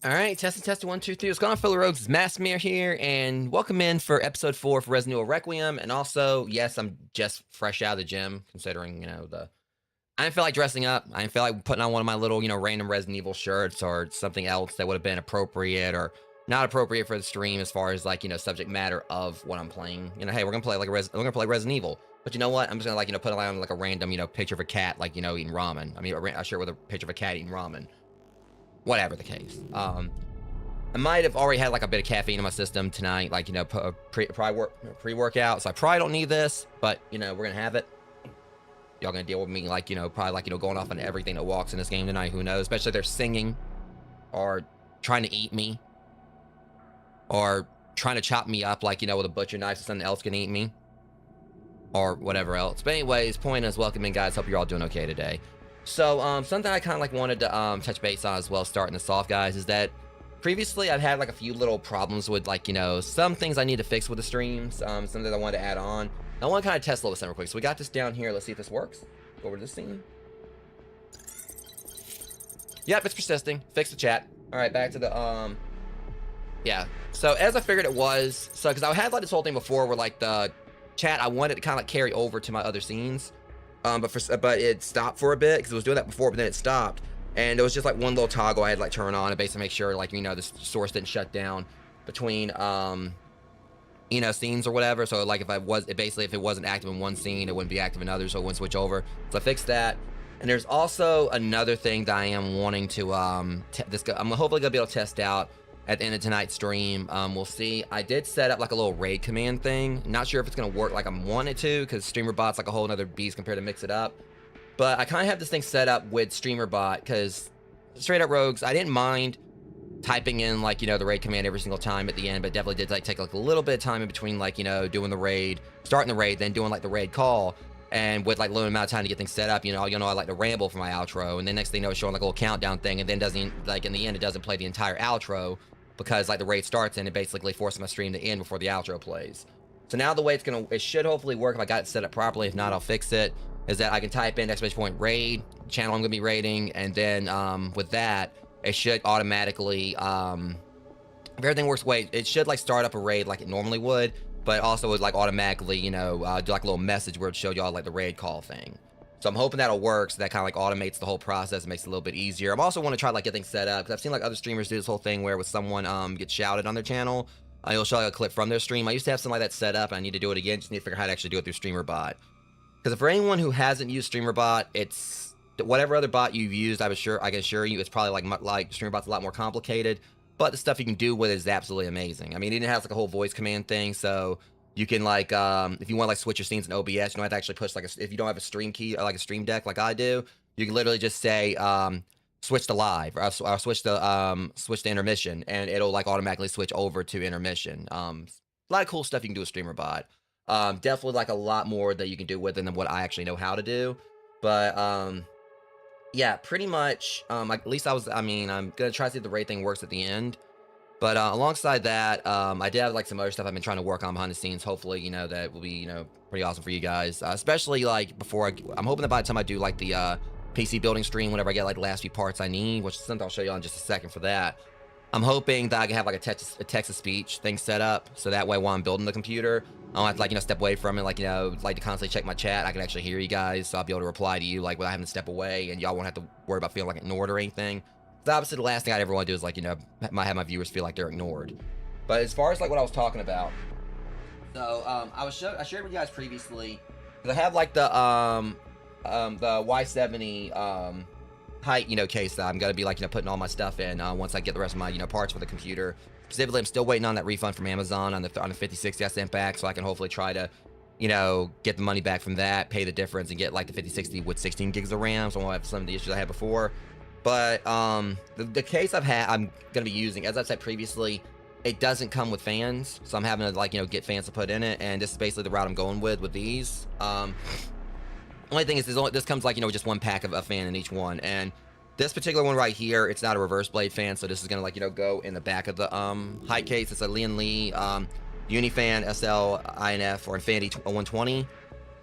All right, testing 1, 2, 3. What's going on, fellow rogues? It's Massmere here, and welcome in for episode 4 for Resident Evil Requiem. And also, yes, I'm just fresh out of the gym, considering, I didn't feel like dressing up. I didn't feel like putting on one of my little, random Resident Evil shirts or something else that would have been appropriate or not appropriate for the stream as far as, subject matter of what I'm playing. Hey, we're gonna play we're gonna play Resident Evil. But you know what? I'm just gonna, put on a random, picture of a cat, eating ramen. I mean, a shirt with a picture of a cat eating ramen. Whatever the case. I might have already had a bit of caffeine in my system tonight, pre-workout, so I probably don't need this, but we're gonna have it. Y'all gonna deal with me probably going off on everything that walks in this game tonight, who knows? Especially if they're singing or trying to eat me or trying to chop me up with a butcher knife so something else can eat me or whatever else. But anyways, point is, welcome in, guys. Hope you're all doing okay today. So, something I kind of wanted to touch base on as well, starting this off, guys, is that previously I've had a few little problems with some things I need to fix with the streams, some that I wanted to add on. I want to kind of test a little bit real quick. So we got this down here. Let's see if this works. Go over to this scene. Yep, it's persisting. Fix the chat. All right, back to the yeah. So as I figured it was, because I had this whole thing before where the chat I wanted to kind of carry over to my other scenes. But it stopped for a bit because it was doing that before, but then it stopped, and it was just one little toggle I had to turn on and basically make sure the source didn't shut down between scenes or whatever. So if if it wasn't active in one scene, it wouldn't be active in others, so it wouldn't switch over. So I fixed that. And there's also another thing that I am wanting to I'm hopefully gonna be able to test out at the end of tonight's stream. We'll see. I did set up a little raid command thing. Not sure if it's gonna work like I want it to, because StreamerBot's a whole other beast compared to mix it up. But I kind of have this thing set up with StreamerBot, because straight up rogues, I didn't mind typing in the raid command every single time at the end, but definitely did take a little bit of time in between doing the raid, starting the raid, then doing the raid call. And with limited amount of time to get things set up, I like to ramble for my outro, and then next thing it's showing a little countdown thing, and then doesn't in the end it doesn't play the entire outro, because the raid starts and it basically forces my stream to end before the outro plays. So now the way it should hopefully work if I got it set up properly. If not, I'll fix it. Is that I can type in !raid, channel I'm gonna be raiding, and then with that, it should automatically, if everything works it should like start up a raid like it normally would, but also would like automatically, you know, do like a little message where it showed y'all like the raid call thing. So I'm hoping that'll work, so that kind of like automates the whole process and makes it a little bit easier. I'm also want to try like get things set up, because I've seen like other streamers do this whole thing where with someone gets shouted on their channel, it'll show like a clip from their stream. I used to have something like that set up, and I need to do it again. Just need to figure out how to actually do it through StreamerBot. Because for anyone who hasn't used StreamerBot, it's whatever other bot you've used, I can assure you, it's probably like StreamerBot's a lot more complicated. But the stuff you can do with it is absolutely amazing. I mean, it even has like a whole voice command thing, so you can like, if you want to like switch your scenes in OBS, you don't have to actually push like if you don't have a stream key or like a stream deck like I do, you can literally just say switch to live, or switch to intermission, and it'll like automatically switch over to intermission. A lot of cool stuff you can do with StreamerBot. Definitely like a lot more that you can do with it than what I actually know how to do. But yeah, pretty much. At least I'm gonna try to see if the raid thing works at the end. But alongside that, I did have like some other stuff I've been trying to work on behind the scenes. Hopefully, you know, that will be, you know, pretty awesome for you guys. Especially like before I'm hoping that by the time I do like the PC building stream, whenever I get like the last few parts I need, which is something I'll show you in just a second for that. I'm hoping that I can have like a text-to-speech thing set up, so that way while I'm building the computer, I don't have to like, you know, step away from it, like, you know, like to constantly check my chat. I can actually hear you guys, so I'll be able to reply to you like without having to step away, and y'all won't have to worry about feeling like ignored or anything. So obviously the last thing I'd ever want to do is like, you know, have my viewers feel like they're ignored. But as far as like what I was talking about, so I shared with you guys previously, because I have like the Y70 height, you know, case that I'm gonna be like, you know, putting all my stuff in once I get the rest of my, you know, parts for the computer. Specifically, I'm still waiting on that refund from Amazon on the 5060 I sent back, so I can hopefully try to, you know, get the money back from that, pay the difference, and get like the 5060 with 16 gigs of RAM, so I won't have some of the issues I had before. But the case I'm gonna be using, as I've said previously, it doesn't come with fans, so I'm having to like, you know, get fans to put in it, and this is basically the route I'm going with these. Only thing is, this comes like, you know, just one pack of a fan in each one, and this particular one right here, it's not a reverse blade fan, so this is gonna like, you know, go in the back of the height case. It's a Lian Li Unifan SL INF or Infinity 120.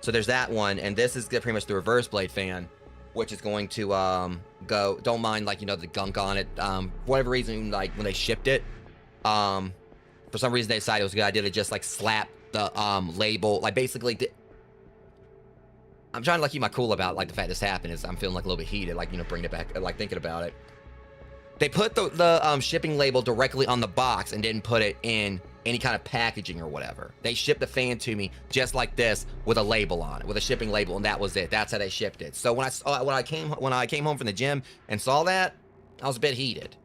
So there's that one, and this is pretty much the reverse blade fan, which is going to go. Don't mind like, you know, the gunk on it. For whatever reason, like when they shipped it, for some reason they decided it was a good idea to just like slap the label, like basically. I'm trying to like keep my cool about like the fact this happened. Is I'm feeling like a little bit heated, like, you know, bringing it back, like thinking about it. They put the shipping label directly on the box and didn't put it in any kind of packaging or whatever. They shipped the fan to me just like this with a label on it, with a shipping label, and that was it. That's how they shipped it. So when I came home from the gym and saw that, I was a bit heated.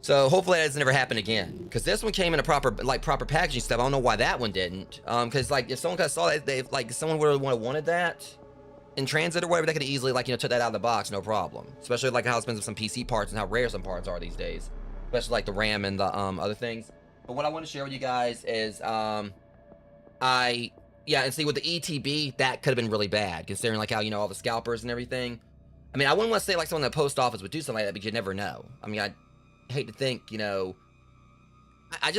So hopefully that doesn't ever happen again, because this one came in a proper packaging stuff. I don't know why that one didn't. Because like if someone kind of saw that, if someone would have wanted that in transit or whatever, they could easily like, you know, took that out of the box, no problem. Especially like how expensive some PC parts and how rare some parts are these days, especially like the RAM and the other things. But what I want to share with you guys is and see with the ETB, that could have been really bad, considering like how, you know, all the scalpers and everything. I mean, I wouldn't want to say like someone in the post office would do something like that, but you never know. I mean, I hate to think, you know, I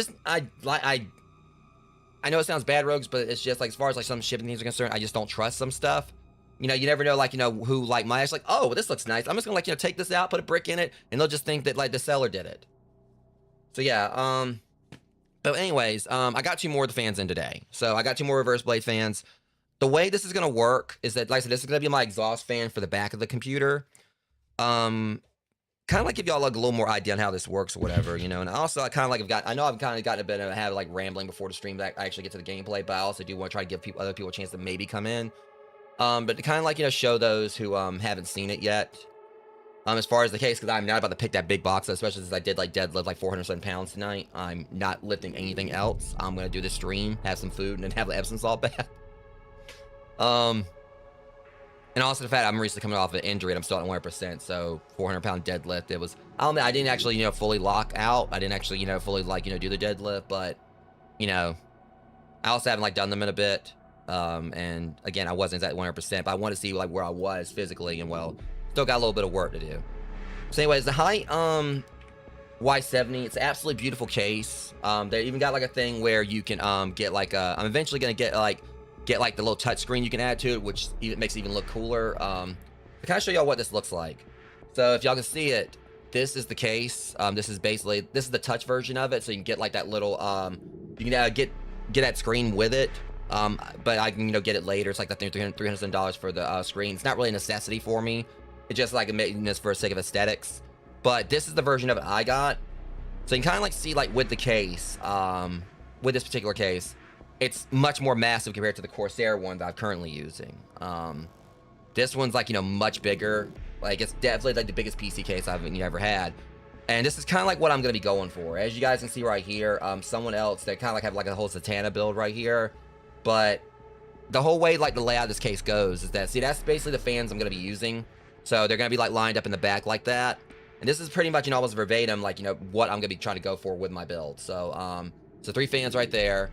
know it sounds bad, Rogues, but it's just like, as far as like some shipping things are concerned, I just don't trust some stuff. You know, you never know, like, you know, who like might actually like, oh, well, this looks nice, I'm just gonna like, you know, take this out, put a brick in it, and they'll just think that like the seller did it. So yeah, but anyways, I got 2 more of the fans in today. So I got 2 more reverse blade fans. The way this is gonna work is that, like I said, this is gonna be my exhaust fan for the back of the computer. Kind of like give y'all like a little more idea on how this works or whatever, you know. And also I kind of like I know I've kind of gotten a bit of a habit of like rambling before the stream that I actually get to the gameplay, but I also do want to try to give other people a chance to maybe come in. But to kind of like, you know, show those who haven't seen it yet. As far as the case, because I'm not about to pick that big box, especially since I did like deadlift like 407 pounds tonight. I'm not lifting anything else. I'm gonna do the stream, have some food, and then have the Epsom salt bath. And also the fact I'm recently coming off an injury and I'm still at 100%, so 400-pound deadlift. It was, I didn't actually, you know, fully lock out. I didn't actually, you know, fully like, you know, do the deadlift, but, you know, I also haven't like done them in a bit. And again, I wasn't at 100%, but I want to see like where I was physically, and well, still got a little bit of work to do. So anyways, the height, Y70. It's an absolutely beautiful case. They even got like a thing where you can get like a, I'm eventually gonna get like the little touch screen you can add to it, which even makes it even look cooler. To kind of show y'all what this looks like. So if y'all can see it, this is the case. This is the touch version of it, so you can get like that little you can get that screen with it. But I can get it later. It's like the $300 for the screen. It's not really a necessity for me. It's just like making this for the sake of aesthetics. But this is the version of it I got. So you can kind of like see like with the case, with this particular case, it's much more massive compared to the Corsair one that I'm currently using. This one's like, much bigger. Like it's definitely like the biggest PC case I've ever had. And this is kind of like what I'm going to be going for. As you guys can see right here, someone else, they kind of like have like a whole Satana build right here. But the whole way like the layout of this case goes is that, see, that's basically the fans I'm going to be using. So they're going to be like lined up in the back like that. And this is pretty much almost verbatim like, what I'm going to be trying to go for with my build. So, so 3 fans right there.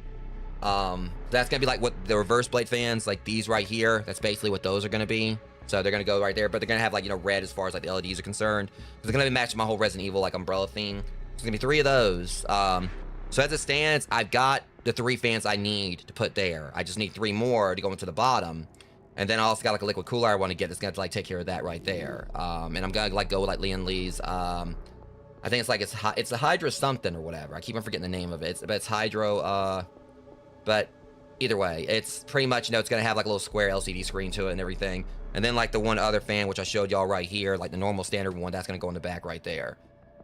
That's going to be like what the reverse blade fans, like these right here. That's basically what those are going to be. So they're going to go right there, but they're going to have like, red as far as like the LEDs are concerned. They're going to be matching my whole Resident Evil like umbrella theme. So there's going to be 3 of those. So as it stands, I've got the 3 fans I need to put there. I just need 3 more to go into the bottom. And then I also got like a liquid cooler I want to get that's going to like take care of that right there. And I'm going to like go with like Leon Lee's, I think it's like, it's a Hydra something or whatever. I keep on forgetting the name of it. But it's Hydro, but either way, it's pretty much, it's going to have like a little square LCD screen to it and everything. And then like the one other fan, which I showed y'all right here, like the normal standard one, that's going to go in the back right there.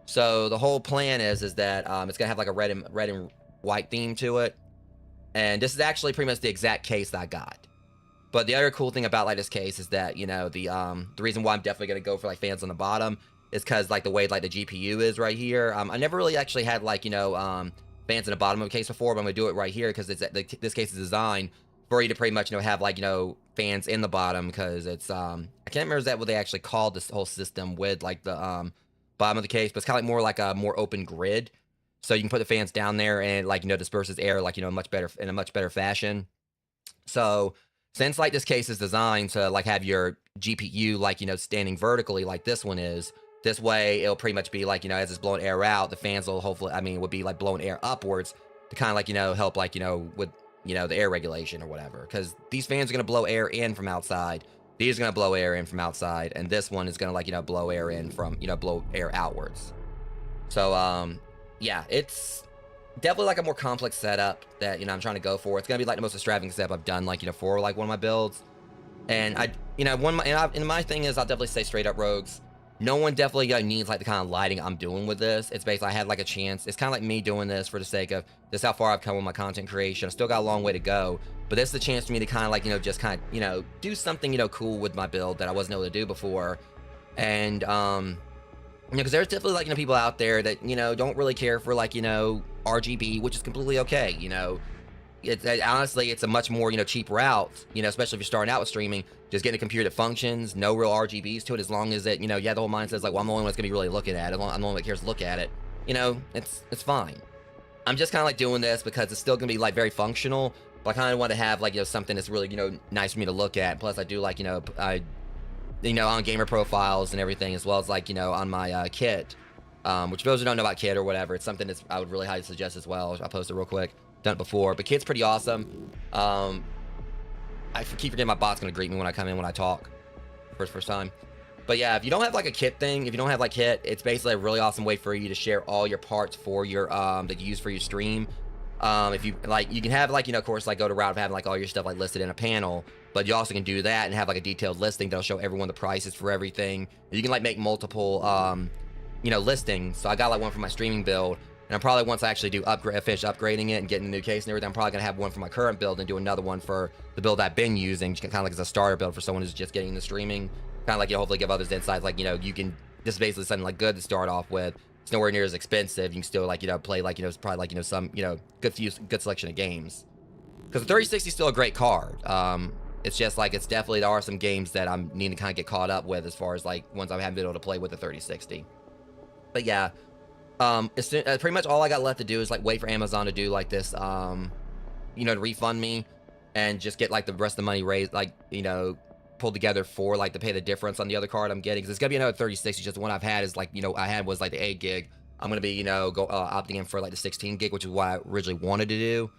So the whole plan is that it's going to have like a red and white theme to it. And this is actually pretty much the exact case that I got. But the other cool thing about like this case is that, the reason why I'm definitely going to go for like fans on the bottom is because like the way like the GPU is right here. I never really actually had like, fans in the bottom of a case before, but I'm going to do it right here because this case is designed for you to pretty much, have like, fans in the bottom, because it's, I can't remember exactly what they actually called this whole system with like the bottom of the case, but it's kind of like more like a more open grid. So you can put the fans down there and like, disperses air like, in a much better fashion. So since like this case is designed to like have your GPU like, standing vertically like this one is, this way it'll pretty much be like, as it's blowing air out, the fans will hopefully, would be like blowing air upwards to kind of like, help like, with, the air regulation or whatever. Because these fans are going to blow air in from outside. These are going to blow air in from outside. And this one is going to like, blow air in from, blow air outwards. So, yeah, it's definitely like a more complex setup that, I'm trying to go for. It's going to be like the most extravagant setup I've done like, for like one of my builds. And I, my thing is I'll definitely say straight up rogues. No one definitely needs like the kind of lighting I'm doing with this. It's basically I had like a chance. It's kind of like me doing this for the sake of just how far I've come with my content creation. I still got a long way to go, but this is a chance for me to kind of like, just kind of, do something, cool with my build that I wasn't able to do before. And, because there's definitely like, people out there that, don't really care for like, RGB, which is completely okay. Honestly, it's a much more, cheap route, especially if you're starting out with streaming, just getting a computer that functions, no real RGBs to it, as long as it, the whole mindset is like, well, I'm the only one that's gonna be really looking at it. I'm the only one that cares to look at it. It's fine. I'm just kind of like doing this because it's still gonna be like very functional, but I kind of want to have like, something that's really, nice for me to look at. Plus I do like, on gamer profiles and everything, as well as like, on my kit, which for those who don't know about kit or whatever, it's something that's I would really highly suggest as well. I'll post it real quick. Done it before, but kit's pretty awesome. I keep forgetting my bot's gonna greet me when I come in when I talk first time. But yeah, if you don't have like a kit thing, if you don't have like kit, it's basically a really awesome way for you to share all your parts for your that you use for your stream. If you like, you can have like, of course, like go to route of having like all your stuff like listed in a panel, but you also can do that and have like a detailed listing that'll show everyone the prices for everything. You can like make multiple listings. So I got like one for my streaming build. And I'm probably, once I actually do finish upgrading it and getting a new case and everything, I'm probably going to have one for my current build and do another one for the build I've been using, kind of like as a starter build for someone who's just getting into streaming. Kind of like, hopefully give others insights, like, you can, this is basically something like good to start off with. It's nowhere near as expensive. You can still like, play like, probably like, some, good selection of games. Because the 3060 is still a great card. It's just like, there are some games that I'm needing to kind of get caught up with as far as like ones I haven't been able to play with the 3060. But yeah. Pretty much all I got left to do is like wait for Amazon to do like this, to refund me and just get like the rest of the money raised, like, pulled together for like to pay the difference on the other card I'm getting. Cause it's gonna be another 3060. Just the one I've had is like, I had was like the 8 gig. I'm gonna be, you know, opting in for like the 16 gig, which is what I originally wanted to do.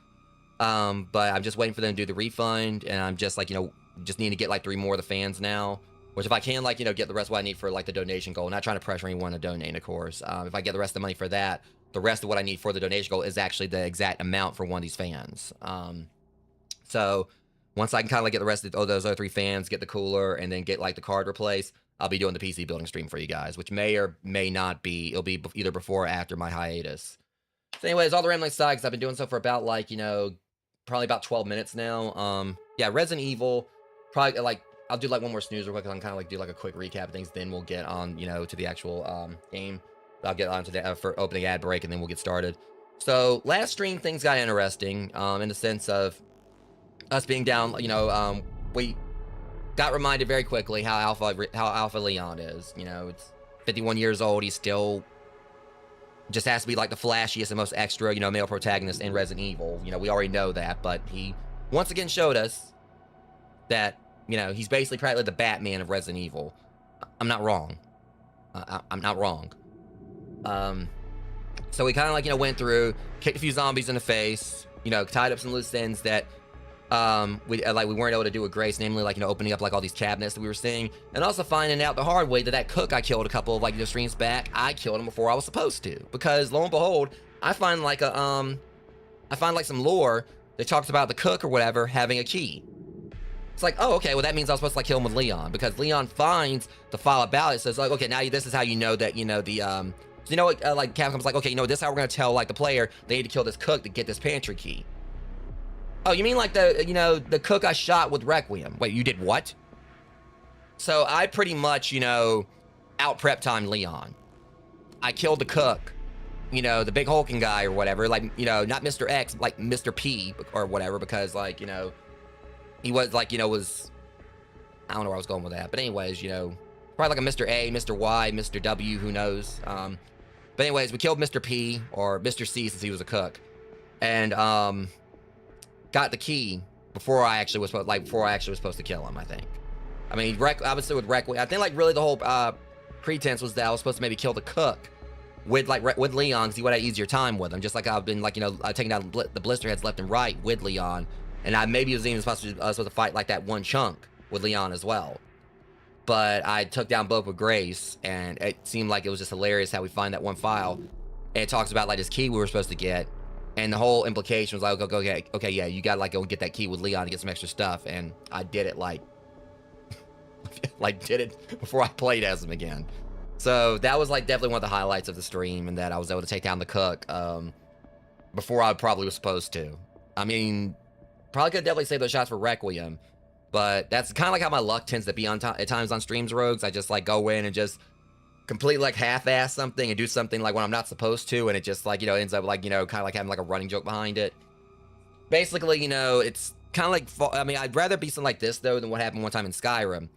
But I'm just waiting for them to do the refund, and I'm just like, you know, just need to get like 3 more of the fans now. Which if I can, like, you know, get the rest of what I need for like the donation goal, not trying to pressure anyone to donate, of course. If I get the rest of the money for that, the rest of what I need for the donation goal is actually the exact amount for one of these fans. So once I can kind of like get the rest of those other 3 fans, get the cooler, and then get like the card replaced, I'll be doing the PC building stream for you guys, which may or may not be, it'll be either before or after my hiatus. So anyways, all the rambling aside, because I've been doing so for about like, you know, probably about 12 minutes now. Yeah, Resident Evil, probably like, I'll do like one more snooze real quick, and I'm kind of like do like a quick recap of things, then we'll get on, you know, to the actual game. I'll get on to the for opening ad break, and then we'll get started. So last stream, things got interesting, in the sense of us being down, you know, we got reminded very quickly how alpha Leon is. You know, it's 51 years old, he's still just has to be like the flashiest and most extra, you know, male protagonist in Resident Evil. You know, we already know that, but he once again showed us that, you know, he's basically practically the Batman of Resident Evil. I'm not wrong. I'm not wrong. So we kind of like, you know, went through, kicked a few zombies in the face, you know, tied up some loose ends that we weren't able to do with Grace, namely like, you know, opening up like all these cabinets that we were seeing, and also finding out the hard way that cook I killed a couple of like, you know, streams back, I killed him before I was supposed to, because lo and behold, I find like some lore that talks about the cook or whatever having a key. It's like, oh, okay, well that means I was supposed to like kill him with Leon, because Leon finds the file about it, says like, okay, now this is how you know that, you know, the so you know what, like Capcom's like, okay, you know, this is how we're gonna tell like the player they need to kill this cook to get this pantry key. Oh, you mean like the, you know, the cook I shot with Requiem? Wait, you did what? So I pretty much, you know, out-prep timed Leon. I killed the cook, you know, the big hulking guy or whatever, like, you know, not Mr. X, like Mr. P or whatever, because like, you know, he was like, you know, I don't know where I was going with that, but anyways, you know, probably like a Mr. A, Mr. Y, Mr. W, who knows. But anyways, we killed Mr. P, or Mr. C since he was a cook, and got the key before I actually was supposed to kill him, I think. I mean, obviously with Requiem, I think like really the whole pretense was that I was supposed to maybe kill the cook with Leon, because he would have easier time with him, just like I've been like, you know, taking down the blister heads left and right with Leon, and I maybe was even supposed to fight like that one chunk with Leon as well. But I took down both with Grace, and it seemed like it was just hilarious how we find that one file, and it talks about like this key we were supposed to get. And the whole implication was like, okay, yeah, you gotta like go get that key with Leon to get some extra stuff. And I did it like, did it before I played as him again. So that was like definitely one of the highlights of the stream, and that I was able to take down the cook before I probably was supposed to. I mean, probably could definitely save those shots for Requiem, but that's kind of like how my luck tends to be at times on streams, Rogues. I just like go in and just completely like half-ass something and do something like when I'm not supposed to, and it just like, you know, ends up like, you know, kind of like having like a running joke behind it. Basically, you know, it's kind of like, I mean, I'd rather be something like this though than what happened one time in Skyrim,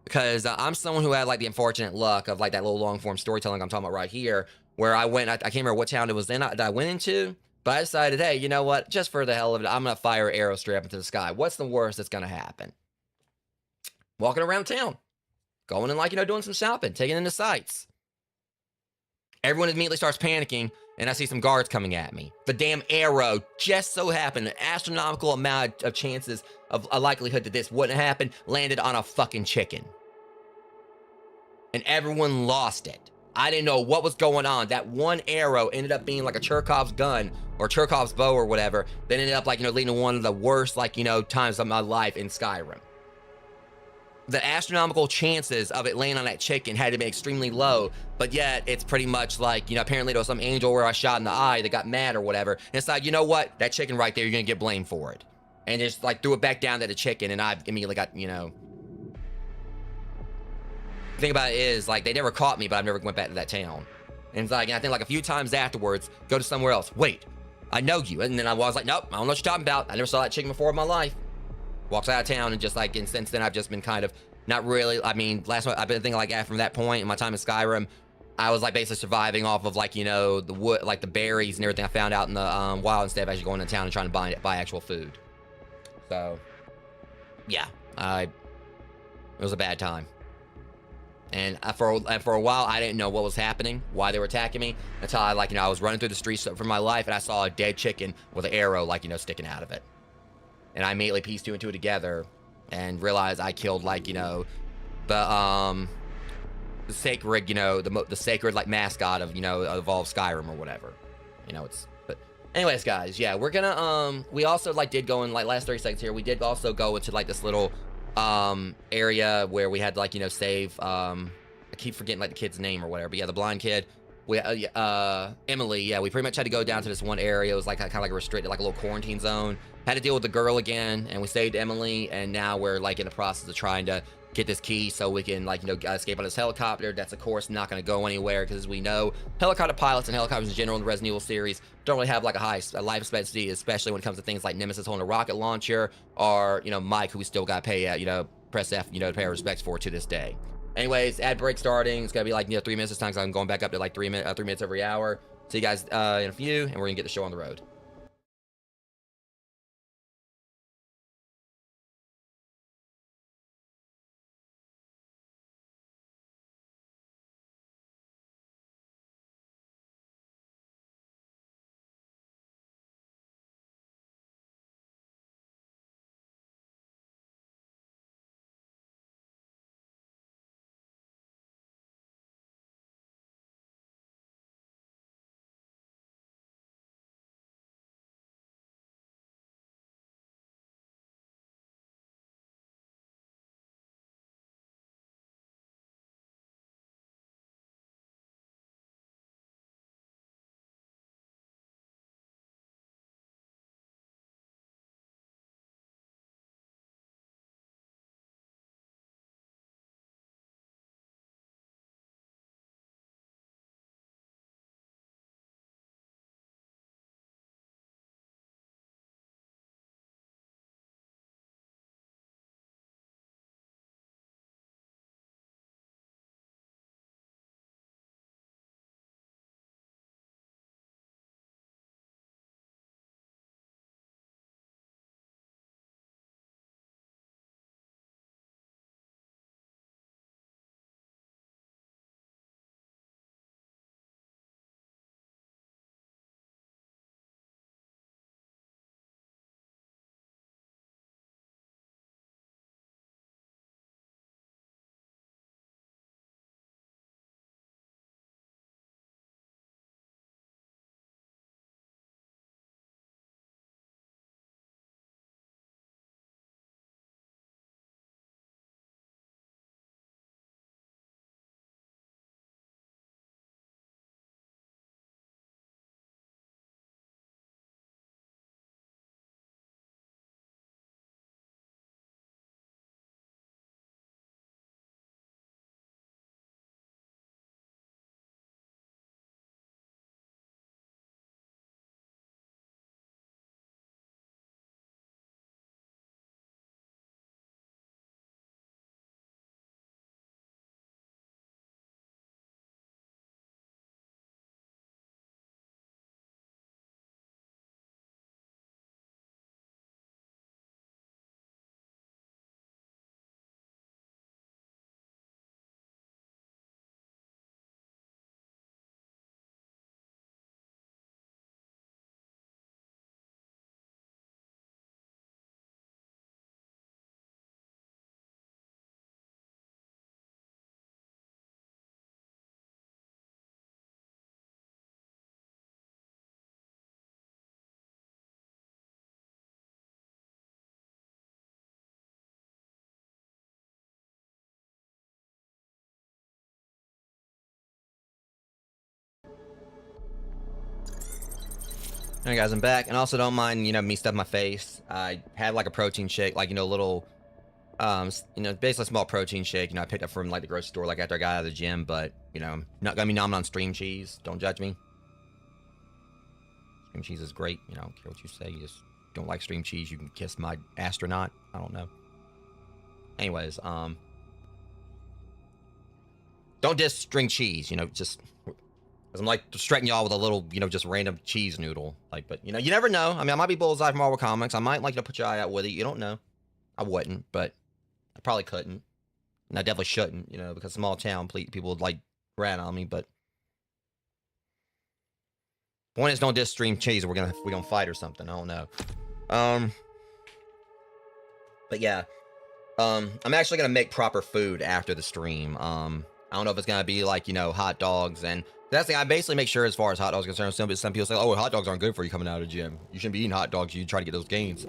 because I'm someone who had like the unfortunate luck of like that little long-form storytelling I'm talking about right here, where I can't remember what town it was in that I went into, but I decided, hey, you know what, just for the hell of it, I'm gonna fire an arrow straight up into the sky. What's the worst that's gonna happen? Walking around town, going and like, you know, doing some shopping, taking in the sights. Everyone immediately starts panicking, and I see some guards coming at me. The damn arrow just so happened, an astronomical amount of chances of a likelihood that this wouldn't happen, landed on a fucking chicken. And everyone lost it. I didn't know what was going on. That one arrow ended up being like a Chekhov's gun, or Chekhov's bow or whatever, that ended up like, you know, leading to one of the worst, like, you know, times of my life in Skyrim. The astronomical chances of it landing on that chicken had to be extremely low, but yet it's pretty much like, you know, apparently there was some angel where I shot in the eye that got mad or whatever, and it's like, you know what, that chicken right there, you're gonna get blamed for it, and just like threw it back down to the chicken, and I immediately got, you know, the thing about it is like they never caught me, but I never went back to that town, and it's like, and I think like a few times afterwards, go to somewhere else, wait, I know you, and then I was like, nope, I don't know what you're talking about, I never saw that chicken before in my life. Walks out of town, and just like, and since then I've just been kind of not really, I mean, last one I've been thinking like from that point in my time in Skyrim, I was like basically surviving off of like, you know, the wood, like the berries and everything I found out in the wild, instead of actually going to town and trying to buy actual food. So yeah, it was a bad time. And for a while, I didn't know what was happening, why they were attacking me, until I, like, you know, I was running through the streets for my life, and I saw a dead chicken with an arrow, like, you know, sticking out of it. And I immediately pieced two and two together and realized I killed, like, you know, the sacred, you know, the sacred, like, mascot of, you know, of all of Skyrim or whatever. You know, it's, but anyways, guys, yeah, we're gonna, we also, like, did go in, like, last 30 seconds here, we did also go into, like, this little, area where we had to, like, you know, save, I keep forgetting, like, the kid's name or whatever, but yeah, the blind kid, we, Emily, yeah, we pretty much had to go down to this one area. It was, like, kind of like a restricted, like, a little quarantine zone. Had to deal with the girl again, and we saved Emily, and now we're, like, in the process of trying to get this key so we can, like, you know, escape on this helicopter. That's, of course, not going to go anywhere, because as we know, helicopter pilots and helicopters in general in the Resident Evil series don't really have, like, a life expectancy, especially when it comes to things like Nemesis holding a rocket launcher, or, you know, Mike, who we still got to pay, you know, press F, you know, to pay our respects for to this day. Anyways, ad break starting. It's going to be, like, you know, 3 minutes this time, because I'm going back up to, like, 3 minutes every hour. See you guys in a few, and we're going to get the show on the road. Alright, guys, I'm back, and also don't mind, you know, me stuffing my face. I had, like, a protein shake, like, you know, little, you know, basically a small protein shake, you know, I picked up from, like, the grocery store, like, after I got out of the gym, but, you know, not gonna be nomming on stream cheese. Don't judge me. Stream cheese is great, you know, I don't care what you say. You just don't like stream cheese, you can kiss my astronaut. I don't know. Anyways, don't diss string cheese, you know, just... Because I'm, like, distracting y'all with a little, you know, just random cheese noodle. Like, but, you know, you never know. I mean, I might be Bullseye from Marvel Comics. I might, like, you know, put your eye out with it. You don't know. I wouldn't, but I probably couldn't. And I definitely shouldn't, you know, because small town people would like rat on me. But point is, don't diss stream cheese. We're gonna fight or something. I don't know. But yeah, I'm actually gonna make proper food after the stream. I don't know if it's gonna be like, you know, hot dogs, and that's the thing. I basically make sure as far as hot dogs are concerned. Some people say, oh, hot dogs aren't good for you coming out of the gym. You shouldn't be eating hot dogs. You try to get those gains.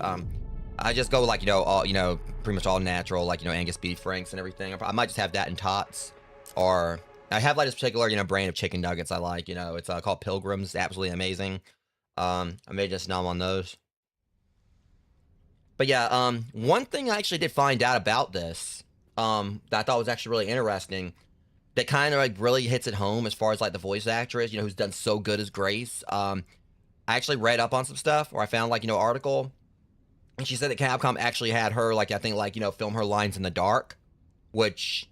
I just go like, you know, all, you know, pretty much all natural, like, you know, Angus beef franks and everything. I might just have that in tots, or I have like this particular, you know, brand of chicken nuggets I like. You know, it's called Pilgrims. Absolutely amazing. I may just numb on those. But yeah, one thing I actually did find out about this, that I thought was actually really interesting, that kind of like really hits it home as far as like the voice actress, you know, who's done so good as Grace. I actually read up on some stuff, or I found like, you know, article, and she said that Capcom actually had her like, I think like, you know, film her lines in the dark, which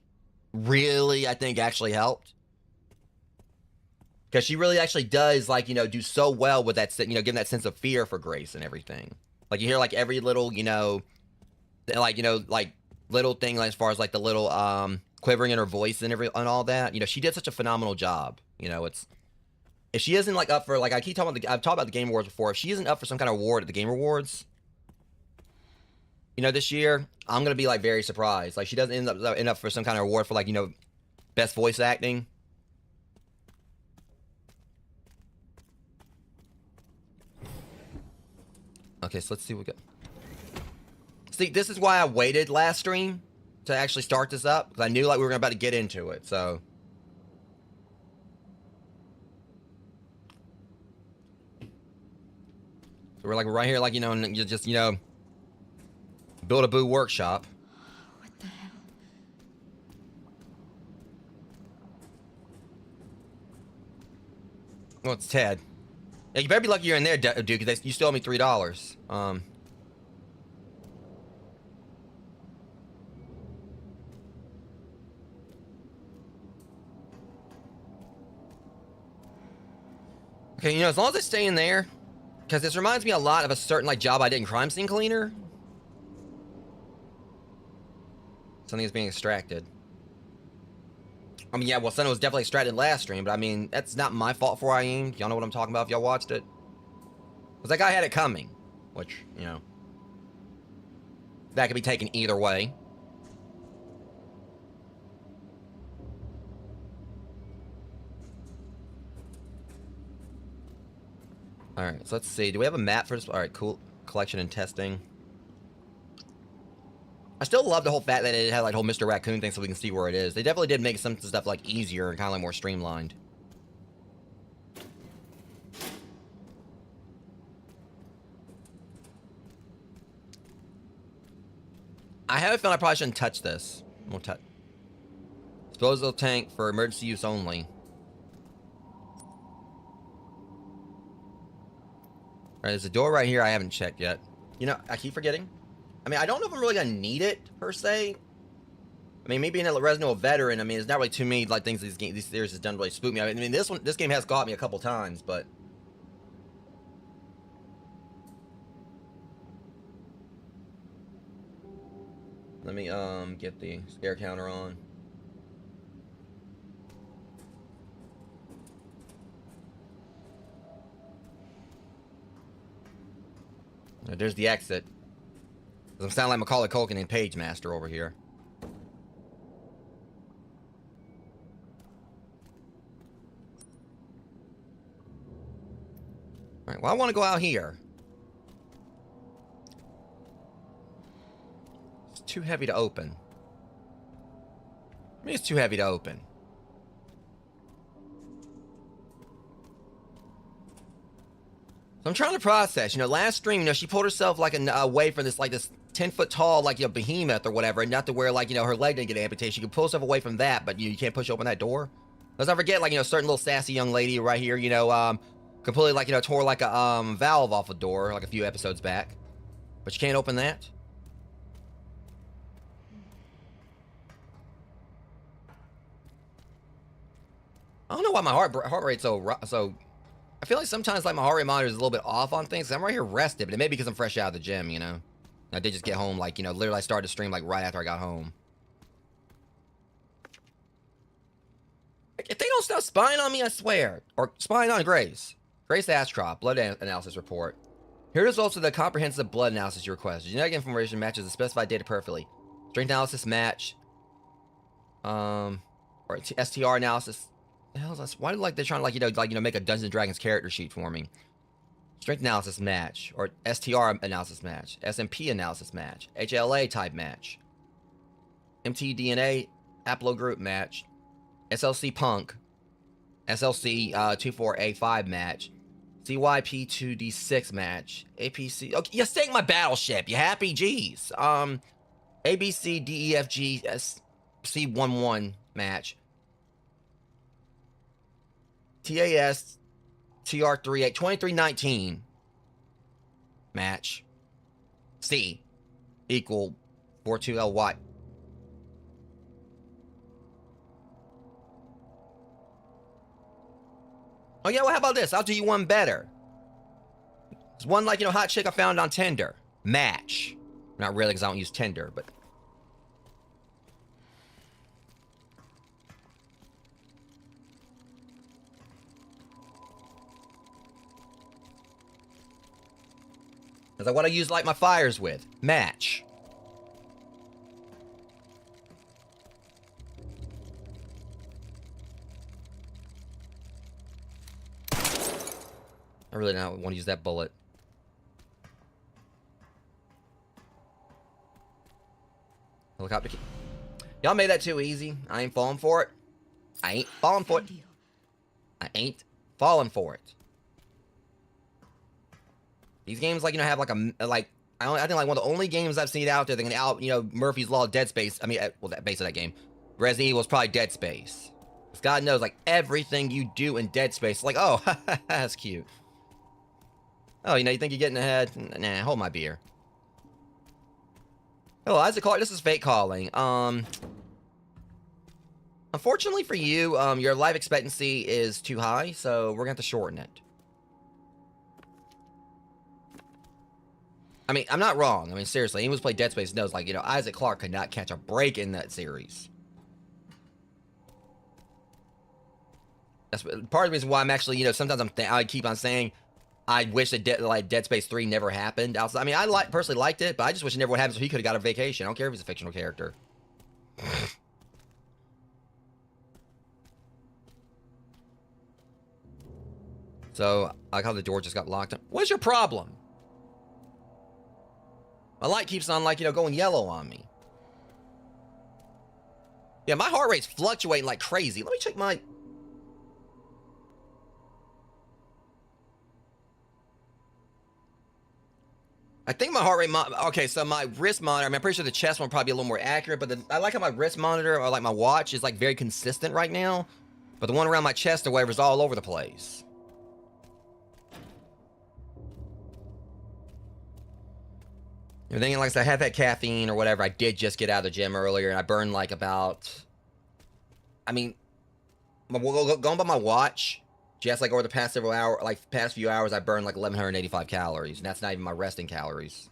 really I think actually helped, because she really actually does like, you know, do so well with that, you know, giving that sense of fear for Grace and everything. Like you hear like every little, you know, like, you know, like little thing like, as far as like the little quivering in her voice and and all that. You know, she did such a phenomenal job. You know, it's, if she isn't like up for, like I keep talking about I've talked about the Game Awards before. If she isn't up for some kind of award at the Game Awards, you know, this year, I'm gonna be like very surprised. Like she doesn't end up for some kind of award for like, you know, best voice acting. Okay, so let's see what we got. See, this is why I waited last stream to actually start this up, because I knew like we were about to get into it. So we're like right here, like, you know, and you just, you know, build a boo workshop. What the hell? Well, it's Ted. Yeah, you better be lucky you're in there, dude, because you still owe me $3. Okay, you know, as long as I stay in there, because this reminds me a lot of a certain like job I did in Crime Scene Cleaner. Something is being extracted. I mean, yeah, well, Senna was definitely extracted last stream, but I mean, that's not my fault for I aimed. Y'all know what I'm talking about if y'all watched it. Because that guy had it coming, which, you know, that could be taken either way. Alright, so let's see. Do we have a map for this? Alright, cool. Collection and testing. I still love the whole fact that it had like the whole Mr. Racoon thing so we can see where it is. They definitely did make some stuff like easier and kind of like more streamlined. I have a feeling I probably shouldn't touch this. We'll touch. Disposal tank for emergency use only. Alright, there's a door right here I haven't checked yet. You know, I keep forgetting. I mean, I don't know if I'm really gonna need it, per se. I mean, me being a Resident Evil veteran, I mean, it's not really too many, like, things these series has done really spook me. I mean, this game has got me a couple times, but... Let me, get the scare counter on. There's the exit. I'm sounding like Macaulay Culkin and Page Master over here. Alright, well, I want to go out here. It's too heavy to open. I mean, it's too heavy to open. So I'm trying to process. You know, last stream, you know, she pulled herself like away from this, like this 10-foot tall, like, you know, behemoth or whatever, and not to where, like, you know, her leg didn't get amputated. She could pull herself away from that, but you can't push open that door. Let's not forget, like, you know, certain little sassy young lady right here, you know, completely, like, you know, tore like a valve off a door like a few episodes back, but you can't open that. I don't know why my heart rate's so. I feel like sometimes like my heart rate monitor is a little bit off on things. I'm right here rested, but it may be because I'm fresh out of the gym, you know. I did just get home, like, you know, literally I started to stream like right after I got home. don't stop spying on me, I swear. Or spying on Grace. Grace Ashcroft, blood analysis report. Here are the results of the comprehensive blood analysis you requested. Genetic information matches the specified data perfectly. Strength analysis match. Or STR analysis. The hell is that? Why do they're trying to make a Dungeons and Dragons character sheet for me? Strength analysis match, or STR analysis match, SMP analysis match, HLA type match, mtDNA haplogroup match, SLC punk, SLC 24A5 match, CYP2D6 match, APC. Okay, you sank my battleship. You happy? Jeez. ABCDEFG C11 match, TAS TR38 2319 match, C equal 42LY. Oh yeah, well how about this? I'll do you one better. It's one like, hot chick I found on Tinder. Match. Not really because I don't use Tinder, but... That's like what I use light my fires with. Match. I really don't want to use that bullet. Helicopter key. Y'all made that too easy. I ain't falling for it. I ain't falling for it. I ain't falling for it. These games, like, have like a, like, I think like one of the only games I've seen out there that can out, Murphy's Law, Dead Space. I mean, well, that base of that game, Resident Evil is probably Dead Space. Because God knows, like, everything you do in Dead Space, like, oh, that's cute. Oh, you think you're getting ahead? Nah, hold my beer. Oh, Isaac Clark, this is fake calling. Unfortunately for you, your life expectancy is too high, so we're gonna have to shorten it. I mean, I'm not wrong. I mean, seriously, anyone who's played Dead Space knows, like, Isaac Clarke could not catch a break in that series. That's part of the reason why I'm actually, sometimes I keep on saying I wish that Dead Space 3 never happened. I mean, I personally liked it, but I just wish it never would happen so he could have got a vacation. I don't care if he's a fictional character. So, I like how the door just got locked up. What's your problem? My light keeps on, like, going yellow on me. Yeah, my heart rate's fluctuating like crazy. Let me check my... I think my heart rate... Okay, so my wrist monitor... I mean, I'm pretty sure the chest one will probably be a little more accurate, but I like how my wrist monitor, or like my watch, is, like, very consistent right now. But the one around my chest or whatever is all over the place. Everything, like I said, I have that caffeine or whatever. I did just get out of the gym earlier, and I burned like about... I mean, going by my watch, just like over the past several hours, like past few hours, I burned like 1,185 calories, and that's not even my resting calories.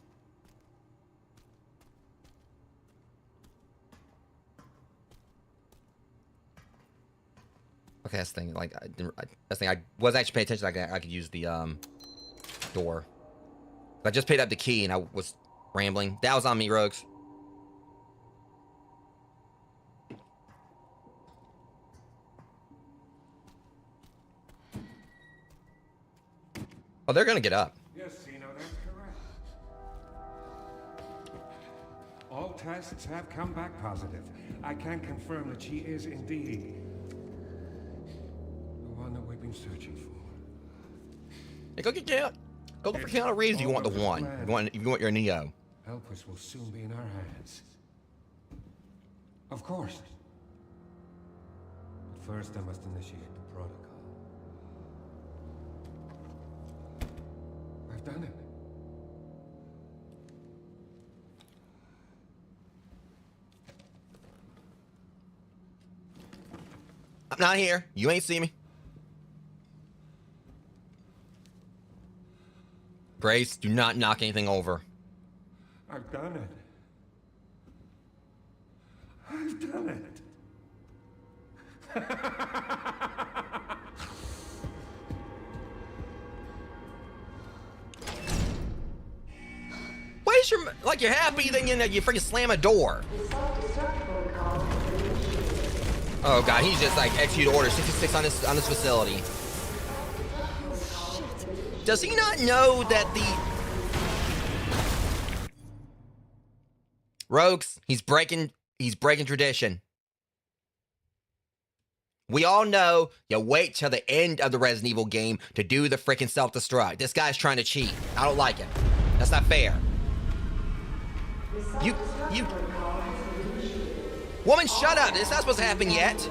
Okay, that's the thing. Like, I was actually paying attention. I could use the door. I just paid up the key, and I was rambling. That was on me, Rogues. Oh, they're gonna get up. Yes, Zeno, that's correct. All tests have come back positive. I can confirm that she is indeed the one that we've been searching for. Hey, go get Keanu. Go look for Keanu Reeves if you want the one. If you want your Neo. Elpis will soon be in our hands. Of course. But first, I must initiate the protocol. I've done it. I'm not here. You ain't see me. Grace, do not knock anything over. I've done it. I've done it. least you're like you're happy, then you freaking slam a door. Oh god, he's just like execute order 66 on this facility. Does he not know that the Rogues, he's breaking tradition. We all know you wait till the end of the Resident Evil game to do the freaking self-destruct. This guy's trying to cheat. I don't like it. That's not fair. You woman, shut up. It's not supposed to happen yet.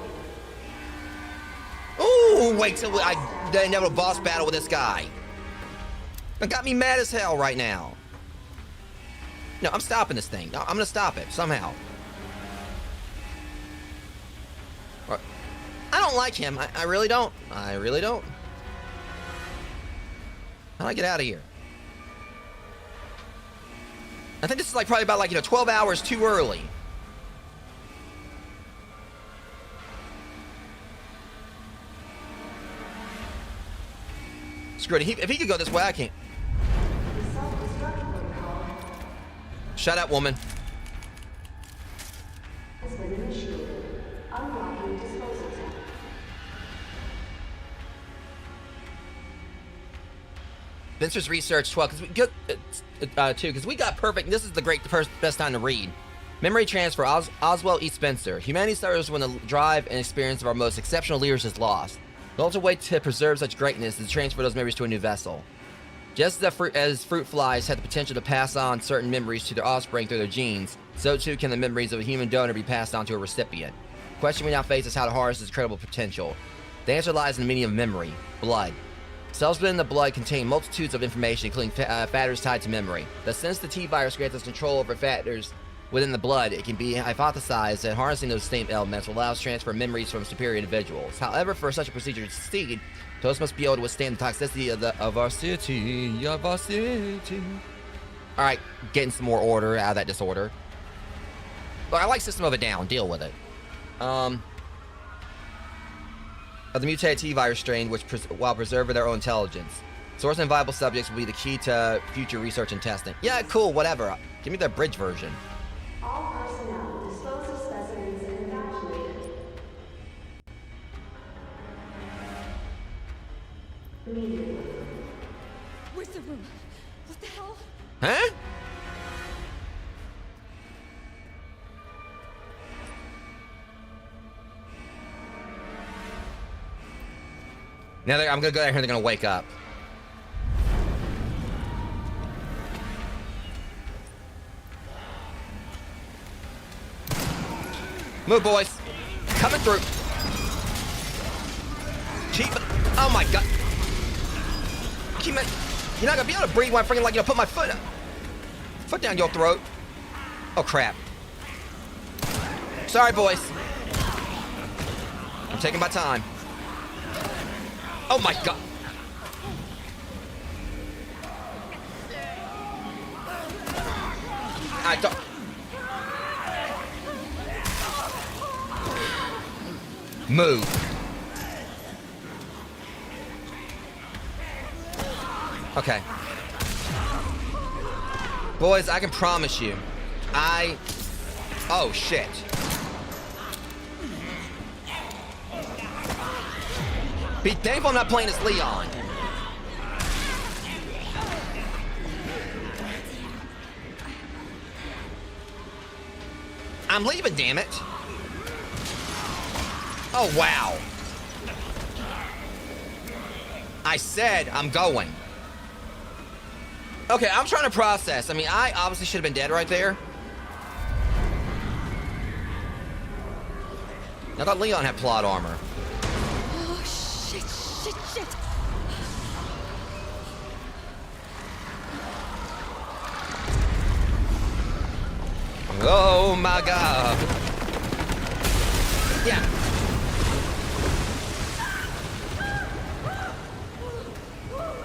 Ooh, wait till the inevitable boss battle with this guy. It got me mad as hell right now. No, I'm stopping this thing. I'm gonna stop it somehow. I don't like him. I really don't. I really don't. How do I get out of here? I think this is like probably about 12 hours too early. Screw it. If he could go this way, I can't. Shut up, woman. Vincer's research 12 because we got 2 because we got perfect. This is the best time to read. Memory transfer. Oswald E. Spencer. Humanity suffers when the drive and experience of our most exceptional leaders is lost. The ultimate way to preserve such greatness is to transfer those memories to a new vessel. Just as fruit flies have the potential to pass on certain memories to their offspring through their genes, so too can the memories of a human donor be passed on to a recipient. The question we now face is how to harness this incredible potential. The answer lies in the meaning of memory, blood. Cells within the blood contain multitudes of information, including factors tied to memory. Thus, since the T-virus grants us control over factors within the blood, it can be hypothesized that harnessing those same elements will allow us to transfer memories from superior individuals. However, for such a procedure to succeed, those must be able to withstand the toxicity of our city. Alright, getting some more order out of that disorder. Look, I like System of a Down. Deal with it. Of the mutated T-virus strain, while preserving their own intelligence. Source and viable subjects will be the key to future research and testing. Yeah, cool, whatever. Give me the bridge version. All personnel dispose of specimens and evacuated. Immediately. Where's the room? What the hell? Huh? Now I'm gonna go down here and they're gonna wake up. Move, boys. Coming through. Cheap. Oh my god. You're not gonna be able to breathe when I freaking put my foot down your throat. Oh crap. Sorry, boys. I'm taking my time. Oh my god. I don't. Move. Okay. Boys, I can promise you. Oh shit. Be thankful I'm not playing as Leon. I'm leaving, damn it. Oh, wow. I said I'm going. Okay, I'm trying to process. I mean, I obviously should have been dead right there. I thought Leon had plot armor. Shit. Oh my god. Yeah.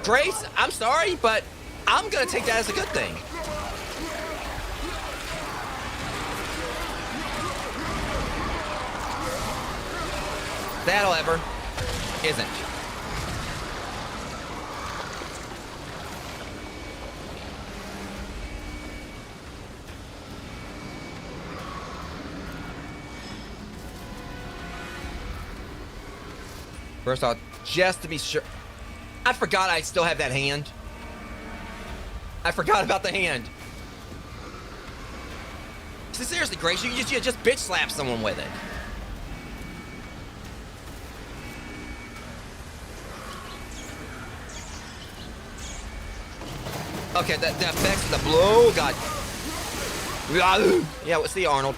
Grace, I'm sorry, but I'm gonna take that as a good thing. That, however, isn't. First off, just to be sure. I forgot I still have that hand. I forgot about the hand. So seriously, Grace, you just bitch slap someone with it. Okay, the effects of the blow, God. Yeah, let's see, Arnold.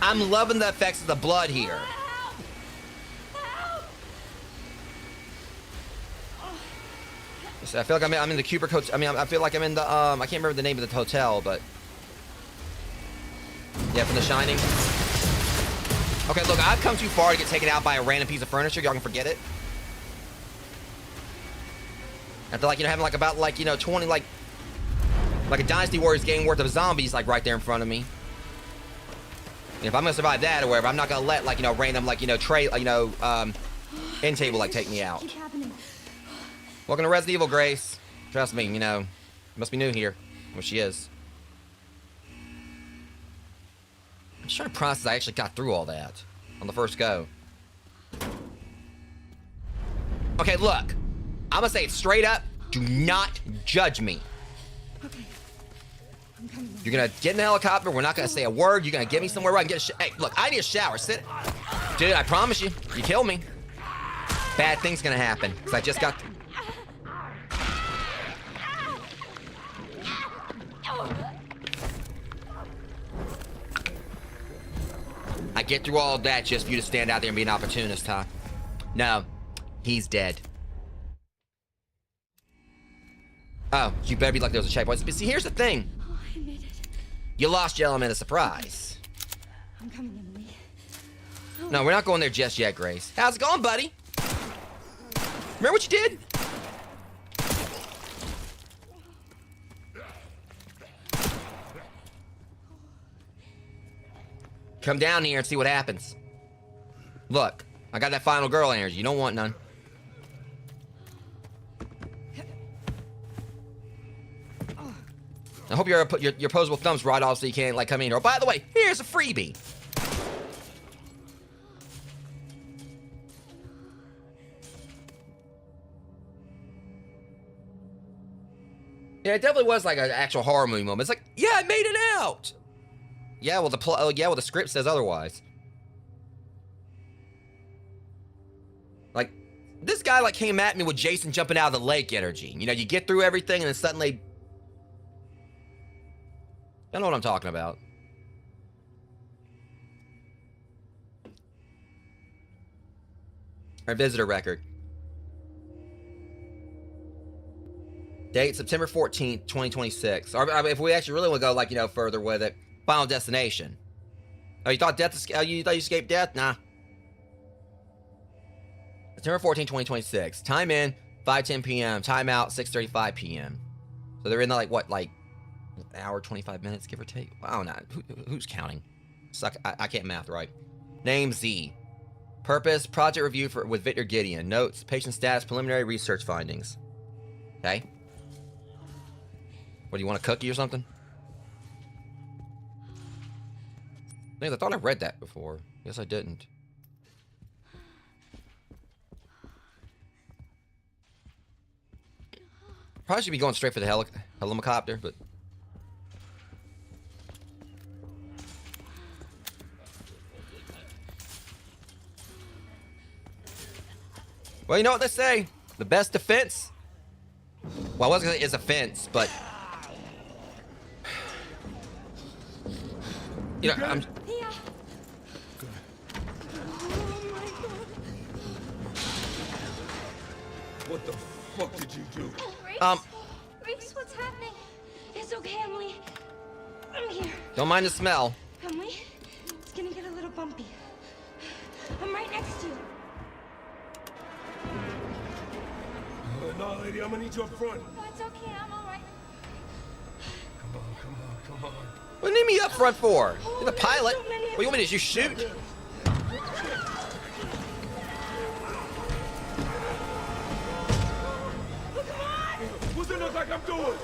I'm loving the effects of the blood here. I feel like I'm in the Kubrick hotel. I mean, I feel like I'm in the I can't remember the name of the hotel, but yeah, from The Shining. Okay, look, I've come too far to get taken out by a random piece of furniture. Y'all can forget it. After, like, you know, having like about like, you know, 20 like a Dynasty Warriors game worth of zombies like right there in front of me. And if I'm gonna survive that or whatever, I'm not gonna let like, you know, random like, you know, end table like take me out. Welcome to Resident Evil, Grace. Trust me, you know, must be new here. Well, she is. I'm just trying to process I actually got through all that on the first go. Okay, look. I'm gonna say it straight up. Do not judge me. Okay. I'm coming. You're gonna get in the helicopter. We're not gonna say a word. You're gonna get me somewhere where I can get a hey, look, I need a shower. Sit. Dude, I promise you. You kill me. Bad things gonna happen. Because I just got... I get through all of that just for you to stand out there and be an opportunist, huh? No. He's dead. Oh, you better be like there was a checkpoint. But see, here's the thing. Oh, I made it. You lost your element of surprise. I'm coming, Emily. No, we're not going there just yet, Grace. How's it going, buddy? Remember what you did? Come down here and see what happens. Look, I got that final girl energy. You don't want none. I hope your opposable thumb's right off so you can't like come in here. Oh, by the way, here's a freebie. Yeah, it definitely was like an actual horror movie moment. It's like, yeah, I made it out. Yeah, well the script says otherwise. Like, this guy like came at me with Jason jumping out of the lake energy. You know, you get through everything and then suddenly... I know what I'm talking about. Our visitor record. Date, September 14th, 2026. Or if we actually really want to go, like, you know, further with it, Final Destination. Oh, you thought you escaped death? Nah. September 14th, 2026. Time in, 5:10 p.m. Time out, 6:35 p.m. So they're in the, like, what, like, an hour, 25 minutes, give or take? I don't know. Who's counting? Suck. I can't math right. Name Z. Purpose, project review with Victor Gideon. Notes, patient status, preliminary research findings. Okay. What, do you want a cookie or something? I thought I read that before. Yes, I didn't. Probably should be going straight for the helicopter, but... Well, you know what they say? The best defense... Well, I wasn't gonna say is a fence, but... You know, I'm... Yeah. What the fuck did you do? Reese, what's happening? It's okay, Emily. I'm here. Don't mind the smell. Emily, it's gonna get a little bumpy. I'm right next to you. No, lady, I'm gonna need you up front. Oh, it's okay, I'm all right. Come on. What do you need me up front for? You're the there's pilot. so many of What do you want me to do? Shoot? What's it look like I'm doing?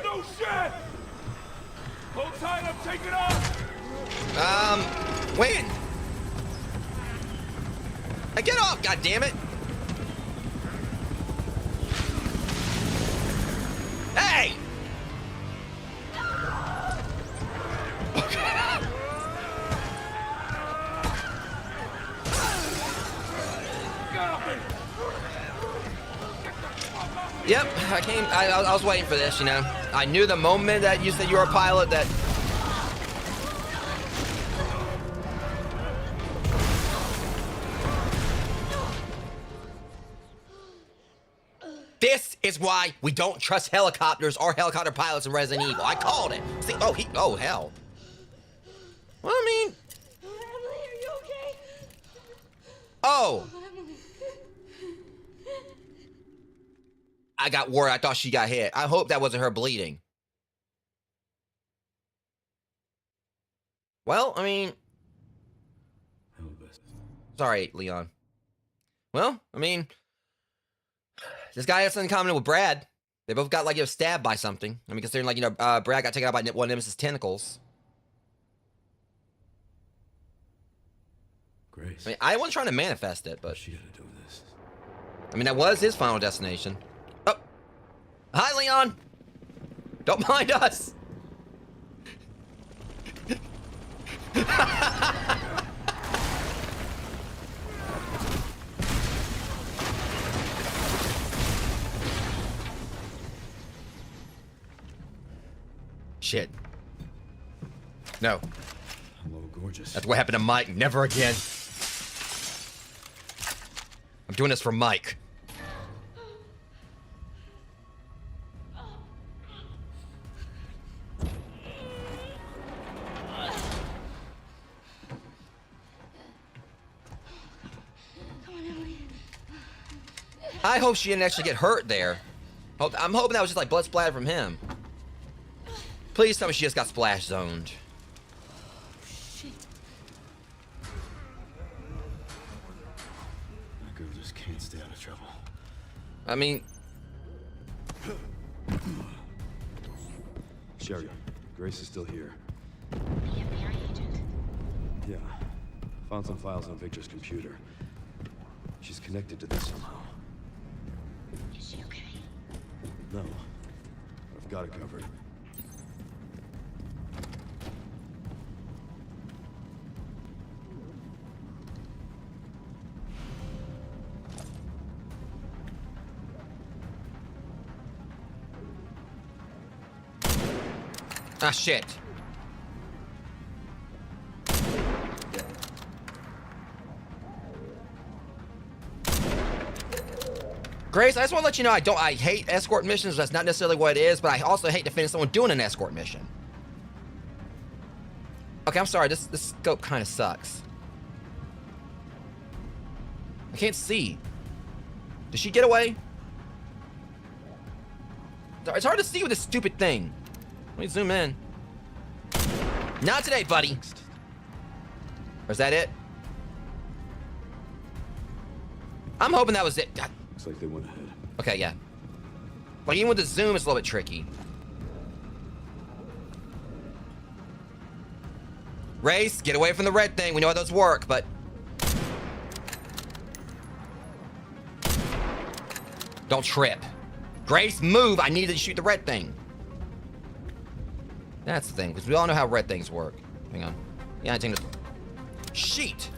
No shit! Hold tight, I'm taking off! When? Hey, get off, goddammit! Hey! Yep, I was waiting for this, you know. I knew the moment that you said you were a pilot that... This is why we don't trust helicopters or helicopter pilots in Resident Evil. I called it. See, oh, hell. Well, I mean... Emily, are you okay? Oh! Emily. I got worried. I thought she got hit. I hope that wasn't her bleeding. Well, I mean... Sorry, Leon. Well, I mean... This guy has something in common with Brad. They both got, like, you know, stabbed by something. I mean, considering, like, you know, Brad got taken out by one of Nemesis' tentacles. Grace. I mean, I wasn't trying to manifest it, but... What's she gonna do with this? I mean, that was his final destination. Oh! Hi, Leon! Don't mind us! Shit. No. Hello, gorgeous. That's what happened to Mike. Never again. I'm doing this for Mike. Come on, Emily. I hope she didn't actually get hurt there. I'm hoping that was just like blood splatter from him. Please tell me she just got splash zoned. Shit. That girl just can't stay out of trouble. I mean, Sherry, Grace is still here. The FBI agent. Yeah. Found some files on Victor's computer. She's connected to this somehow. Is she okay? No. I've got it covered. ah, shit. Grace, I just want to let you know I hate escort missions. That's not necessarily what it is, but I also hate defending someone doing an escort mission. Okay, I'm sorry. This scope kind of sucks. I can't see. Did she get away? It's hard to see with this stupid thing. Let me zoom in. Not today, buddy. Or is that it? I'm hoping that was it. God. Looks like they went ahead. Okay, yeah. Like, even with the zoom, it's a little bit tricky. Race, get away from the red thing. We know how those work, but... Don't trip. Grace, move! I need to shoot the red thing. That's the thing, because we all know how red things work. Hang on. Yeah, I think this... Sheet!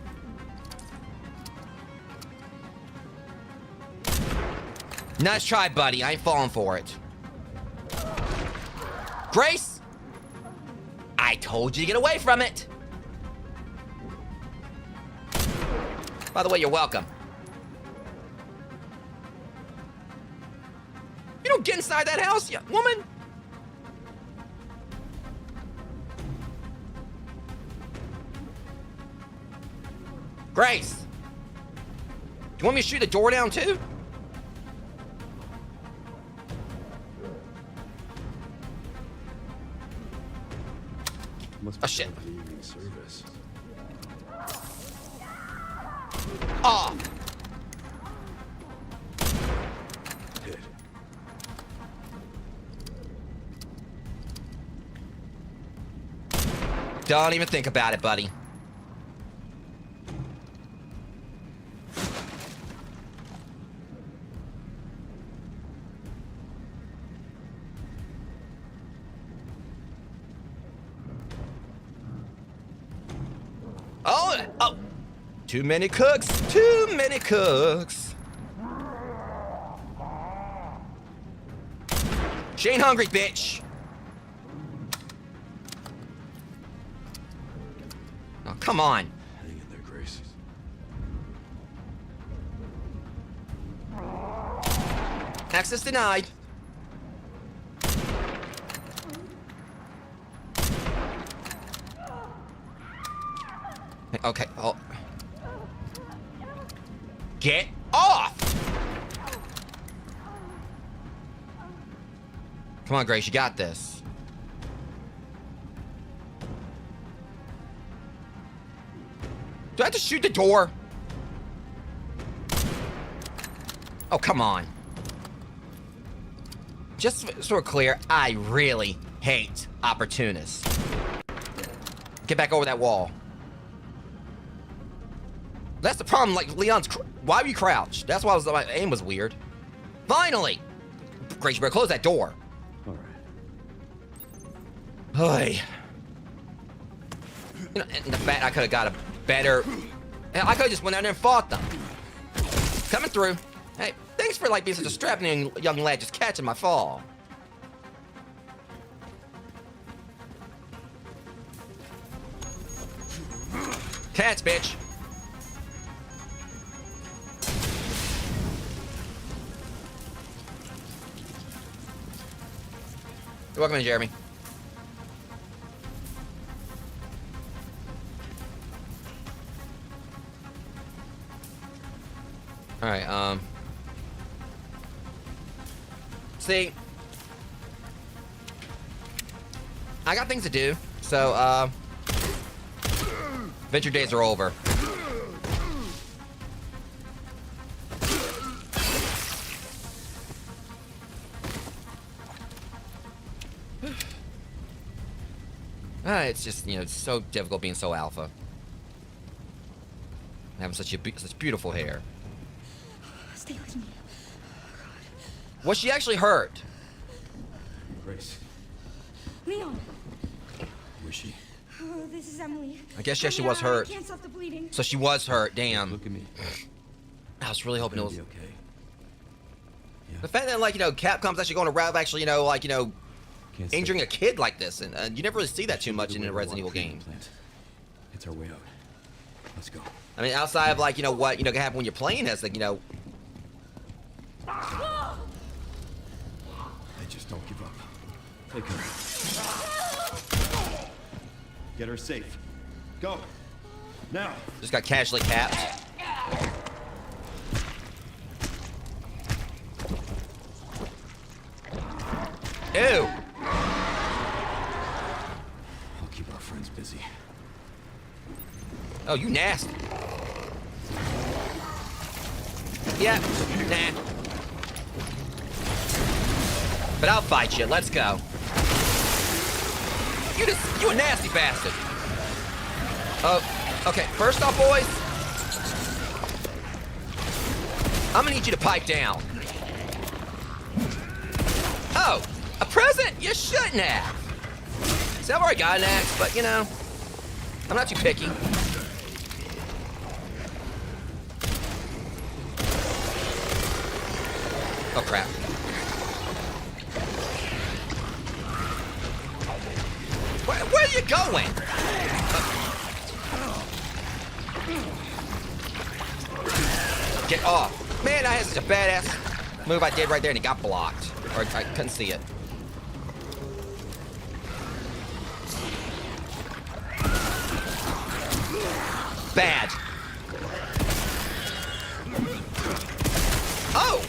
Nice try, buddy. I ain't falling for it. Grace! I told you to get away from it! By the way, you're welcome. You don't get inside that house, you woman! Grace! Do you want me to shoot the door down, too? Must Oh, shit. be evening service. Ah! Hit. Don't even think about it, buddy. Oh! Too many cooks! Too many cooks! She ain't hungry, bitch! Oh, come on. Hang in there, Grace. Access denied. Okay, oh. Get off! Come on, Grace, you got this. Do I have to shoot the door? Oh, come on. Just so we're clear, I really hate opportunists. Get back over that wall. That's the problem, like, Leon's... Why were you crouched? That's why my aim was weird. Finally! Grace, you better close that door. All right. Hey. You know, and the fact I could have got a better... Hell, I could have just went out there and fought them. Coming through. Hey, thanks for, like, being such a strapping young lad just catching my fall. Cats, bitch. You're welcome in, Jeremy. Alright, see, I got things to do, so, adventure days are over. It's just, you know, it's so difficult being so alpha. Having such beautiful hair. Stay with me. Was she actually hurt? Grace, Leon. where's she? Oh, this is Emily. I guess, yeah, she was I hurt. can't stop the bleeding. So she was hurt, damn. Look at me. I was really hoping it was... Be okay. The fact that, like, you know, Capcom's actually going around actually, you know, like, you know, Can't injuring stay. a kid like this, and you never really see that too much in The a way Resident we Evil want game. treatment plant. It's our way out. Let's go. I mean, outside of, like, you know, what, you know, can happen when you're playing as, like, you know... Hey, just don't give up. Take her. Get her safe. Go. Now. Just got casually capped. Ew! I'll keep our friends busy. Oh, you nasty. Yeah, nah. But I'll fight you. Let's go. You a nasty bastard. Oh, okay. First off, boys, I'm gonna need you to pipe down. Oh, a present? You shouldn't have. See, I've already got an axe, but you know, I'm not too picky. Oh crap. Where are you going? Get off. Man, I had such a badass move I did right there and it got blocked. Or I couldn't see it. Bad. Oh!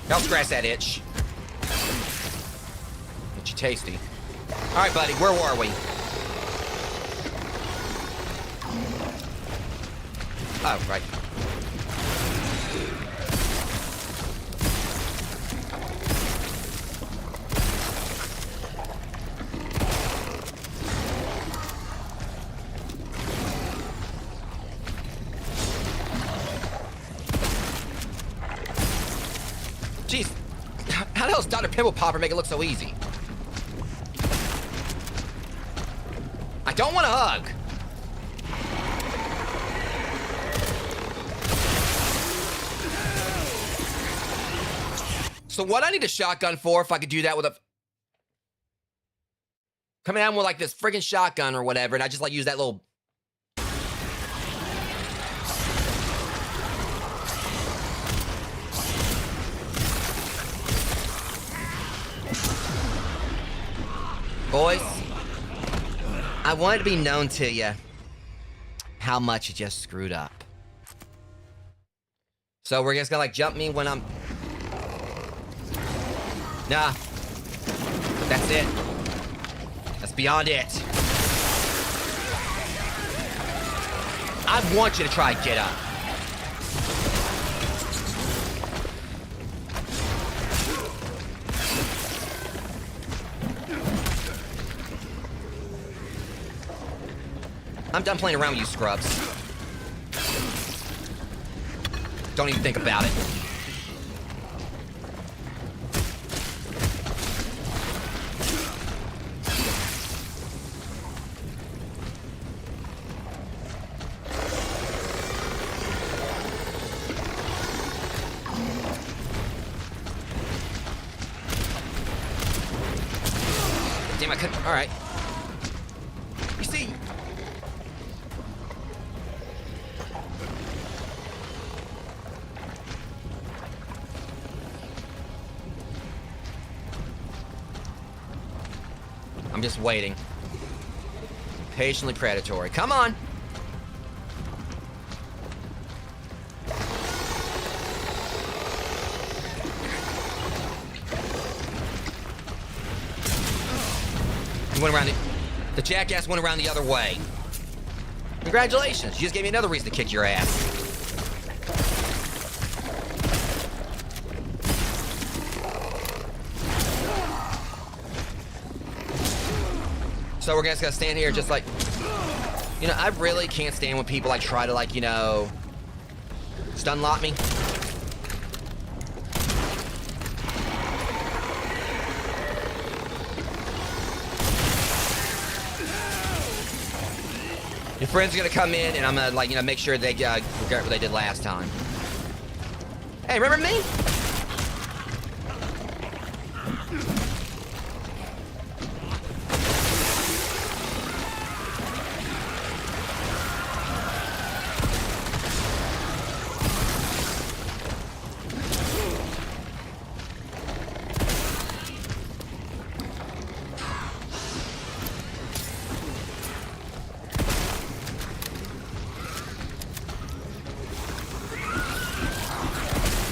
Don't scratch that itch. Itchy tasty. Alright, buddy, where were we? Oh, right. Jeez. How the hell does Dr. Pimple Popper make it look so easy? I don't want to hug. So what I need a shotgun for, if I could do that with a... Coming down with like this friggin' shotgun or whatever, and I just like use that little... Boys, I want it to be known to you how much you just screwed up. So we're just gonna like jump me when I'm... Nah. That's it. That's beyond it. I want you to try and get up. I'm done playing around with you scrubs. Don't even think about it. Damn, I couldn't. All right. You see. I'm just waiting. Patiently predatory. Come on! You went around the jackass went around the other way. Congratulations, you just gave me another reason to kick your ass. So we're just gonna stand here just like, you know, I really can't stand when people like try to like, you know, stun lock me. Your friends are gonna come in and I'm gonna like, you know, make sure they regret what they did last time. Hey, remember me?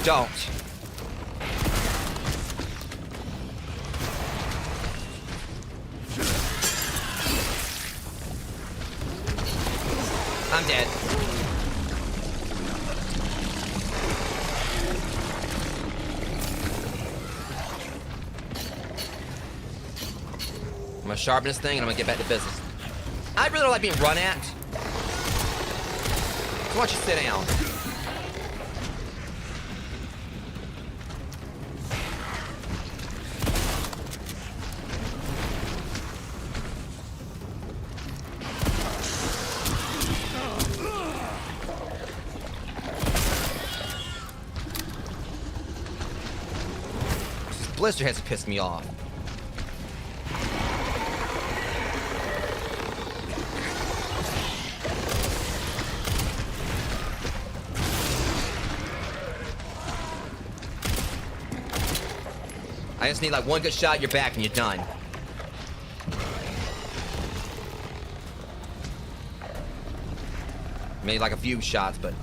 Don't. I'm dead. I'm gonna sharpen this thing and I'm gonna get back to business. I really don't like being run at. So why don't you sit down? Blister has pissed me off. I just need like one good shot, you're back and you're done. Maybe like a few shots, but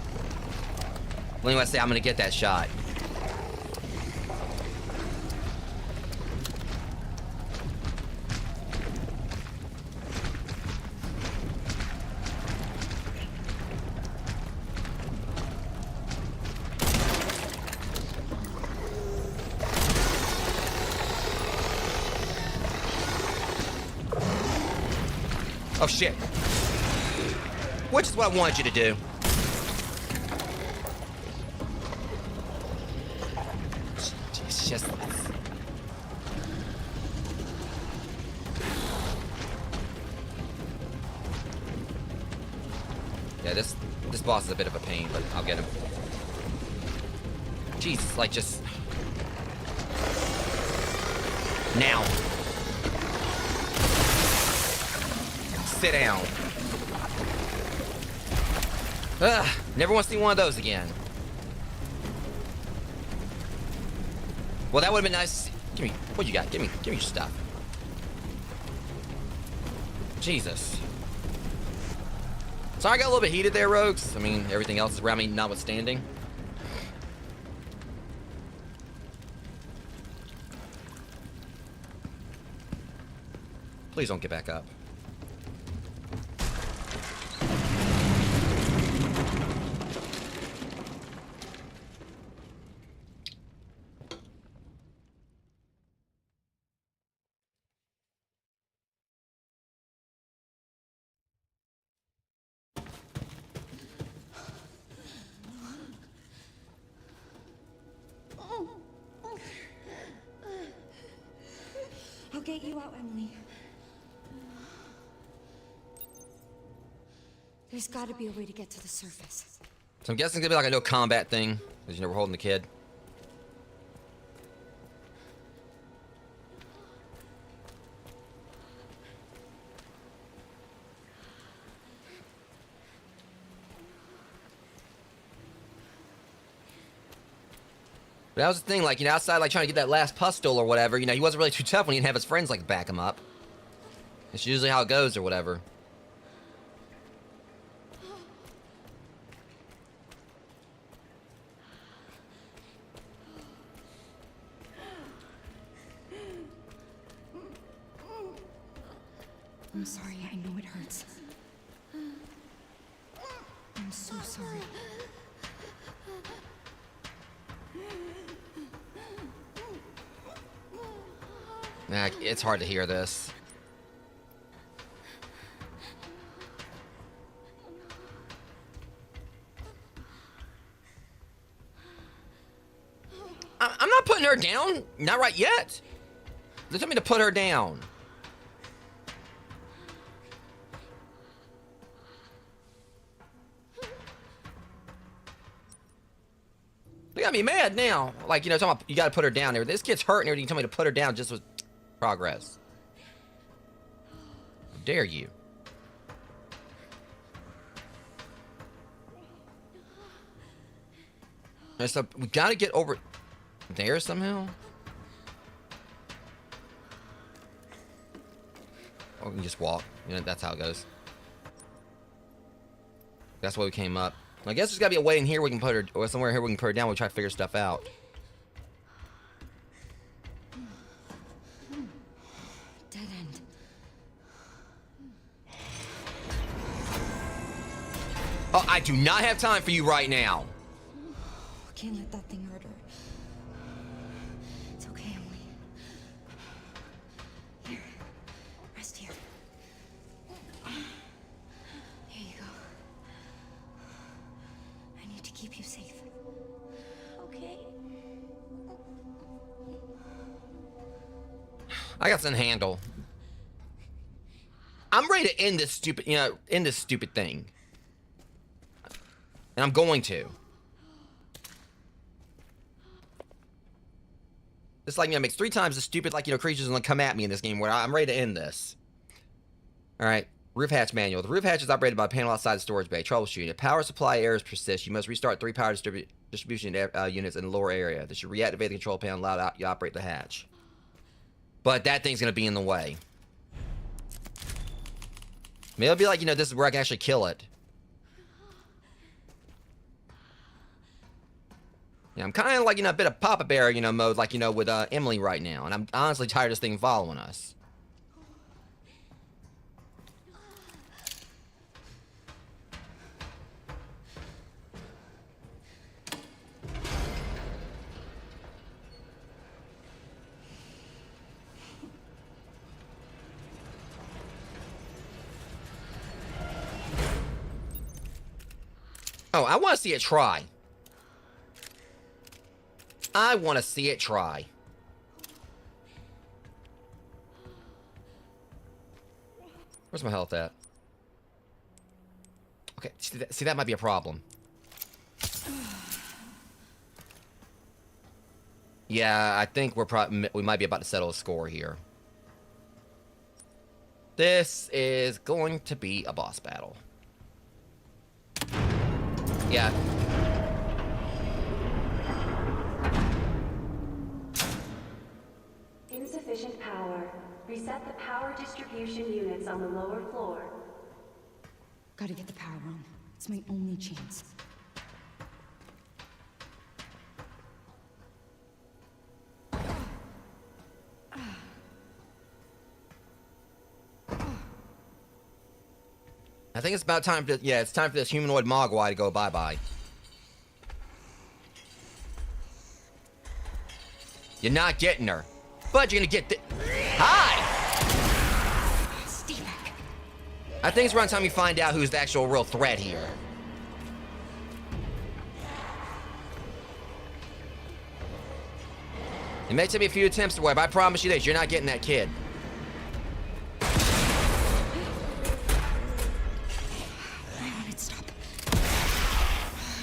anyway, I say I'm gonna get that shot. Oh shit. Which is what I wanted you to do. Jeez. it's just... Yeah, this boss is a bit of a pain, but I'll get him. Jesus, like, just... Now. Sit down. Ugh, never want to see one of those again. Well, that would have been nice. Give me, what you got? Give me your stuff. Jesus. Sorry I got a little bit heated there, Rogues. I mean, everything else around me notwithstanding. Please don't get back up. I'll get you out, Emily. There's got to be a way to get to the surface. So I'm guessing it's gonna be like a no combat thing, because you know we're holding the kid. But that was the thing, like, you know, outside, like, trying to get that last pustule or whatever, you know, he wasn't really too tough when he didn't have his friends, like, back him up. It's usually how it goes or whatever. I'm sorry, I know it hurts. I'm so sorry. Nah, it's hard to hear this. I'm not putting her down. Not right yet. They told me to put her down. They got me mad now. Like, you know, talking about you gotta put her down there. This kid's hurt and everything. You told me to put her down just with progress. How dare you? And so we gotta get over there somehow. Or we can just walk. You know, that's how it goes. That's why we came up. I guess there's gotta be a way in here we can put her, or somewhere here we can put her down. We'll try to figure stuff out. Dead end. Oh, I do not have time for you right now. Can't let that thing hurt her. It's okay, Emily. Here. Rest here. Here you go. I need to keep you safe. Okay. I got something to handle. I'm ready to end this stupid, you know, end this stupid thing. And I'm going to. It's like, you know, it makes 3 times the stupid, like, you know, creatures gonna come at me in this game where I'm ready to end this. Alright. Roof hatch manual. The roof hatch is operated by a panel outside the storage bay. Troubleshooting. If power supply errors persist, you must restart 3 power distribution units in the lower area. This should reactivate the control panel and allow you to operate the hatch. But that thing's gonna be in the way. Maybe it'll be like, you know, this is where I can actually kill it. Yeah, I'm kind of like, you know, a bit of Papa Bear, you know, mode, like, you know, with Emily right now. And I'm honestly tired of this thing following us. Oh, I want to see it try. I want to see it try. Where's my health at? Okay, see, that might be a problem. Yeah, I think we might be about to settle a score here. This is going to be a boss battle. Yeah. Insufficient power. Reset the power distribution units on the lower floor. Gotta get the power on. It's my only chance. I think it's about time to, yeah, it's time for this humanoid mogwai to go bye-bye. You're not getting her. But you're gonna get the... Hi! Stay back. I think it's around time you find out who's the actual real threat here. It may take me a few attempts to wipe, but I promise you this, you're not getting that kid. I want it stop.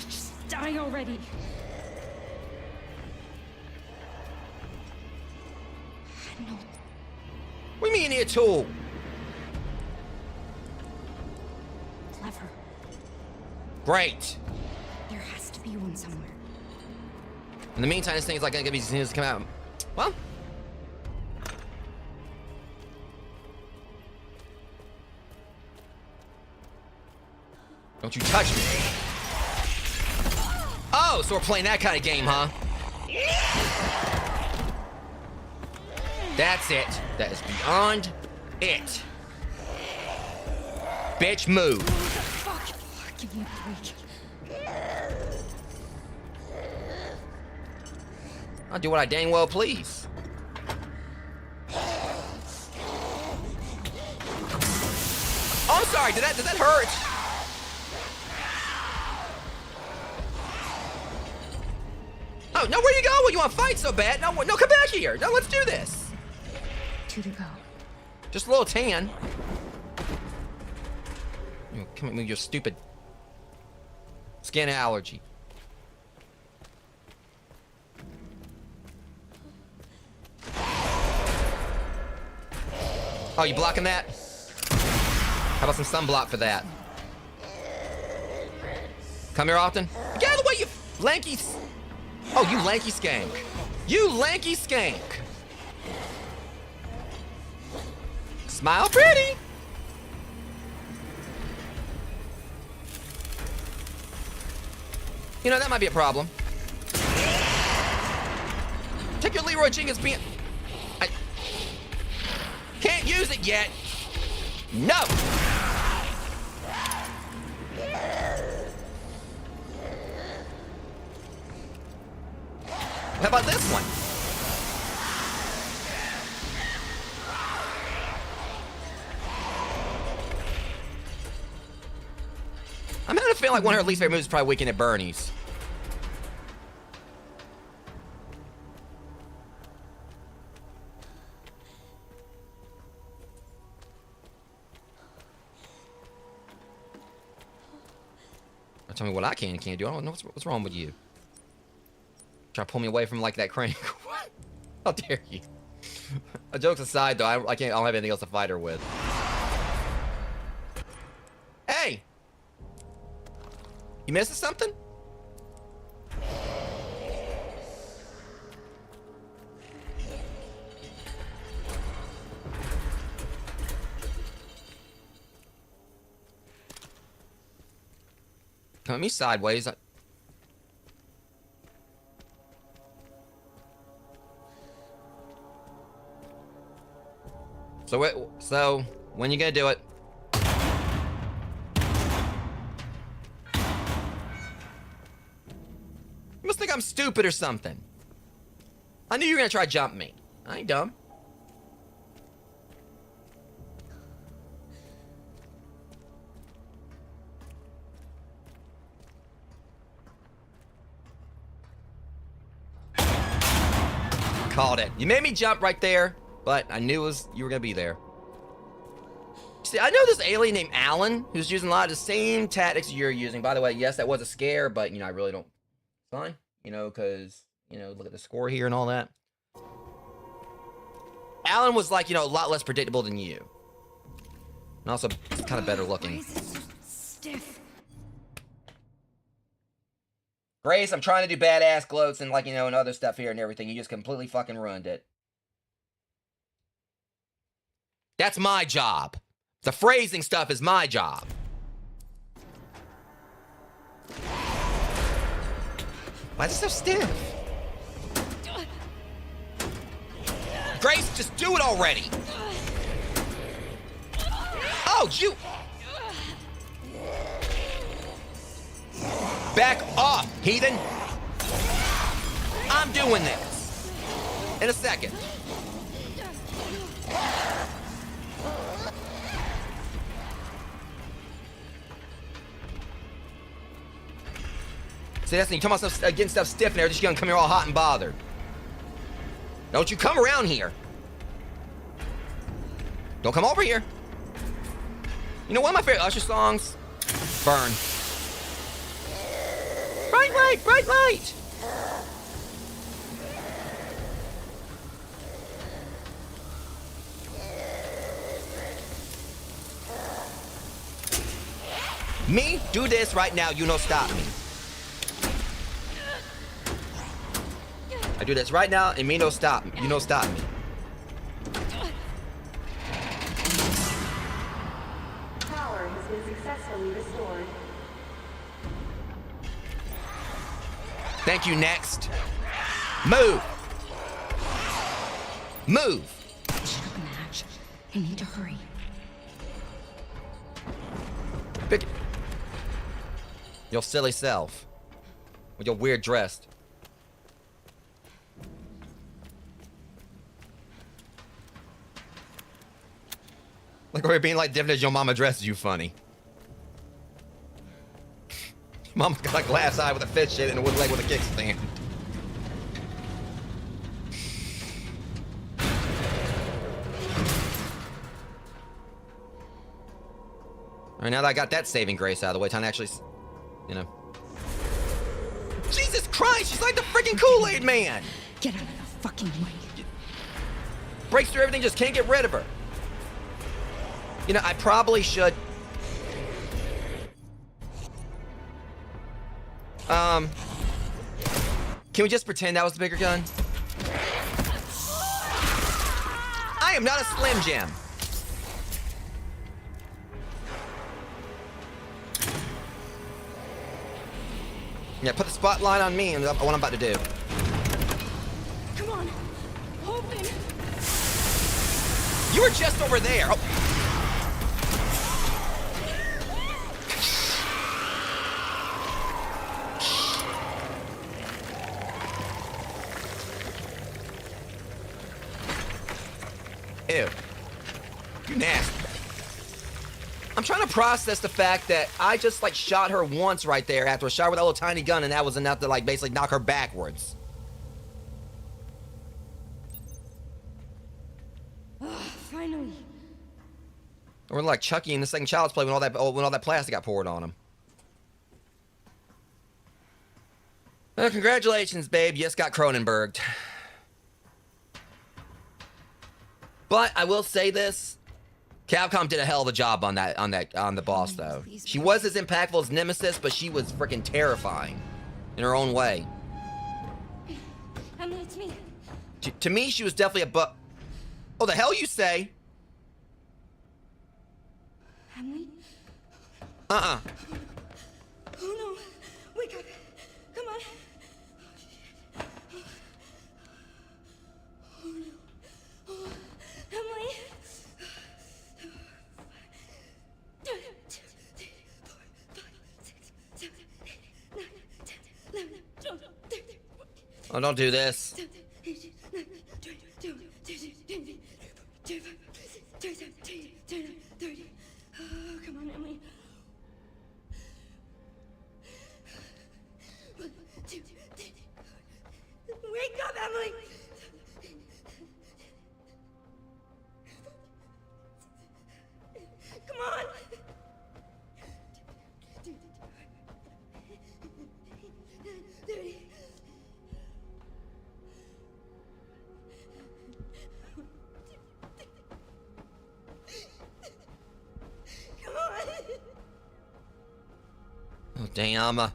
Just die already. No. What do you mean you need a tool? Clever. Great. There has to be one somewhere. In the meantime, this thing's like gonna be as soon as it come out. Well. Don't you touch me. Oh, so we're playing that kind of game, huh? That's it. That is beyond it. Bitch, move. Fuck. Give me a break. I'll do what I dang well please. Oh, I'm sorry. Did that hurt? Oh, no, where you going? You want to fight so bad? No, come back here. No, let's do this. 2 to go. Just a little tan. Come at me with your stupid skin allergy. Oh, you blocking that? How about some sunblock for that? Come here often? Get out of the way, you lanky... Oh, you lanky skank. You lanky skank. Smile pretty. You know, that might be a problem. Take your Leroy Jenkins being... I can't use it yet. No. How about this one? I'm having a feeling like one of her least favorite moves is probably Weekend at Bernie's. Tell me what I can and can't do. I don't know what's wrong with you. Try to pull me away from like that crane. What? How dare you? Jokes aside, though, I don't have anything else to fight her with. Hey, you missing something? Come at me sideways. So when you gonna do it? You must think I'm stupid or something. I knew you were gonna try to jump me. I ain't dumb. Called it. You made me jump right there, but I knew you were gonna be there. See, I know this alien named Alan who's using a lot of the same tactics you're using. By the way, yes, that was a scare, but, you know, I really don't... Fine. You know, because, you know, look at the score here and all that. Alan was, like, you know, a lot less predictable than you. And also, kind of better looking. Why is it so stiff? Grace, I'm trying to do badass gloats and, like, you know, and other stuff here and everything. You just completely fucking ruined it. That's my job. The phrasing stuff is my job. Why is it so stiff? Grace, just do it already. Oh, you... Back off, heathen. I'm doing this. In a second. See, that's the thing. You're talking about stuff, getting stuff stiff and they're just gonna come here all hot and bothered. Don't you come around here. Don't come over here. You know, one of my favorite Usher songs? Burn. Bright light, bright light. Me? Do this right now. You no stop me. I do this right now, and me no stop. You no stop me. Power has been successfully restored. Thank you, next. Move. Move. Match. I need to hurry. Pick it. Your silly self. With your weird dress. Like we're being like different as your mama dresses you funny. Mama's got a glass eye with a fish shit and a wooden leg with a kickstand. Alright, now that I got that saving grace out of the way, time to actually, you know. Jesus Christ, she's like the freaking Kool-Aid man! Get out of the fucking way. Breaks through everything, just can't get rid of her. You know, I probably should... Can we just pretend that was the bigger gun? I am not a Slim Jim. Yeah, put the spotlight on me and what I'm about to do. Come on. Open. You were just over there. Oh. Ew. You nasty. I'm trying to process the fact that I just, like, shot her once right there after a shot with that little tiny gun, and that was enough to, like, basically knock her backwards. Finally. Or like Chucky in the second Child's Play when all that plastic got poured on him. Well, congratulations, babe. You just got Cronenberged. But I will say this. Capcom did a hell of a job on the boss, though. She was as impactful as Nemesis, but she was freaking terrifying in her own way. Emily, it's me. To me, she was definitely Oh, the hell you say? Emily? Uh-uh. Oh no! Wake up! Come on! Oh no! Oh, Emily! Oh, don't do this. Oh, come on, Emily. 1, 2, 3. Wake up, Emily! damn. Emily.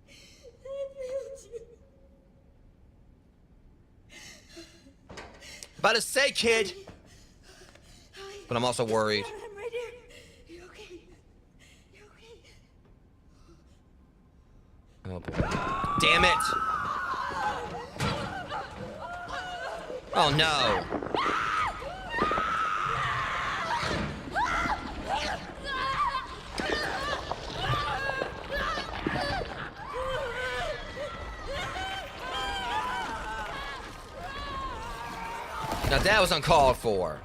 I failed you. About to say, kid. But I'm also worried. I'm right here. You okay? You okay? Oh boy. Damn it! Oh no! Now that was uncalled for.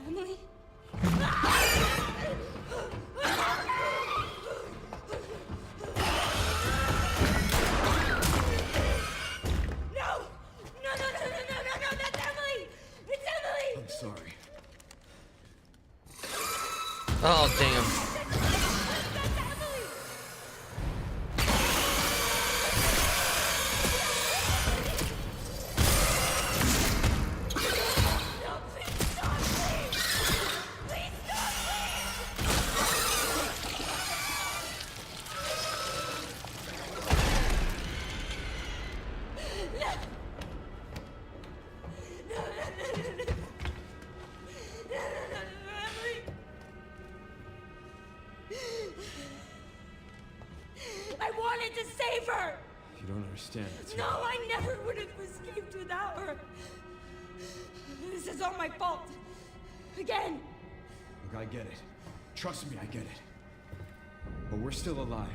Emily? No! No, that's Emily! It's Emily! I'm sorry. Oh damn. That's Emily! No, please stop, please! Please stop, Emily! I wanted to save her! You don't understand. It's No, I never would have escaped without her. This is all my fault. Again. Look, I get it. Trust me, I get it. But we're still alive.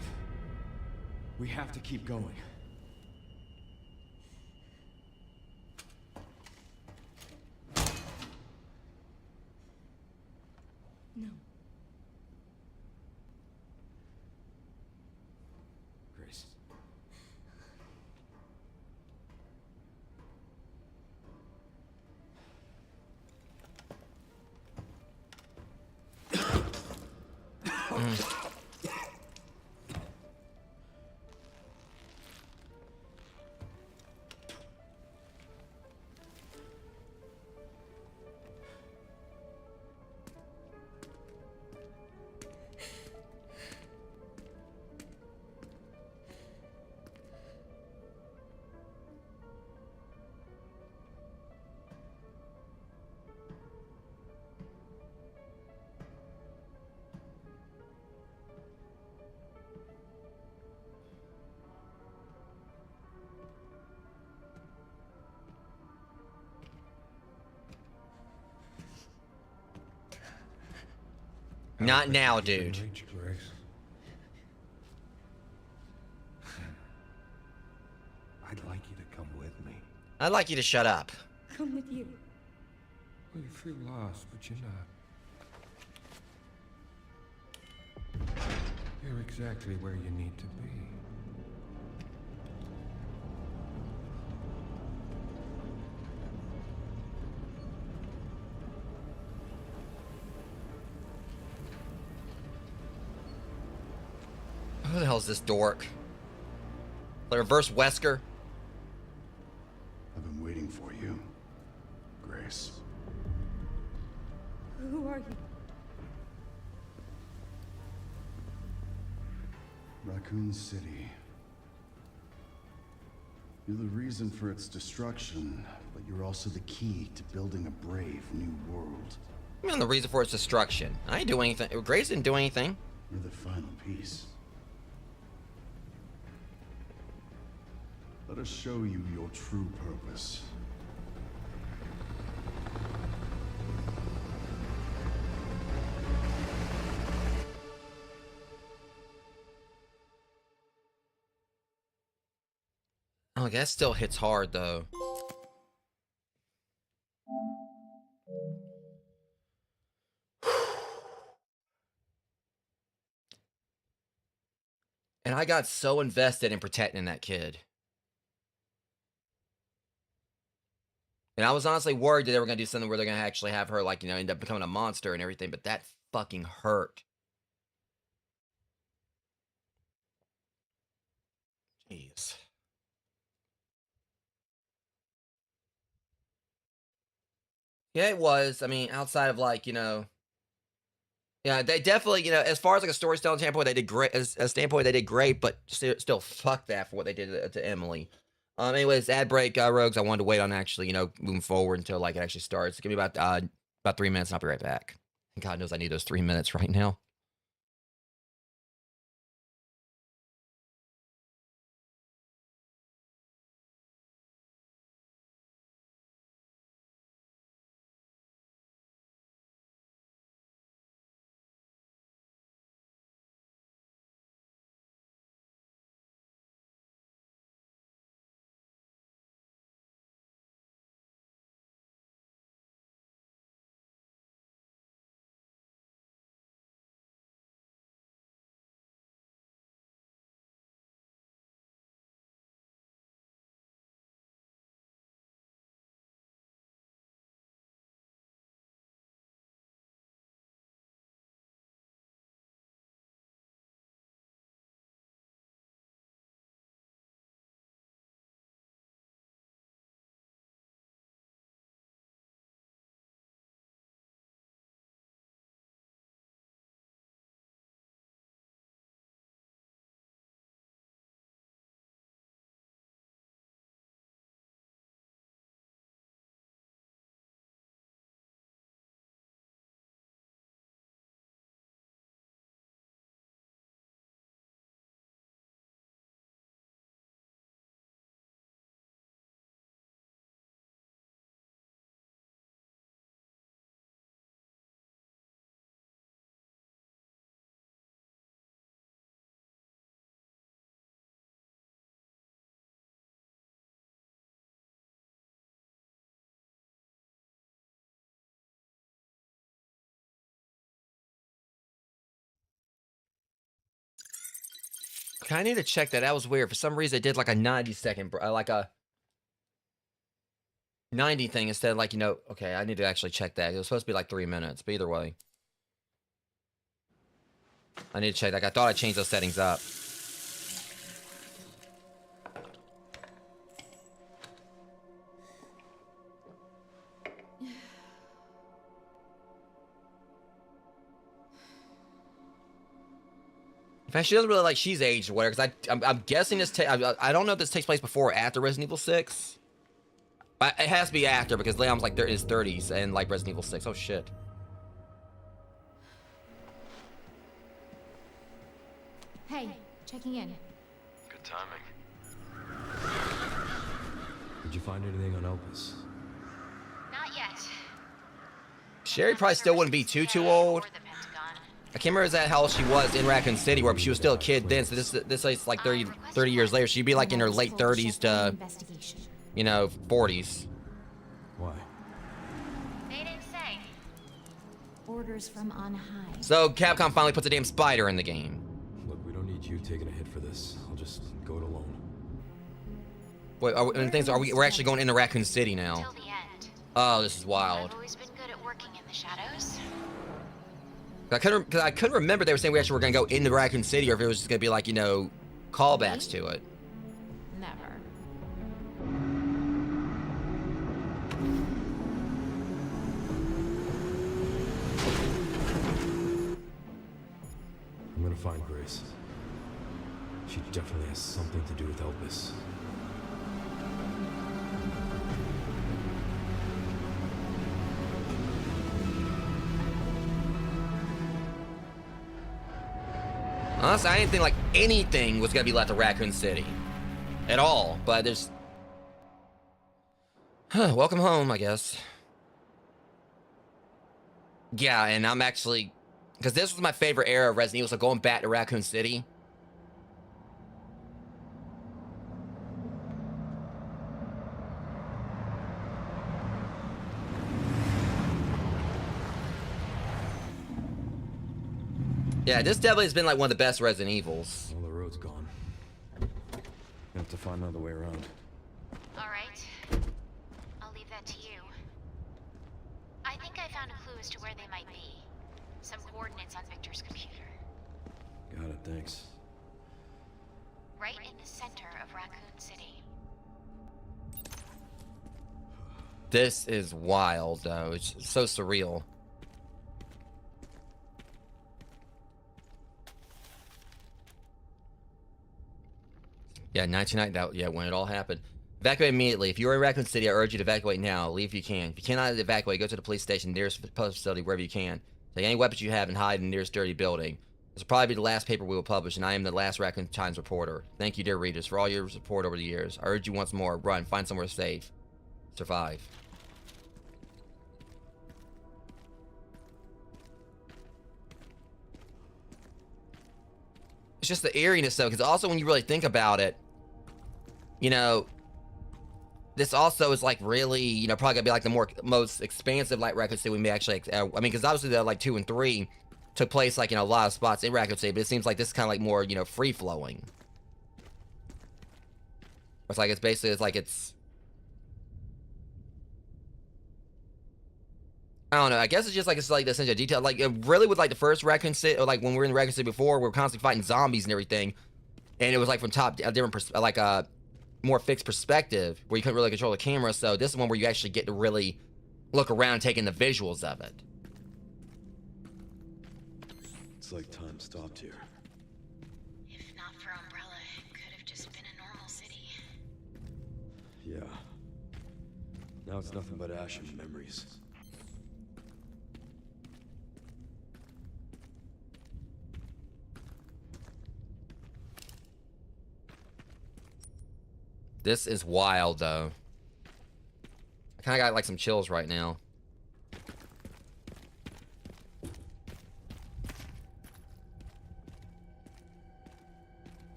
We have to keep going. No. Grace. Not now, dude. Reach, Grace. I'd like you to come with me. I'd like you to shut up. Come with you. Well, you feel lost, but you're not. You're exactly where you need to be. Who the hell's this dork? Like reverse Wesker? I've been waiting for you, Grace. Who are you? Racoon City. You're the reason for its destruction, but you're also the key to building a brave new world. I mean, the reason for its destruction. I didn't do anything. Grace didn't do anything. You're the final piece. Let us show you your true purpose. Oh, that still hits hard, though. And I got so invested in protecting that kid. And I was honestly worried that they were going to do something where they're going to actually have her, like, you know, end up becoming a monster and everything, but that fucking hurt. Jeez. Yeah, it was. I mean, outside of, like, you know, yeah, they definitely, you know, as far as like a storytelling standpoint, they did great. As a standpoint, they did great, but still, fuck that for what they did to Emily. Anyways, ad break, Rogues. I wanted to wait on actually, you know, moving forward until like it actually starts. Give me about 3 minutes, and I'll be right back. God knows I need those 3 minutes right now. Okay, I need to check that. That was weird. For some reason, it did like a 90-second, like a 90 thing instead of like, you know, okay, I need to actually check that. It was supposed to be like 3 minutes, but either way. I need to check that. I thought I changed those settings up. In fact, she doesn't really like she's aged or whatever, because I'm guessing this I don't know if this takes place before or after Resident Evil 6. But it has to be after, because Leon's like in his 30s and like Resident Evil 6. Oh shit. Hey, checking in. Good timing. Did you find anything on Elvis? Not yet. Sherry probably still wouldn't be too old. I can't remember exactly how old she was in Racoon City, where she was still a kid then. So this is like 30 years later. She'd be like in her late 30s to, you know, 40s. Why? They didn't say. Orders from on high. So Capcom finally puts a damn spider in the game. Look, we don't need you taking a hit for this. I'll just go it alone. Wait, we're actually going into Racoon City now. Till the end. Oh, this is wild. I've always been good at working in the shadows. I couldn't remember they were saying we actually were going to go into Racoon City, or if it was just going to be like, you know, callbacks to it. Never. I'm gonna find Grace. She definitely has something to do with Elvis. Honestly, I didn't think like anything was gonna be left of Racoon City at all, but there's welcome home, I guess. Yeah, and I'm actually, because this was my favorite era of Resident Evil, so going back to Racoon City. Yeah, this definitely has been like one of the best Resident Evils. All the road's gone. find another way around. Alright. I'll leave that to you. I think I found a clue as to where they might be. Some coordinates on Victor's computer. Got it, thanks. Right in the center of Racoon City. This is wild, though. It's so surreal. Yeah, 1990. Yeah, when it all happened. Evacuate immediately. If you are in Racoon City, I urge you to evacuate now. Leave if you can. If you cannot evacuate, go to the police station, nearest post facility, wherever you can. Take any weapons you have and hide in the nearest dirty building. This will probably be the last paper we will publish, and I am the last Racoon Times reporter. Thank you, dear readers, for all your support over the years. I urge you once more, run, find somewhere safe. Survive. It's just the eeriness, though, because also when you really think about it, you know, this also is like really, you know, probably gonna be like the most expansive like Racoon City we may actually, I mean, because obviously the like 2 and 3 took place like in a lot of spots in Racoon City, but it seems like this is kind of like more, you know, free flowing. It's like it's I don't know. I guess it's like the essential detail. Like really with like the first Racoon City, or like when we were in Racoon City before, we were constantly fighting zombies and everything, and it was like from top a different like a more fixed perspective where you couldn't really control the camera. So this is one where you actually get to really look around, taking the visuals of it. It's like time stopped here. If not for Umbrella, it could have just been a normal city. Yeah. Now it's nothing but ash and memories. This is wild, though. I kind of got like some chills right now.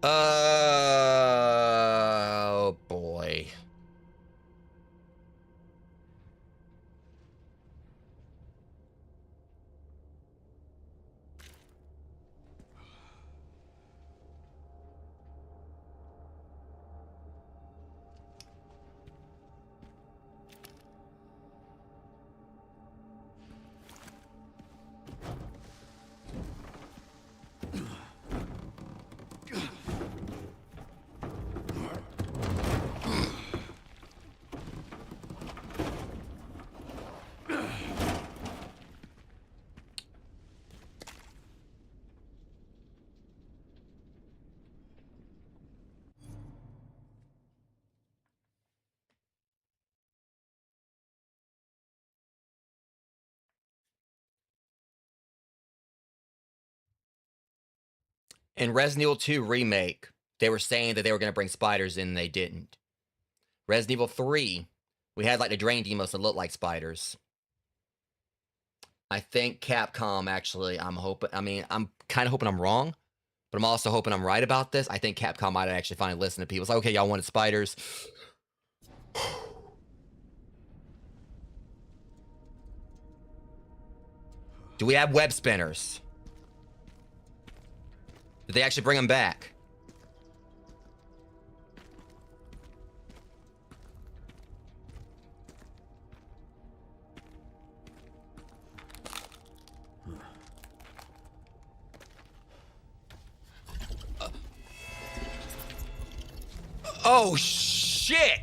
Oh boy. In Resident Evil 2 Remake, they were saying that they were going to bring spiders in, and they didn't. Resident Evil 3, we had like the drain demos that looked like spiders. I think Capcom actually, I'm kind of hoping I'm wrong, but I'm also hoping I'm right about this. I think Capcom might actually finally listen to people. It's like, okay, y'all wanted spiders. Do we have web spinners? Did they actually bring them back? Oh, shit!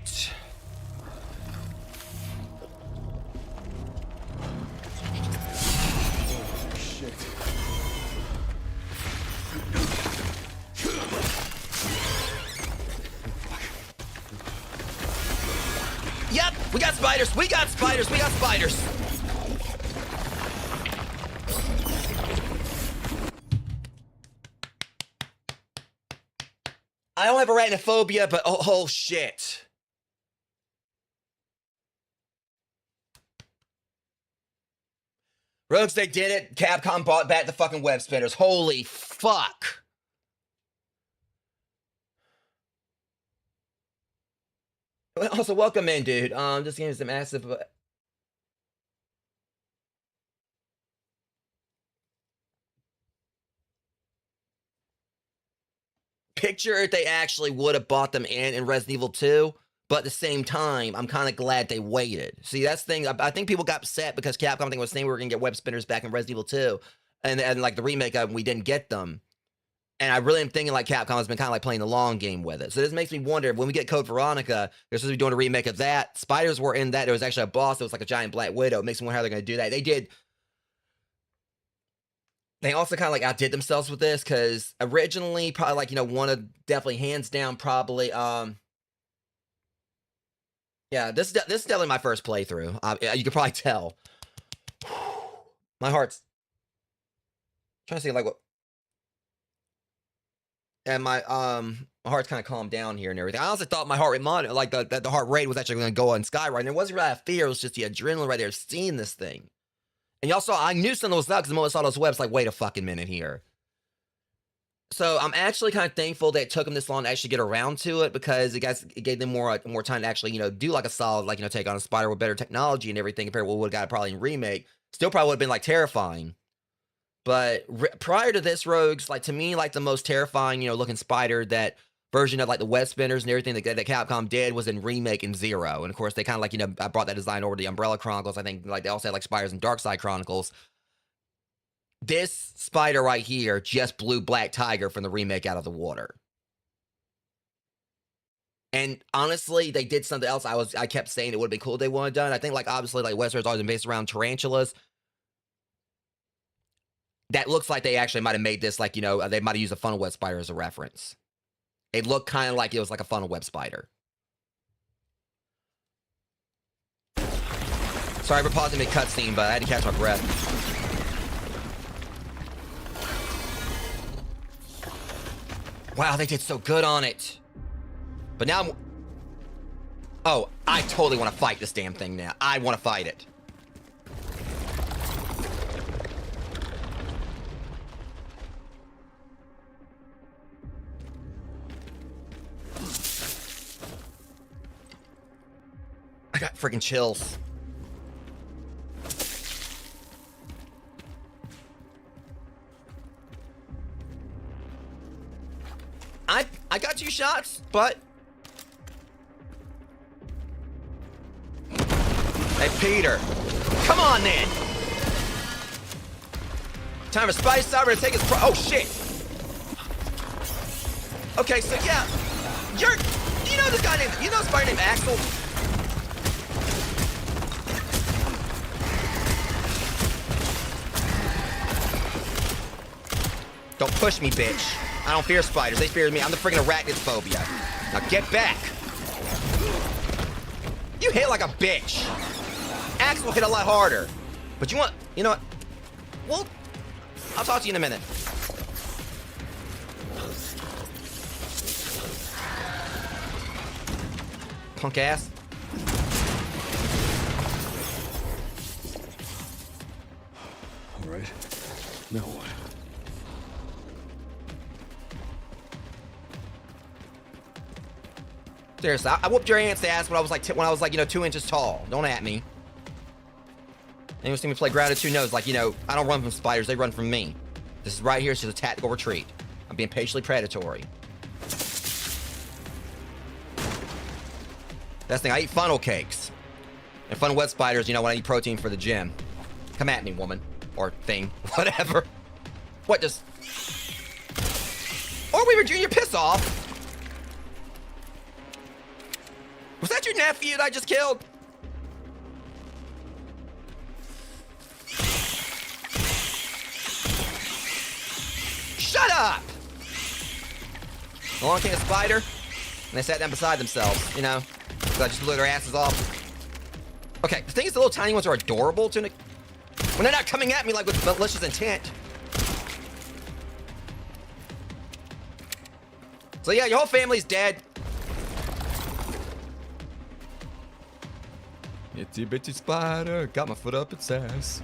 Yep, we got spiders, we got spiders, we got spiders. I don't have arachnophobia, but oh shit. Rogues, they did it. Capcom brought back the fucking web spinners. Holy fuck. Also, welcome in, dude. This game is a massive. Picture if they actually would have bought them in Resident Evil 2, but at the same time, I'm kind of glad they waited. See, that's the thing. I think people got upset because Capcom, I think, was saying we were going to get web spinners back in Resident Evil 2, and like the remake of them, we didn't get them. And I really am thinking like Capcom has been kind of like playing the long game with it. So this makes me wonder, when we get Code Veronica, they're supposed to be doing a remake of that. Spiders were in that. There was actually a boss that was like a giant black widow. It makes me wonder how they're going to do that. They did. They also kind of like outdid themselves with this, because originally, probably like, one of definitely hands down, probably, yeah, this is definitely my first playthrough. You can probably tell. My heart's trying to see like what, and my heart's kind of calmed down here and everything. I also thought my heart rate monitor, like the heart rate was actually going to go on skyrocket. And it wasn't really out of fear; it was just the adrenaline right there of seeing this thing. And y'all saw, I knew something was up because the moment I saw those webs, like, wait a fucking minute here. So I'm actually kind of thankful that it took them this long to actually get around to it, because it gave them more time to actually, do like a solid, like, take on a spider with better technology and everything compared to what we would have got probably in remake. Still probably would have been like terrifying. But prior to this, Rogues, like, to me, like the most terrifying, looking spider, that version of like the web spinners and everything that Capcom did was in remake and Zero. And of course they kind of like, I brought that design over to the Umbrella Chronicles. I think like they also had like spiders in Darkside Chronicles. This spider right here just blew Black Tiger from the remake out of the water. And honestly, they did something else. I kept saying it would have been cool if they would have done. I think like obviously like Western's always been based around tarantulas. That looks like they actually might have made this like, they might have used a funnel web spider as a reference. It looked kind of like it was like a funnel web spider. Sorry for pausing mid cutscene, but I had to catch my breath. Wow, they did so good on it. But now I'm... Oh, I totally want to fight this damn thing now. I want to fight it. I got freaking chills. I got 2 shots, but... Hey, Peter. Come on, then. Time for Spidey Cyber to take his oh, shit. Okay, so yeah. You know this guy named... You know a spider named Axel? Don't push me, bitch. I don't fear spiders. They fear me. I'm the freaking arachnophobia. Now get back. You hit like a bitch. Axel hit a lot harder. But you know what? Well, I'll talk to you in a minute. Punk ass. All right. Now what? Seriously, I whooped your aunt's ass when I was like 2 inches tall. Don't at me. Anyone see me play Grounded 2 knows, like, I don't run from spiders, they run from me. This is right here, it's just a tactical retreat. I'm being patiently predatory. That's the thing, I eat funnel cakes. And funnel web spiders, when I eat protein for the gym. Come at me, woman. Or thing. Whatever. What does... Or Weaver Jr., piss off! Was that your nephew that I just killed? Shut up! Along came a spider, and they sat down beside themselves, So I just blew their asses off. Okay, the thing is, the little tiny ones are adorable when they're not coming at me like with malicious intent. So yeah, your whole family's dead. Itty bitty spider, got my foot up its ass.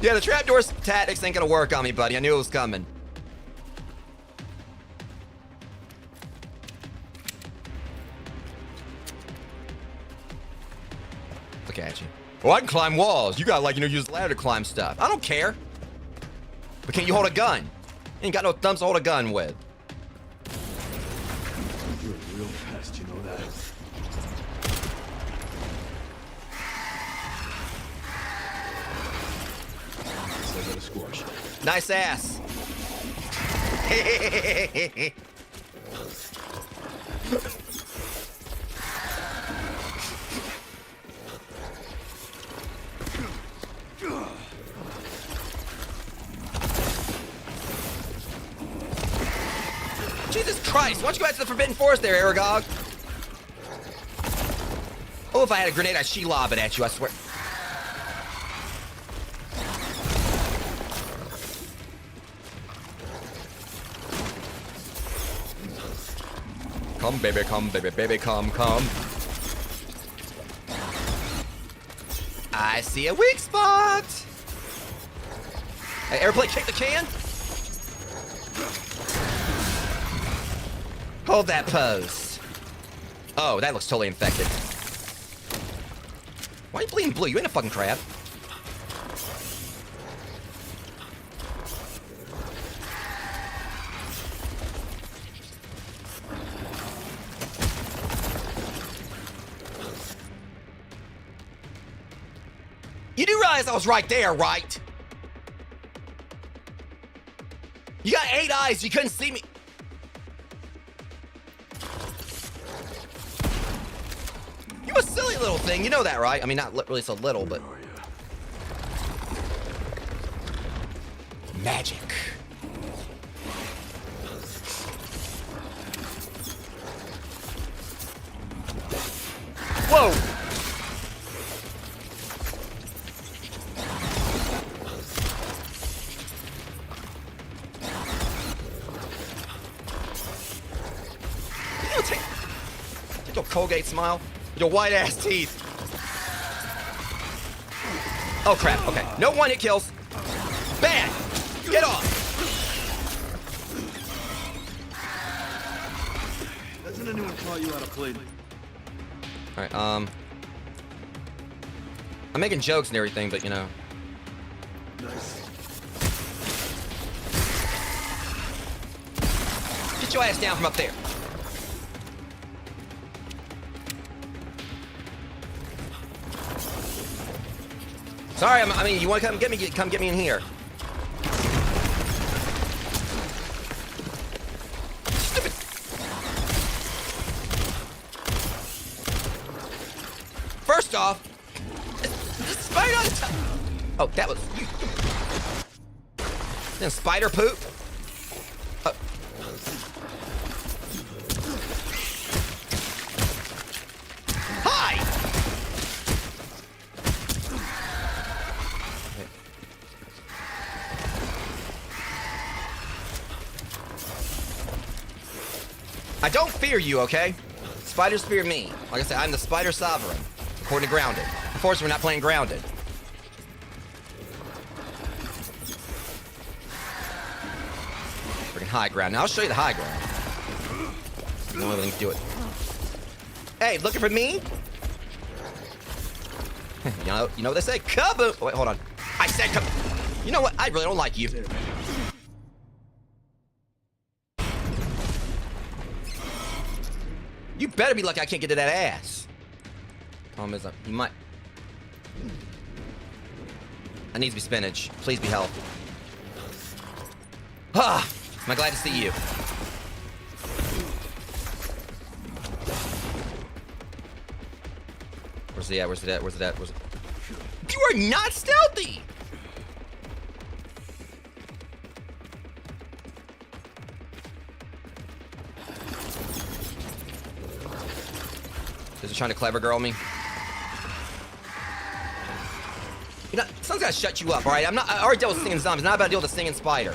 Yeah, the trapdoor tactics ain't gonna work on me, buddy. I knew it was coming. Look at you. Well, I can climb walls. You gotta, like, use the ladder to climb stuff. I don't care. But can't you hold a gun? You ain't got no thumbs to hold a gun with. You're a real pest, you know that? Guess I got a squash. Nice ass. Jesus Christ, why don't you go out to the Forbidden Forest there, Aragog? Oh, if I had a grenade, I'd she-lob it at you, I swear. Come, baby, baby, come. I see a weak spot. Hey, airplane, kick the can. Hold that pose. Oh, that looks totally infected. Why are you bleeding blue? You ain't a fucking crab. You do realize I was right there, right? You got 8 eyes, you couldn't see me. You a silly little thing, you know that, right? I mean, not really so little, but... Magic. Whoa! Take your Colgate smile. Your white ass teeth. Oh crap, okay. No one-hit kills. Bad! Get off! Doesn't anyone call you out of plate? Alright, I'm making jokes and everything, but you know. Nice. Get your ass down from up there. Sorry, I mean, you want to come get me? Come get me in here. Stupid. First off, this spider on the top. Oh, that was. Then spider poop. Hi. I don't fear you, okay? Spiders fear me. Like I said, I'm the spider sovereign, according to Grounded. Unfortunately, we're not playing Grounded. Freaking high ground. Now I'll show you the high ground. The only way we can do it. Hey, looking for me? You know what they say? Kaboom! Oh, wait, hold on. I said kaboom. You know what? I really don't like you. You better be lucky I can't get to that ass. Problem is, he might. I need to be spinach. Please be health. Ah! Am I glad to see you? Where's he at? Where's it at? Where's it at? Where's it? You are not stealthy! Is he trying to clever girl me? You know, someone's gotta shut you up, alright? I already dealt with singing zombies, not about to deal with a singing spider.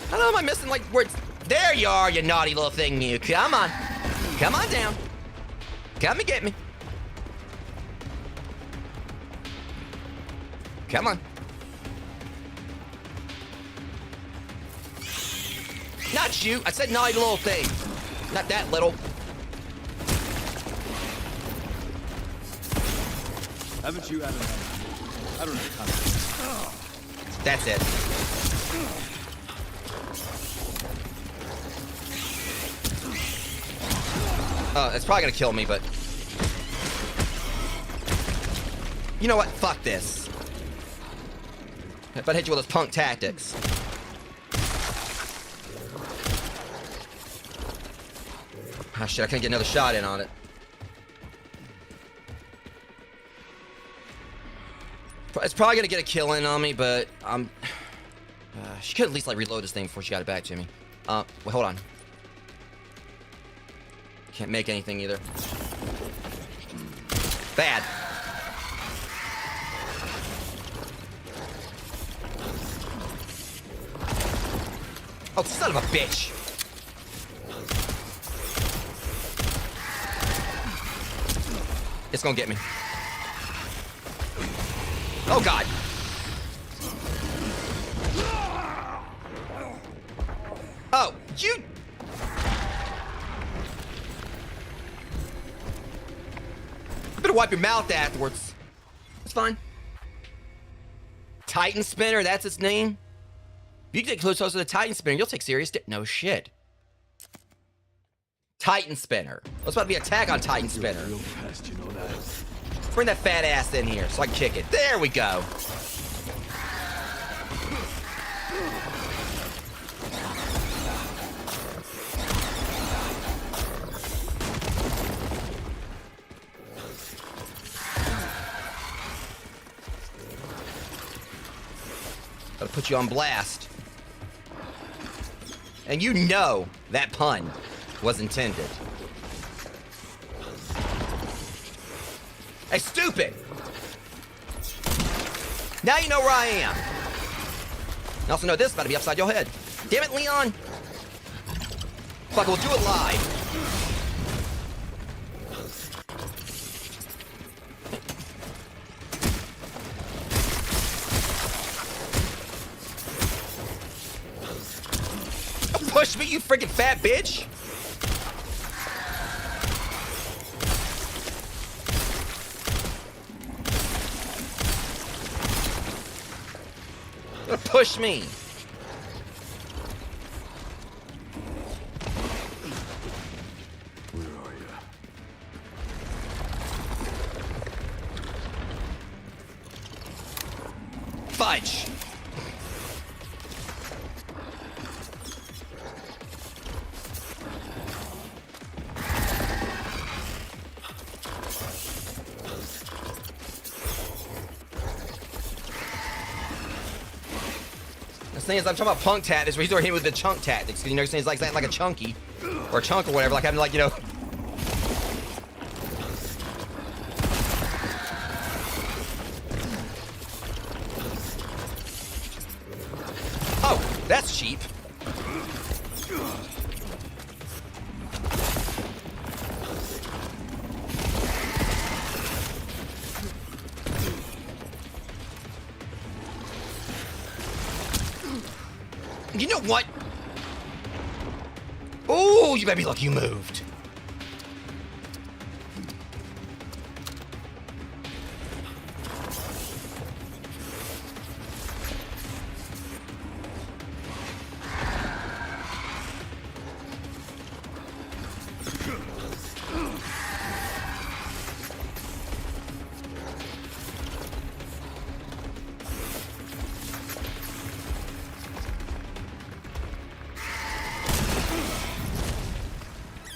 I don't know, am I missing like words? There you are, you naughty little thing, you. Come on. Come on down. Come and get me. Come on. Not you. I said naughty little thing. Not that little. Haven't you had enough? I don't have time. That's it. It's probably gonna kill me, but... You know what? Fuck this. If I hit you with those punk tactics. Ah, shit, I couldn't get another shot in on it. It's probably gonna get a kill in on me, but I'm... she could at least, like, reload this thing before she got it back to me. Wait, hold on. Can't make anything either. Bad. Oh, son of a bitch. It's gonna get me. Oh, God. Oh, you... You better wipe your mouth afterwards. It's fine. Titan Spinner, that's its name? If you get close to the Titan Spinner, you'll take serious no shit. Titan Spinner. It's about to be an attack on Titan Spinner. Real fast, you know that. Bring that fat ass in here so I can kick it. There we go. Gotta put you on blast. And you know that pun was intended. Hey, stupid! Now you know where I am. You also know this is about to be upside your head. Damn it, Leon! Fuck, we'll do it live. Don't push me, you freaking fat bitch! Push me. Where are you? Fudge. The thing is, I'm talking about punk tactics, where he's doing him with the chunk tactics. You know, he's like a chunky, or a chunk or whatever. Like I'm like, you know. Oh, that's cheap. You know what? Oh, you better be lucky you moved.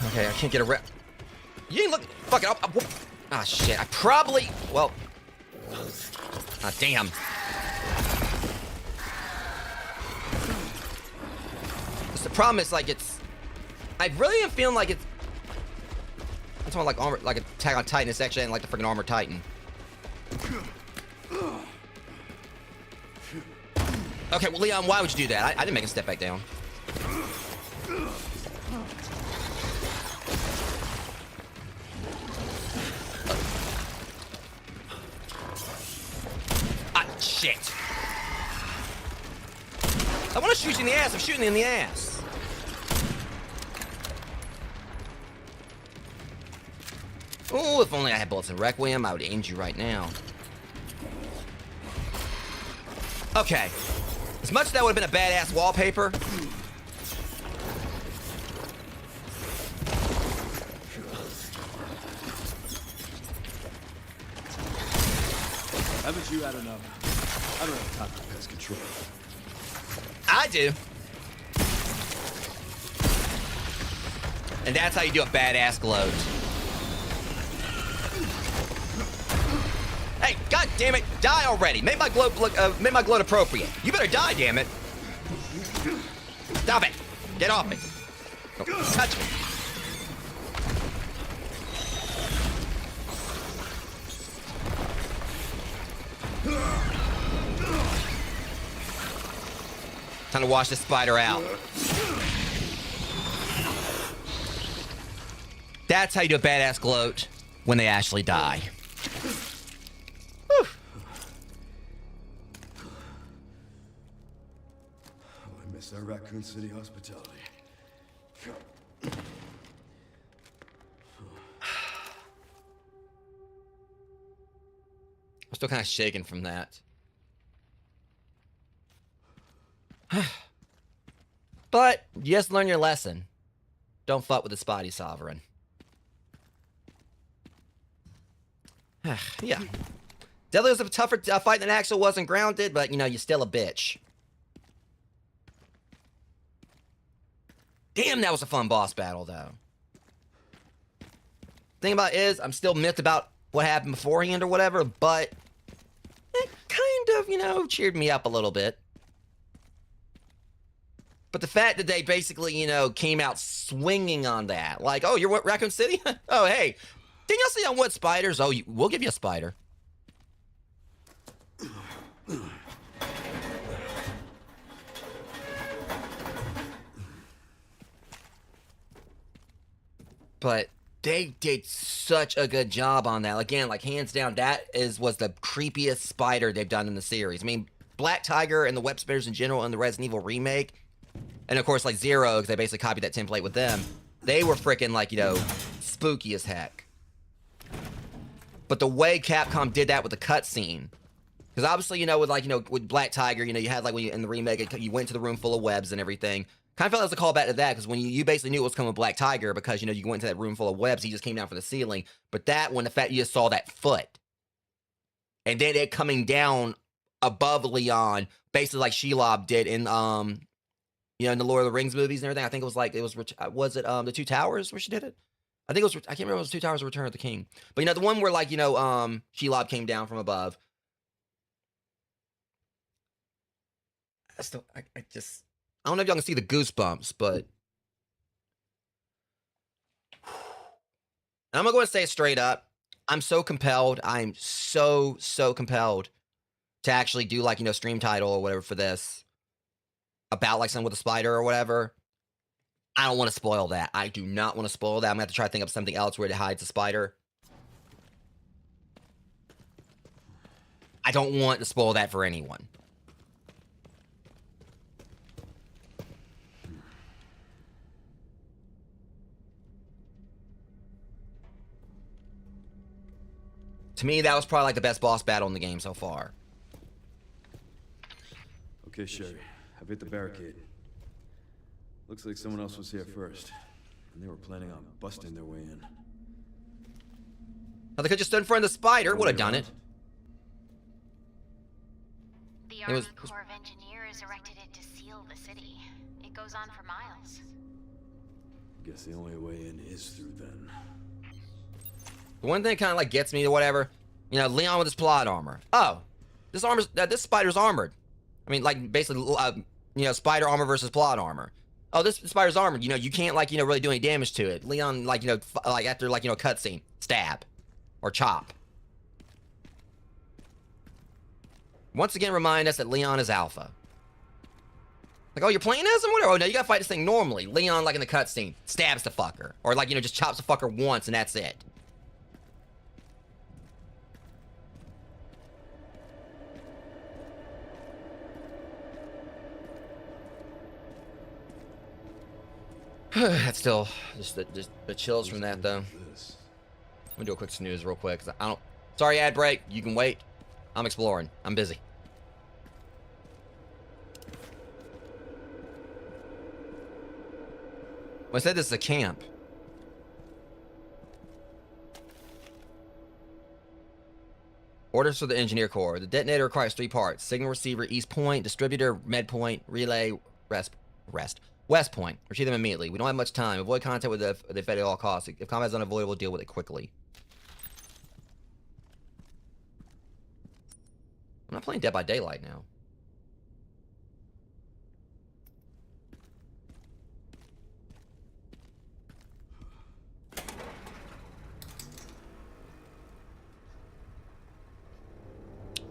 Okay, I can't get a rep. You ain't look. Fuck it. Ah, shit. I probably. Well. Ah, damn. The problem is, like, it's. I really am feeling like it's. I'm talking like armor, like Attack on Titan. It's actually like the freaking Armor Titan. Okay, well, Leon, why would you do that? I didn't make a step back down. Shit. I want to shoot you in the ass. I'm shooting you in the ass. Ooh, if only I had bullets in Requiem, I would end you right now. Okay. As much as that would have been a badass wallpaper. Haven't you had enough? I don't have time for pest control. I do. And that's how you do a badass gloat. Hey, god damn it, die already. Make my gloat look, make my gloat appropriate. You better die, damn it. Stop it. Get off me. Don't touch me. Time to wash this spider out. That's how you do a badass gloat when they actually die. Whew. Oh, I miss our Racoon City hospitality. I'm still kind of shaken from that. But, just learn your lesson. Don't fuck with the Spidey Sovereign. Yeah. Definitely was a tougher fight than Axel wasn't grounded, but, you know, you're still a bitch. Damn, that was a fun boss battle, though. Thing about it is, I'm still miffed about what happened beforehand or whatever, but it kind of, you know, cheered me up a little bit. But the fact that they basically, you know, came out swinging on that. Like, oh, you're what, Racoon City? Oh, hey. Didn't y'all see I want spiders? Oh, we'll give you a spider. But they did such a good job on that. Again, like, hands down, that was the creepiest spider they've done in the series. I mean, Black Tiger and the web spiders in general in the Resident Evil remake, and of course, like Zero, because they basically copied that template with them. They were freaking, like, you know, spooky as heck. But the way Capcom did that with the cutscene, because obviously, you know, with, like, you know, with Black Tiger, you know, you had, like, when you, in the remake, you went to the room full of webs and everything. Kind of felt like it was a callback to that, because when you basically knew it was coming with Black Tiger, because, you know, you went into that room full of webs, he just came down from the ceiling. But that one, the fact you just saw that foot, and then it coming down above Leon, basically like Shelob did in, you know, in the Lord of the Rings movies and everything. I think it was like, was it the Two Towers where she did it? I think it was, I can't remember if it was Two Towers or Return of the King. But, you know, the one where, like, you know, Shelob came down from above. I don't know if y'all can see the goosebumps, but and I'm gonna go and say it straight up. I'm so compelled. I'm so compelled to actually do, like, you know, stream title or whatever for this about, like, something with a spider or whatever. I don't want to spoil that. I do not want to spoil that. I'm gonna have to try to think of something else where it hides a spider. I don't want to spoil that for anyone. To me, that was probably like the best boss battle in the game so far. Okay, Sherry. I've hit the barricade. Looks like someone else was here first, and they were planning on busting their way in. Now, they could just stood in front of the spider. Would have done it. The Army Corps of Engineers erected it to seal the city. It goes on for miles. Guess the only way in is through then. The one thing that kind of like gets me to whatever, you know, Leon with his plot armor. Oh, this spider's armored. I mean, like, basically, you know, spider armor versus plot armor. Oh, this spider's armored. You know, you can't, like, you know, really do any damage to it. Leon, like, you know, like after, like, you know, cutscene, stab or chop. Once again, remind us that Leon is alpha. Like, oh, you're playing as him? Whatever. Oh, no, you gotta fight this thing normally. Leon, like in the cutscene, stabs the fucker. Or, like, you know, just chops the fucker once and that's it. That's still just the chills from that, though. Let me do a quick snooze real quick. 'Cause I don't. Sorry, ad break. You can wait. I'm exploring. I'm busy. Well, I said this is a camp. Orders for the engineer core. The detonator requires 3 parts: signal receiver, east point; distributor, med point; relay, west point. Retrieve them immediately. We don't have much time. Avoid contact with the Fed at all costs. If combat is unavoidable, deal with it quickly. I'm not playing Dead by Daylight now.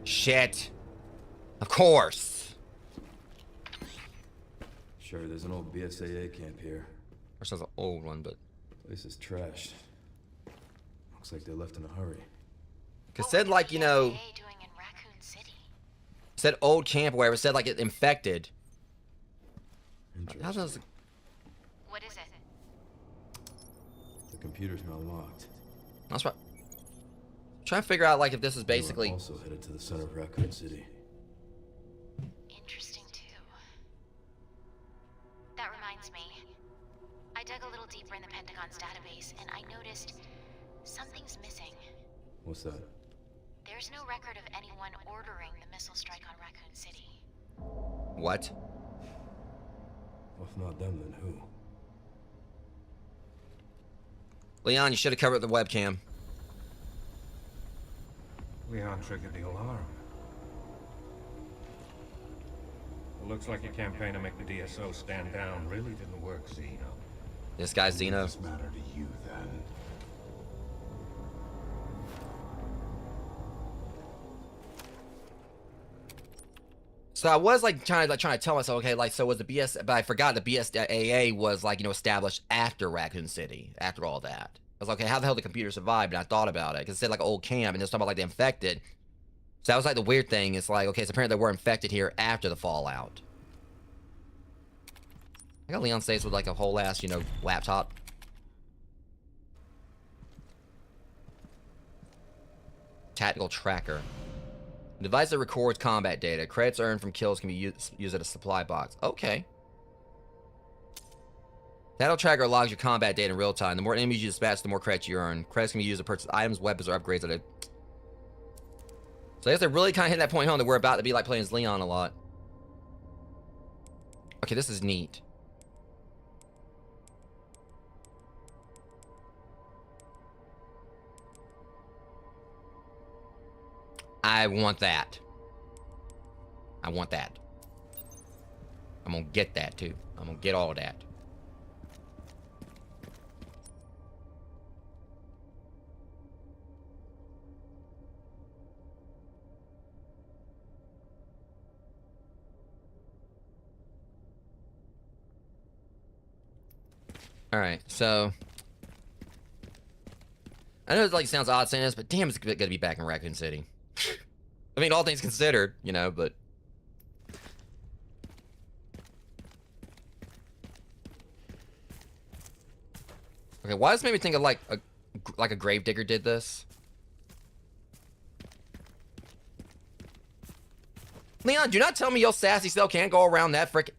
Shit. Of course. Sure, there's an old BSAA camp here. Or sounds an old one, but Place is trashed. Looks like they left in a hurry. cause said like, you know, What were the doing in Racoon City? said old camp where it said like it infected. How's Interesting. What is it? The computer's now locked. That's right. Trying to figure out like if this is They were basically. also headed to the center of Racoon City. Interesting, too. That reminds me. I dug a little deeper in the Pentagon's database, and I noticed something's missing. What's that? There's no record of anyone ordering the missile strike on Racoon City. What? Well, if not them, then who? Leon, you should have covered the webcam. Leon triggered the alarm. It looks like your campaign to make the DSO stand down really didn't work, Zeno. This guy's Zeno. Does this matter to you then? So I was like trying to tell myself, okay, like so was the BS, but I forgot the BSAA was like, you know, established after Racoon City, after all that. I was like, okay, how the hell did the computer survive? And I thought about it because it said like old camp, and it's talking about like the infected. So that was like the weird thing. It's like, okay, so apparently they were infected here after the fallout. I got Leon stays with like a whole ass, you know, laptop. Tactical tracker. Device that records combat data. Credits earned from kills can be used at a supply box. Okay. Tactical tracker logs your combat data in real time. The more enemies you dispatch, the more credits you earn. Credits can be used to purchase items, weapons, or upgrades. So I guess they're really kind of hitting that point home that we're about to be like playing as Leon a lot. Okay, this is neat. I want that. I want that. I'm gonna get that too. I'm gonna get all of that. Alright, so I know it like sounds odd saying this, but damn, it's good to be back in Racoon City. I mean, all things considered, you know, but okay, why does this make me think of like a gravedigger did this? Leon, do not tell me your sassy self can't go around that frickin'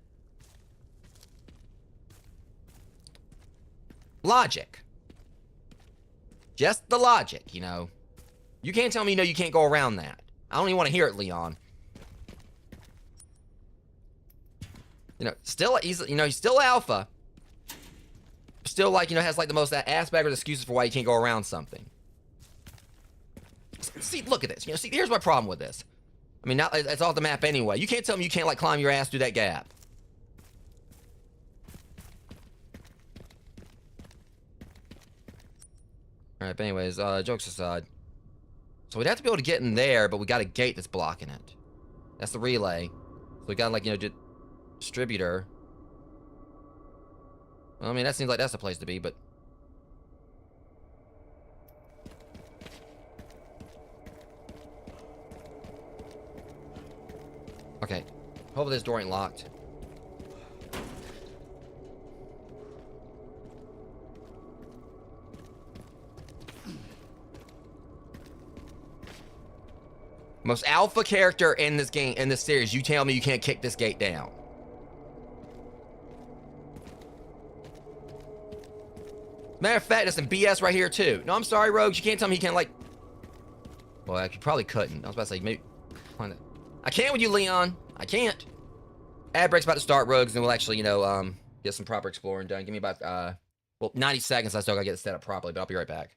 logic. Just the logic, you know. You can't tell me, you know, you can't go around that. I don't even want to hear it, Leon. You know, still, he's still alpha. Still, like, you know, has like the most aspect or excuses for why you can't go around something. See, look at this. You know, see, here's my problem with this. I mean, now it's off the map anyway. You can't tell me you can't like climb your ass through that gap. All right, but anyways, jokes aside. So we'd have to be able to get in there, but we got a gate that's blocking it. That's the relay. So we got like, you know, distributor. Well, I mean, that seems like that's the place to be, but okay. Hopefully this door ain't locked. Most alpha character in this game, in this series. You tell me you can't kick this gate down. Matter of fact, there's some BS right here too. No, I'm sorry, Rogues. You can't tell me you can't, like... Well, you probably couldn't. I was about to say, maybe... I can't with you, Leon. I can't. Ad break's about to start, Rogues, and we'll actually, you know, get some proper exploring done. Give me about, well, 90 seconds. I still gotta get it set up properly, but I'll be right back.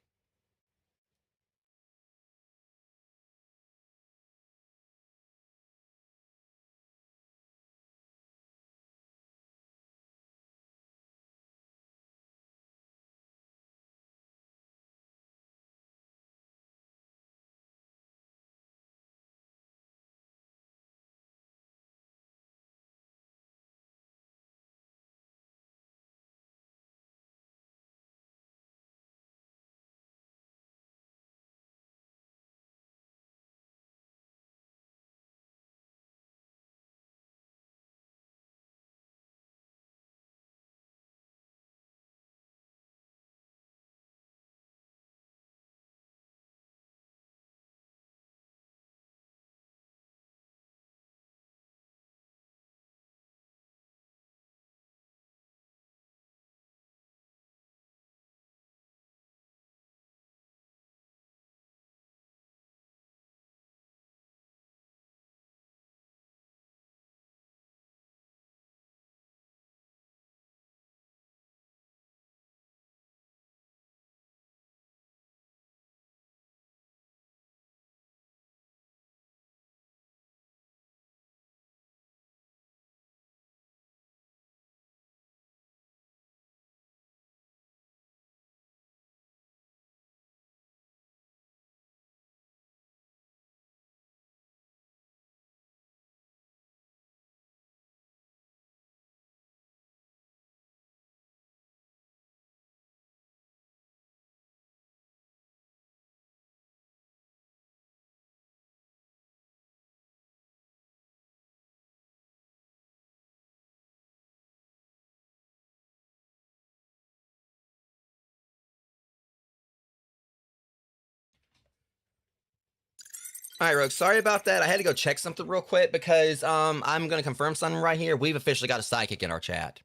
All right, Rogue. Sorry about that. I had to go check something real quick because I'm going to confirm something right here. We've officially got a psychic in our chat.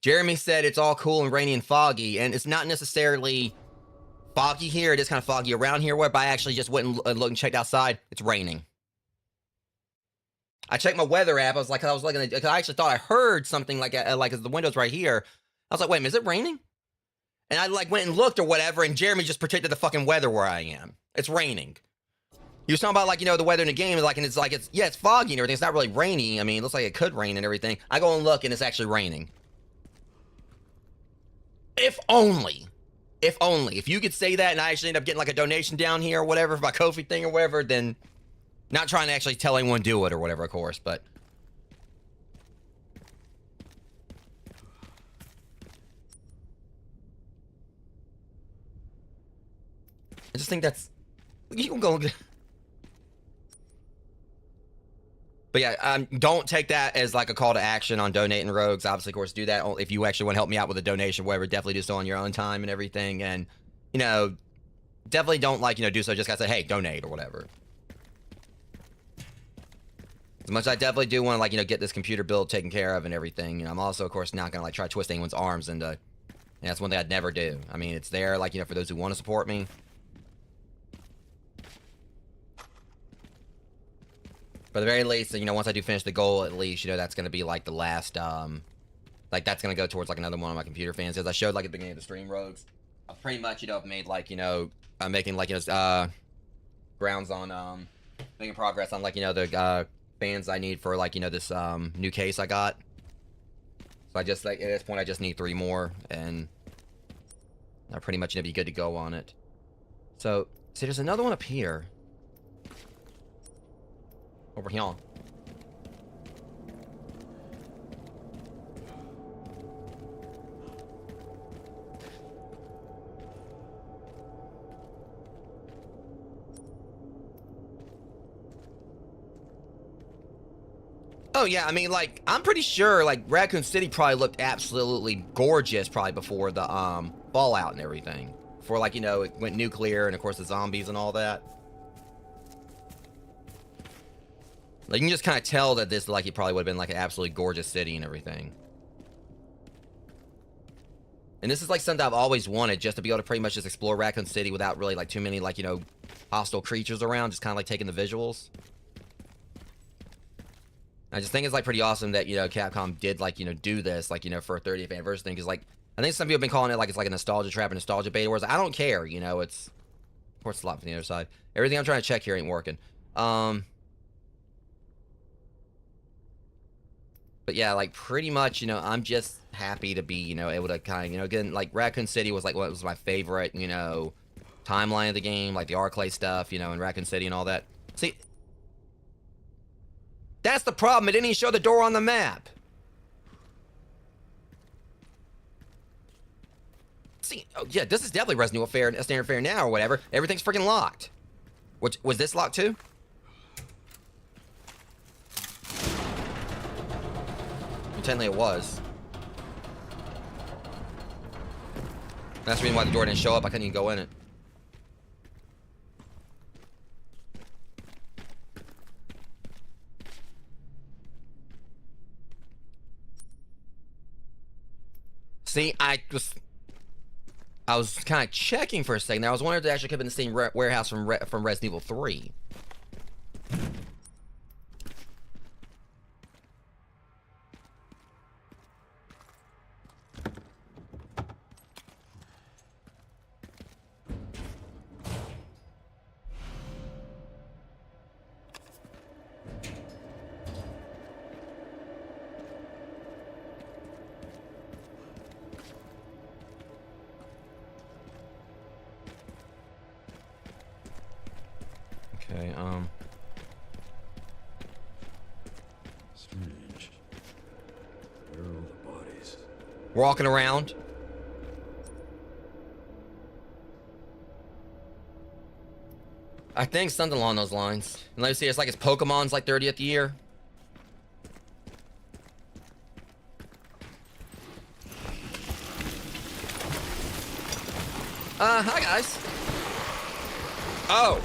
Jeremy said it's all cool and rainy and foggy, and it's not necessarily foggy here. It is kind of foggy around here, where I actually just went and looked and checked outside. It's raining. I checked my weather app. I was looking at, I actually thought I heard something like the window's right here. I was like, wait a minute, is it raining? And I like went and looked or whatever, and Jeremy just predicted the fucking weather where I am. It's raining. He was talking about, like, you know, the weather in the game, like, and it's like, yeah, it's foggy and everything. It's not really rainy. I mean, it looks like it could rain and everything. I go and look, and it's actually raining. If only. If only. If you could say that and I actually end up getting, like, a donation down here or whatever for my Ko-fi thing or whatever, then... Not trying to actually tell anyone to do it or whatever, of course, but... I just think that's... You can go... But yeah, don't take that as like a call to action on donating, Rogues. Obviously, of course, do that if you actually want to help me out with a donation, whatever. Definitely do so on your own time and everything. And, you know, definitely don't, like, you know, do so just gotta say, hey, donate or whatever. As much as I definitely do want to, like, you know, get this computer build taken care of and everything, you know, I'm also, of course, not gonna, like, try to twist anyone's arms into... And that's one thing I'd never do. I mean, it's there, like, you know, for those who want to support me. But at the very least, you know, once I do finish the goal, at least, you know, that's going to be, like, the last, like, that's going to go towards, like, another one of my computer fans. As I showed, like, at the beginning of the stream, Rogues, I pretty much, you know, have made, like, you know, I'm making, like, you know, grounds on, making progress on, like, you know, the, fans I need for, like, you know, this, new case I got. So I just, like, at this point, I just need 3 more, and I pretty much, you know, be good to go on it. So, see, there's another one up here. Over here. Oh yeah, I mean, like, I'm pretty sure, like, Racoon City probably looked absolutely gorgeous probably before the, Fallout and everything. Before, like, you know, it went nuclear and, of course, the zombies and all that. Like, you can just kind of tell that this, like, it probably would have been, like, an absolutely gorgeous city and everything. And this is, like, something I've always wanted, just to be able to pretty much just explore Racoon City without really, like, too many, like, you know, hostile creatures around. Just kind of, like, taking the visuals. I just think it's, like, pretty awesome that, you know, Capcom did, like, you know, do this, like, you know, for a 30th anniversary thing. Because, like, I think some people have been calling it, like, it's like a nostalgia trap, a nostalgia beta, whereas I don't care, you know, it's... Of course, it's a lot from the other side. Everything I'm trying to check here ain't working. But yeah, like, pretty much, you know, I'm just happy to be, you know, able to kind of, you know, again, like, Racoon City was, like, what was my favorite, you know, timeline of the game, like, the Arclay stuff, you know, and Racoon City and all that. See... That's the problem. It didn't even show the door on the map. See, oh yeah, this is definitely Resident Evil Fair, Standard Fare now or whatever. Everything's freaking locked. Which, was this locked too? Intently it was. That's the reason why the door didn't show up. I couldn't even go in it. See, I was kind of checking for a second. I was wondering if they actually could have been the same warehouse from Resident Evil 3. Okay, Strange. Where are all the bodies? walking around. I think something along those lines. And let's see, it's like it's Pokemon's like 30th year. Hi guys. Oh,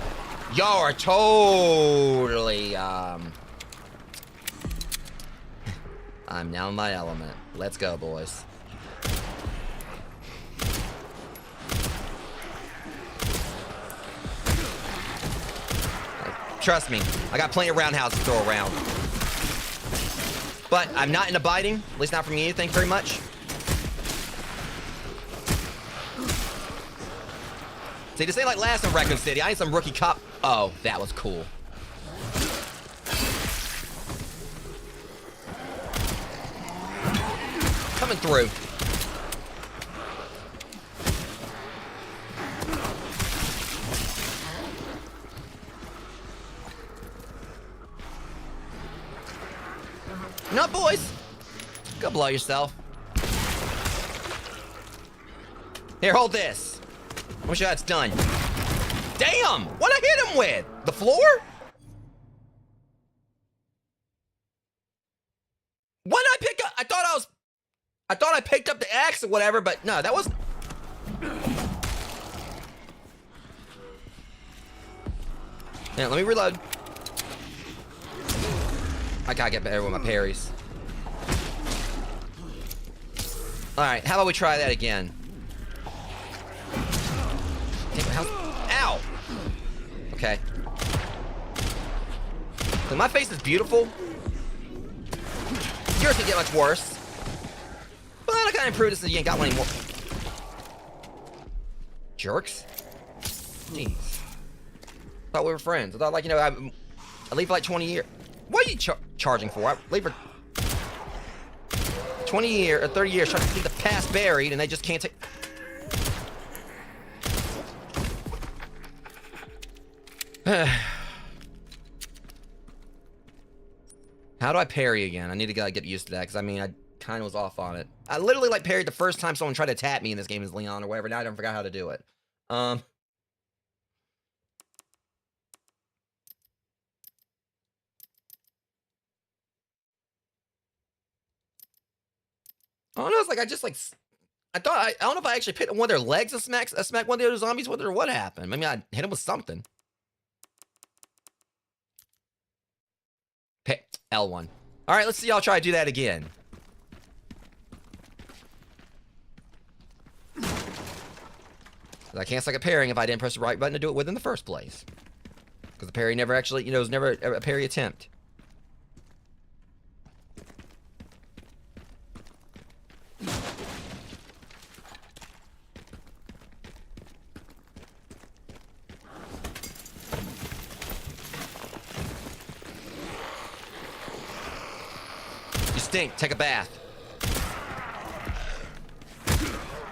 y'all are totally, I'm now in my element. Let's go, boys. Trust me, I got plenty of roundhouses to throw around. But I'm not into biting, at least not from you, thank you very much. See, this ain't like last in Racoon City. I need some rookie cop. Oh, that was cool. Coming through. No, boys. Go blow yourself. Here, hold this. I'm sure that's done. Damn! What I hit him with? The floor? What did I pick up? I thought I picked up the axe or whatever, but no, that wasn't. Yeah, let me reload. I gotta get better with my parries. Alright, how about we try that again? Ow! Okay. So my face is beautiful. Yours can get much worse. But I gotta improve this so you ain't got one anymore. Jerks. Jeez. Thought we were friends. I thought, like, you know, I leave for like 20 years. What are you charging for? I leave for 20 years or 30 years trying to keep the past buried, and they just can't take. How do I parry again? I need to get used to that, because I mean, I kind of was off on it. I literally like parried the first time someone tried to tap me in this game as Leon or whatever. Now I don't forgot how to do it. Oh no, it's like I just like I don't know if I actually picked one of their legs and smack one of the other zombies with it or what happened. Maybe I hit him with something. L1. All right, let's see y'all try to do that again. I can't select a pairing if I didn't press the right button to do it with in the first place. Because the parry never actually, you know, it was never a parry attempt. You stink. Take a bath.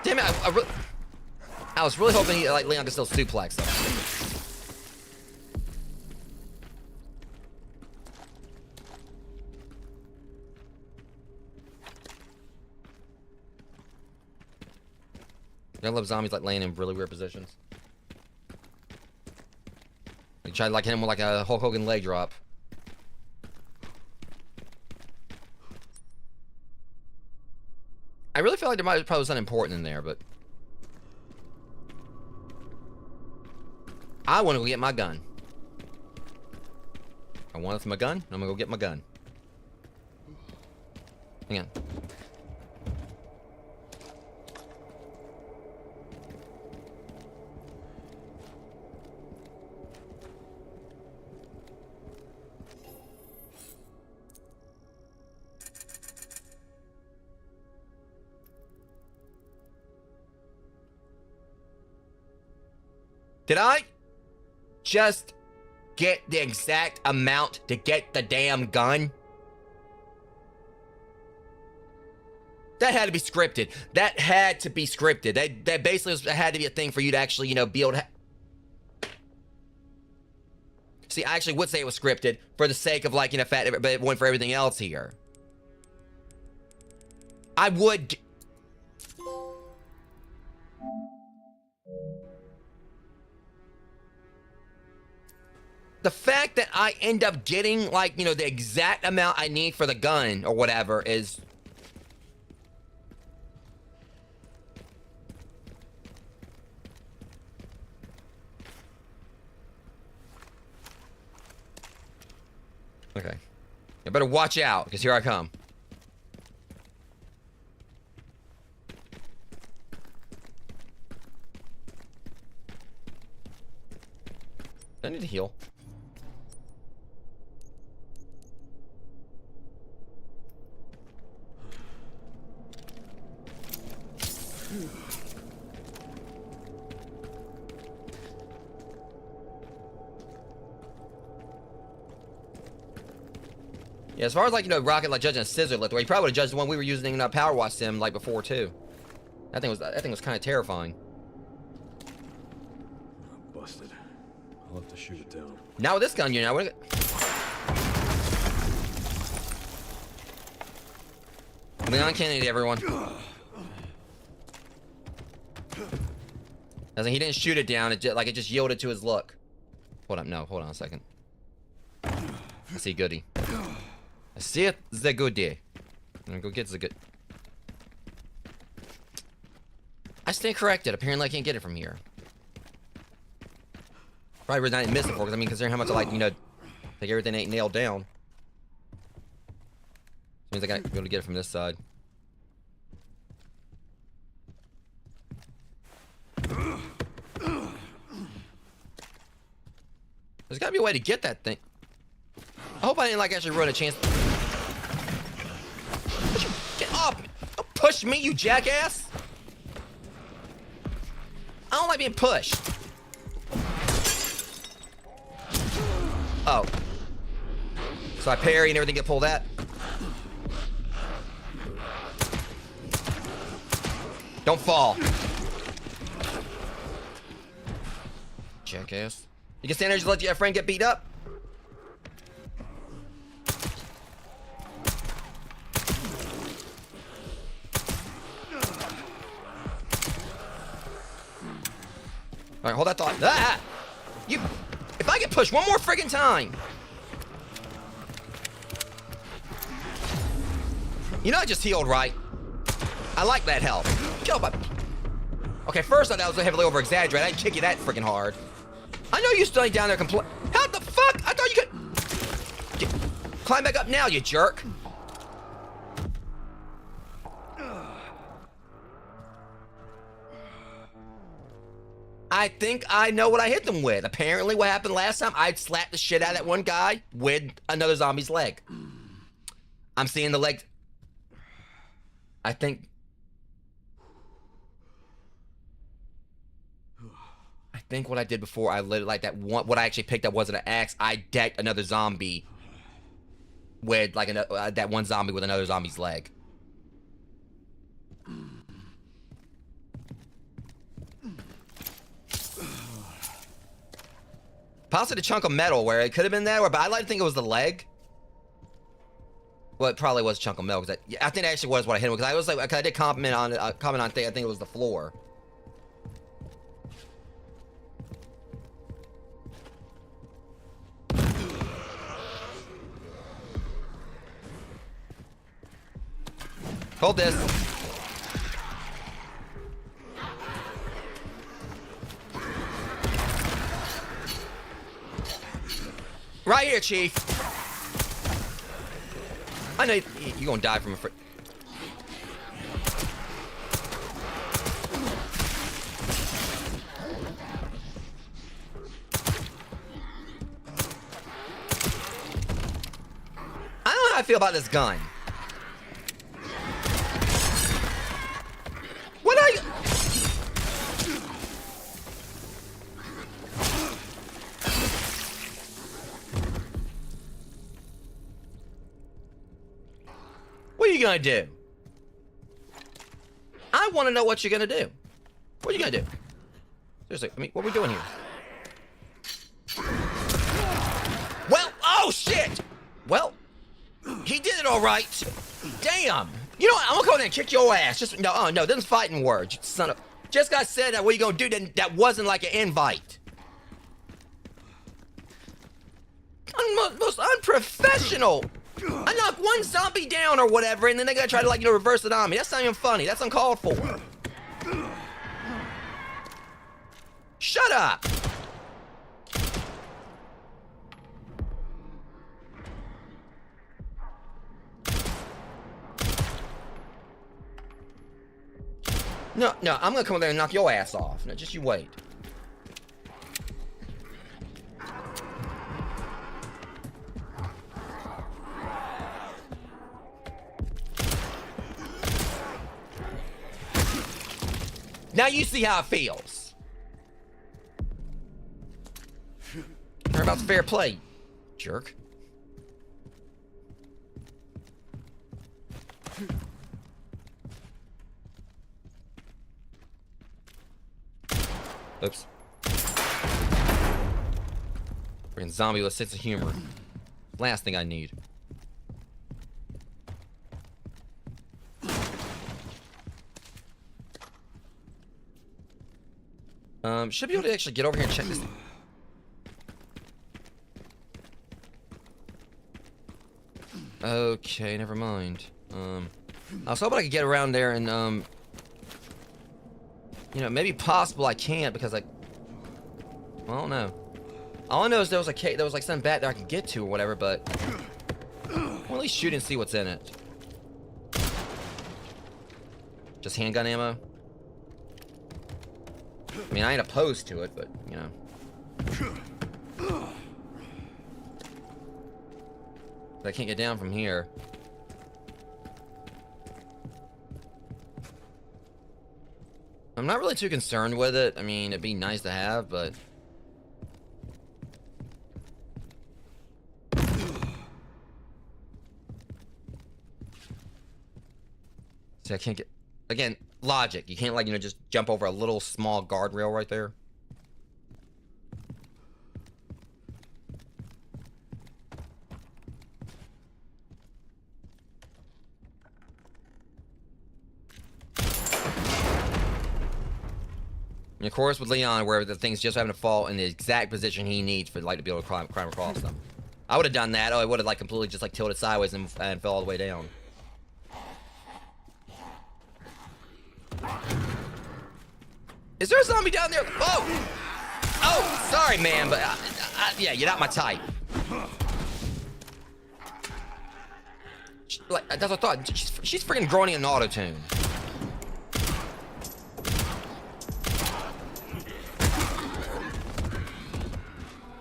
Damn it! I was really hoping like Leon could still suplex though. I love zombies like laying in really weird positions. You try to like hit him with like a Hulk Hogan leg drop. I really feel like there might be probably something important in there, but I want to go get my gun. I want it for my gun. I'm gonna go get my gun. Hang on. Did I just get the exact amount to get the damn gun? That had to be scripted. That had to be scripted. That basically had to be a thing for you to actually, you know, be able to... See, I actually would say it was scripted for the sake of, like, you know, but it went for everything else here. I would... The fact that I end up getting, like, you know, the exact amount I need for the gun or whatever is... Okay. You better watch out, because here I come. I need to heal. Yeah, as far as like, you know, Rocket like judging a scissor lift, where he probably would have judged the one we were using in Power Wash Sim like before too. That thing was kind of terrifying. Busted. I'll have to shoot it down. Now with this gun, you know, Leon Kennedy, everyone. As in, he didn't shoot it down. It just yielded to his luck. Hold on, no, hold on a second. I see goodie. I see it, the goodie. I'm gonna go get the good. I stand corrected. Apparently, I can't get it from here. Probably reason I didn't miss it for, because I mean, considering how much I like, you know, like everything ain't nailed down. Means I gotta be able to get it from this side. There's gotta be a way to get that thing. I hope I didn't like actually ruin a chance. Get off me! Don't push me, you jackass! I don't like being pushed. Oh. So I parry and everything get pulled at? Don't fall. Jackass. You can stand there and just let your friend get beat up? Alright, hold that thought. Ah! You... If I get pushed one more friggin' time! You know I just healed, right? I like that health. Kill my... Okay, first I thought that was heavily over-exaggerated. I didn't kick you that freaking hard. I know you still down there How the fuck? I thought you could... Climb back up now, you jerk. I think I know what I hit them with. Apparently what happened last time, I slapped the shit out of that one guy with another zombie's leg. I'm seeing the leg. I think what I did before, I lit it like that one, what I actually picked up wasn't an axe. I decked another zombie with like that one zombie with another zombie's leg. Possibly a chunk of metal where it could have been that, but I like to think it was the leg. Well, it probably was a chunk of metal because I think it actually was what I hit him, because I was like, I did comment on thing. I think it was the floor. Hold this. Right here, Chief. I know you're gonna die from a I don't know how I feel about this gun. What are you gonna do? I want to know what you're gonna do. What are you gonna do? Seriously, I mean, what are we doing here? Well, oh shit! Well, he did it all right. Damn. You know what? I'm gonna go in there and kick your ass. Just no, oh no, them's fighting words, you son of. Just got said that. What are you gonna do? That wasn't like an invite. Most unprofessional. I knock one zombie down or whatever, and then they gotta try to, like, you know, reverse it on me. That's not even funny. That's uncalled for. Shut up. No, I'm gonna come over there and knock your ass off. No, just you wait. Now you see how it feels. Turnabout's fair play, jerk. Oops. Freaking zombie with a sense of humor. Last thing I need. Should be able to actually get over here and check this thing. Okay, never mind. I was hoping I could get around there and, you know, maybe possible I can't because I don't know. All I know is there was like something back there I could get to or whatever, but I'll at least shoot and see what's in it. Just handgun ammo? I mean, I ain't opposed to it, but, you know. But I can't get down from here. I'm not really too concerned with it. I mean, it'd be nice to have, but... See, I can't get... Again, logic. You can't, like, you know, just jump over a little small guardrail right there. And of course, with Leon, where the thing's just having to fall in the exact position he needs for, like, to be able to climb across them. I would have done that. Oh, I would have, like, completely just, like, tilted sideways and fell all the way down. Is there a zombie down there? Oh! Oh, sorry, man, but yeah, you're not my type. Like, that's what I thought. She's freaking groaning in auto-tune.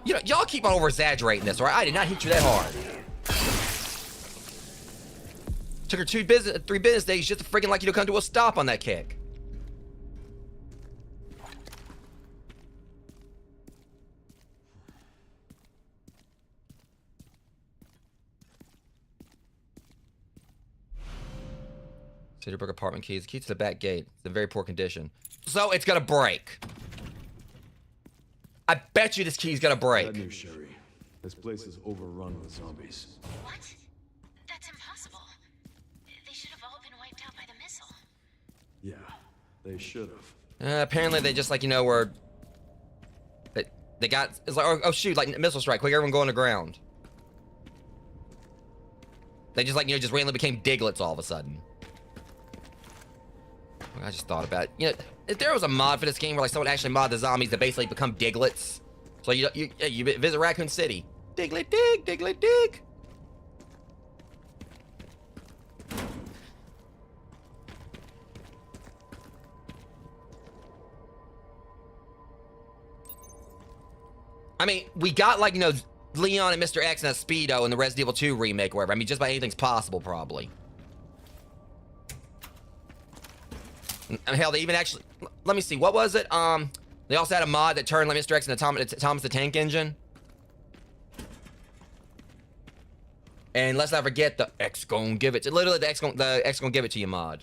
You know, y'all keep on over-exaggerating this, alright? I did not hit you that hard. Took her 3 business days just to freaking like you to come to a stop on that kick. Cedarbrook apartment keys. Key to the back gate. It's in very poor condition. So it's gonna break. I bet you this key's gonna break. Bad news, Sherry. This place is overrun with zombies. What? That's impossible. They should have all been wiped out by the missile. Yeah, they should have. Apparently they just like, you know, were... They got... It's like, oh shoot, like missile strike. Quick, everyone go on the ground. They just like, you know, just randomly became Diglets all of a sudden. I just thought about it. You know, if there was a mod for this game where like someone actually mod the zombies to basically become Diglets. So you visit Racoon City. Diglett dig, Diglett dig. I mean, we got like, you know, Leon and Mr. X and a Speedo in the Resident Evil 2 remake or whatever. I mean, just about anything's possible, probably. And hell, they even actually... Let me see, what was it? They also had a mod that turned like Mr. X into Thomas the Tank Engine. And let's not forget the X gon' give it to... Literally, the X gon' give it to you mod.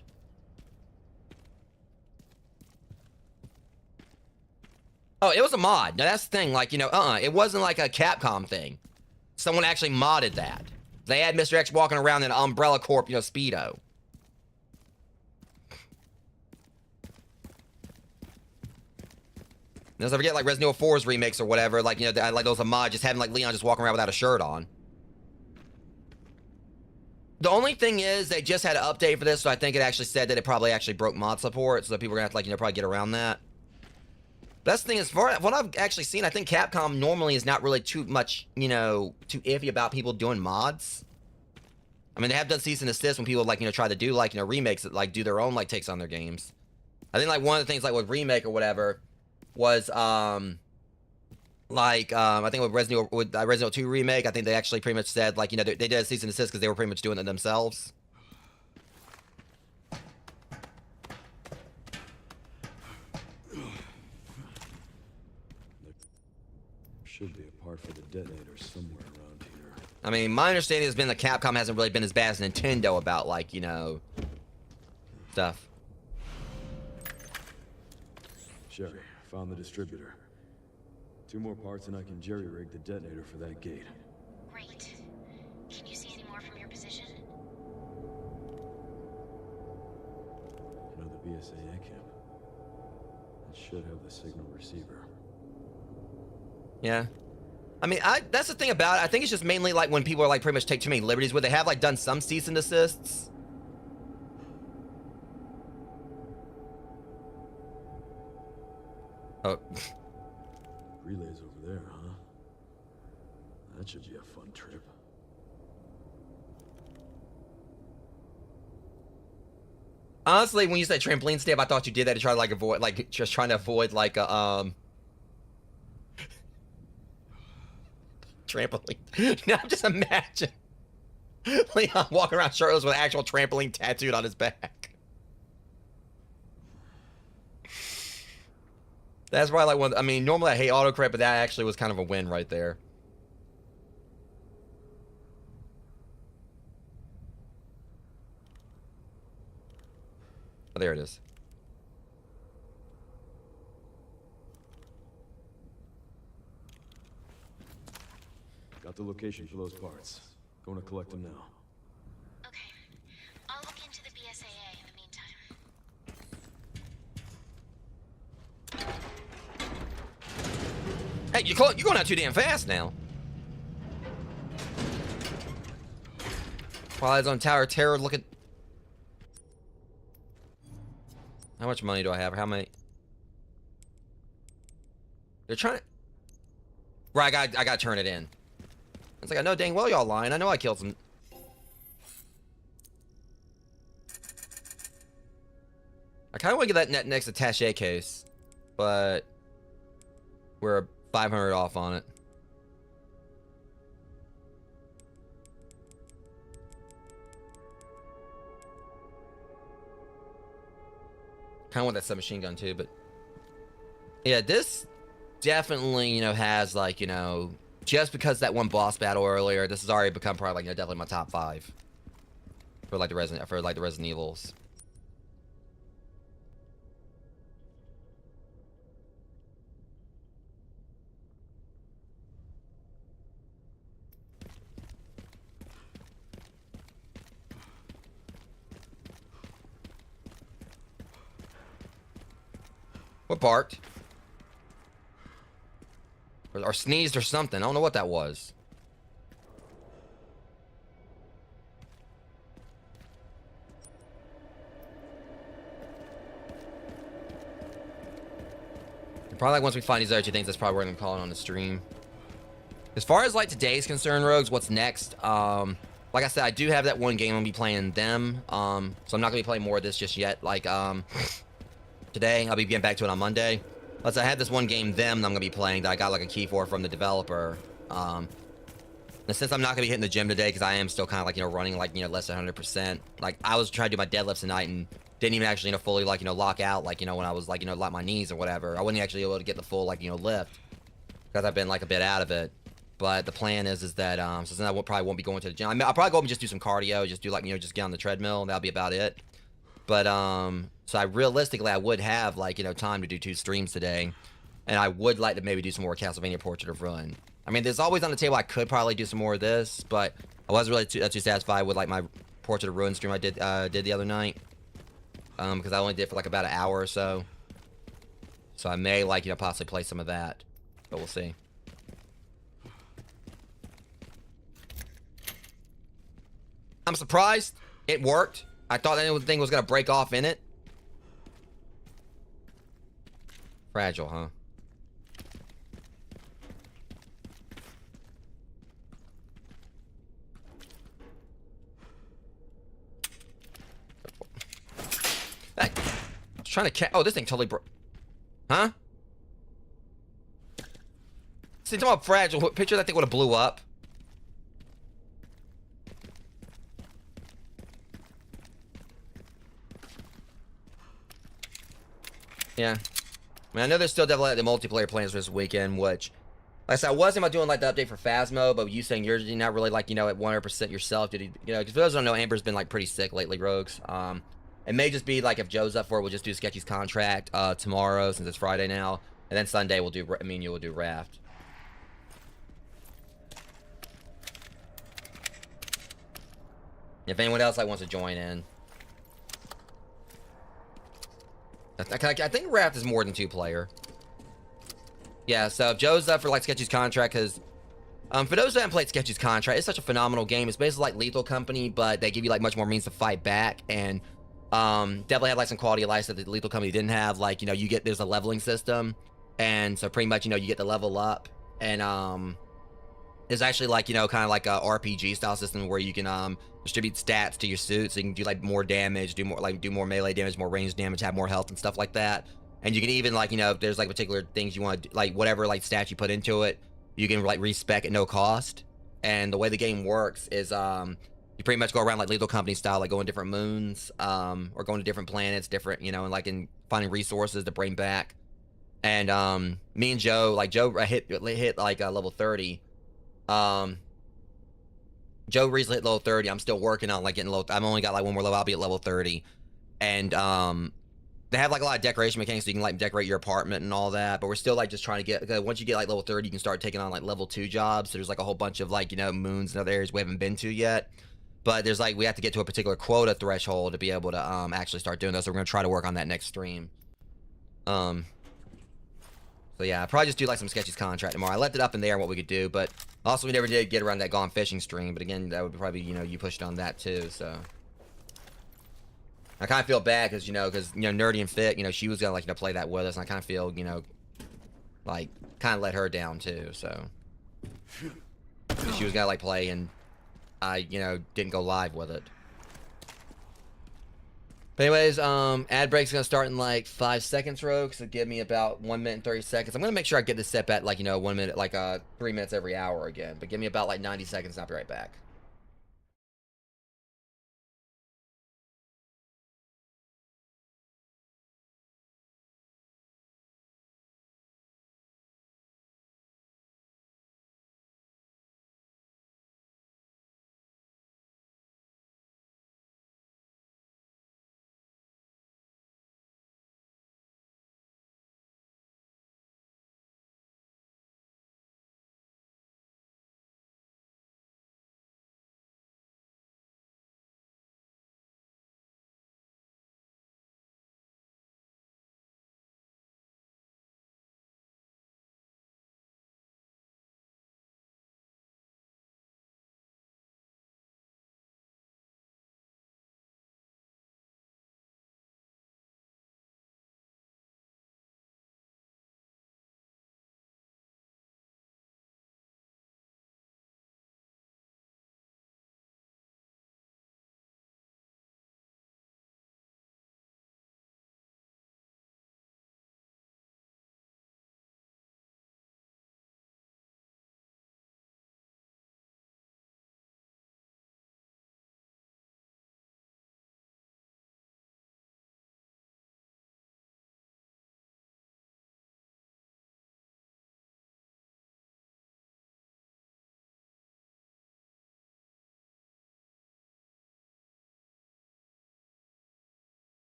Oh, it was a mod. Now, that's the thing. Like, you know, it wasn't like a Capcom thing. Someone actually modded that. They had Mr. X walking around in an Umbrella Corp, you know, Speedo. Let's not forget, like, Resident Evil 4's remakes or whatever. Like, you know, like those a mod just having, like, Leon just walking around without a shirt on. The only thing is, they just had an update for this, so I think it actually said that it probably actually broke mod support, so people are gonna have to, like, you know, probably get around that. But that's the thing, as far as what I've actually seen, I think Capcom normally is not really too much, you know, too iffy about people doing mods. I mean, they have done cease and desist when people, like, you know, try to do, like, you know, remakes that, like, do their own, like, takes on their games. I think, like, one of the things, like, with Remake or whatever, was, I think with Resident Evil 2 Remake, I think they actually pretty much said, like, you know, they did a cease and desist because they were pretty much doing it themselves. Should be a part for the detonator somewhere around here. I mean, my understanding has been that Capcom hasn't really been as bad as Nintendo about, like, you know, stuff. Sherry, found the distributor. 2 more parts and I can jerry-rig the detonator for that gate. Great. Can you see any more from your position? You know the BSAA camp? It should have the signal receiver. Yeah. I mean, that's the thing about it. I think it's just mainly, like, when people are, like, pretty much take too many liberties where they have, like, done some cease and desists. Oh. Relays over there, huh? That should be a fun trip. Honestly, when you said trampoline step, I thought you did that to try to, like, avoid, like, just trying to avoid, like, a, trampoline. Now just imagine Leon walking around shirtless with an actual trampoline tattooed on his back. That's probably like one. I mean, normally I hate autocorrect, but that actually was kind of a win right there. Oh, there it is. Got the location for those parts. Going to collect them now. Okay. I'll look into the BSAA in the meantime. Hey, you're going out too damn fast now. While on Tower of Terror, look at... How much money do I have? How many? They're trying to... Right, I gotta turn it in. It's like, I know dang well y'all lying. I know I killed some... I kind of want to get that next attaché case, but we're 500 off on it. Kind of want that submachine gun too, but yeah, this definitely, you know, has like, you know, just because that one boss battle earlier, this has already become probably like, you know, definitely my top 5 for like the Resident Evils. What barked? Or sneezed or something. I don't know what that was. Probably like once we find these other 2 things, that's probably where I'm calling on the stream. As far as like today's concerned, Rogues, what's next? Like I said, I do have that one game I'm gonna be playing them. So I'm not gonna be playing more of this just yet. Like today, I'll be getting back to it on Monday. Plus, I had this one game them that I'm gonna be playing that I got like a key for from the developer. And since I'm not gonna be hitting the gym today, because I am still kind of like, you know, running like, you know, less than 100%. Like I was trying to do my deadlifts tonight and didn't even actually, you know, fully like, you know, lock out, like, you know, when I was like, you know, lock my knees or whatever. I wasn't actually able to get the full like, you know, lift because I've been like a bit out of it. But the plan is that so then I probably won't be going to the gym. I mean, I'll probably go up and just do some cardio, just do like, you know, just get on the treadmill. That'll be about it. But so I realistically I would have like, you know, time to do 2 streams today, and I would like to maybe do some more Castlevania Portrait of Ruin. I mean, there's always on the table I could probably do some more of this, but I wasn't really too satisfied with like my Portrait of Ruin stream I did the other night. Because I only did for like about an hour or so. So I may like, you know, possibly play some of that. But we'll see. I'm surprised it worked. I thought that thing was going to break off in it. Fragile, huh? I was trying to catch. Oh, this thing totally broke. Huh? See, talking about fragile. Picture that thing would have blew up. Yeah. I mean, I know there's still definitely the multiplayer plans for this weekend, which, like I said, I was thinking about doing like the update for Phasmo, but you saying you're not really like, you know, at 100% yourself. Did you know, because for those who don't know, Amber's been like pretty sick lately, Rogues. It may just be like if Joe's up for it, we'll just do Sketchy's contract tomorrow since it's Friday now, and then Sunday we'll do. I mean, you will do Raft. If anyone else like wants to join in, I think Raft is more than 2-player. Yeah, so if Joe's up for like Sketchy's contract, because for those who haven't played Sketchy's contract, it's such a phenomenal game. It's basically like Lethal Company, but they give you like much more means to fight back, and definitely had like some quality of life that the Lethal Company didn't have. Like, you know, there's a leveling system, and so pretty much, you know, you get to level up, and there's actually like, you know, kind of like a RPG style system where you can distribute stats to your suit, so you can do like more damage, do more melee damage, more range damage, have more health and stuff like that. And you can even like, you know, if there's like particular things you want to do, like whatever like stats you put into it, you can like respec at no cost. And the way the game works is you pretty much go around like Lethal Company style, like going different moons, or going to different planets, different, you know, and like in finding resources to bring back. And me and Joe, like Joe hit like level 30. Joe recently hit level 30. I'm still working on like getting low. I've only got like one more level. I'll be at level 30. And they have like a lot of decoration mechanics, so you can like decorate your apartment and all that. But we're still like just trying to get. Once you get like level 30, you can start taking on like level 2 jobs. So there's like a whole bunch of like, you know, moons and other areas we haven't been to yet. But there's like, we have to get to a particular quota threshold to be able to actually start doing those. So we're gonna try to work on that next stream. So yeah, I'll probably just do like some Sketchy's contract tomorrow. I left it up in there what we could do, but also we never did get around that Gone Fishing stream. But again, that would probably, you know, you pushed on that too. So I kind of feel bad because, you know, Nerdy and Fit, you know, she was gonna like, you know, play that with us, and I kind of feel, you know, like kind of let her down too. So she was gonna like play, and I, you know, didn't go live with it. But anyways, ad break's gonna start in like 5 seconds, Rogue. So give me about 1 minute and 30 seconds. I'm gonna make sure I get this set back like 1 minute, like 3 minutes every hour again. But give me about like 90 seconds. And I'll be right back.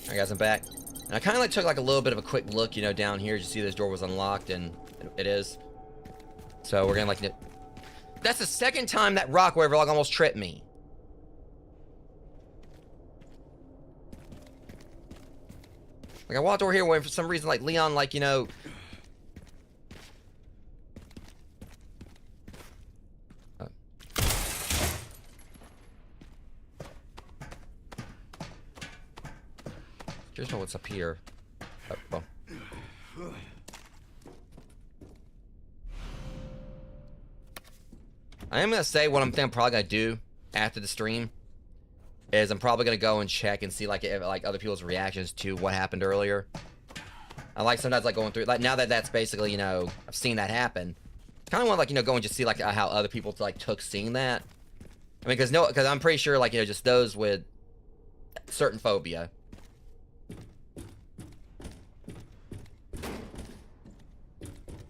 Alright guys, I'm back. And I kind of like took like a little bit of a quick look, down here. You see this door was unlocked, and it is. So we're gonna like... That's the second time that rock wave like almost tripped me. Like I walked over here when for some reason like Leon Here's what's up here. Oh, well. I am gonna say what I'm probably gonna do after the stream is I'm probably gonna go and check and see like other people's reactions to what happened earlier. I like sometimes like going through like now that that's basically I've seen that happen. Kind of want to go and just see like how other people like took seeing that. I mean, because I'm pretty sure like just those with certain phobia.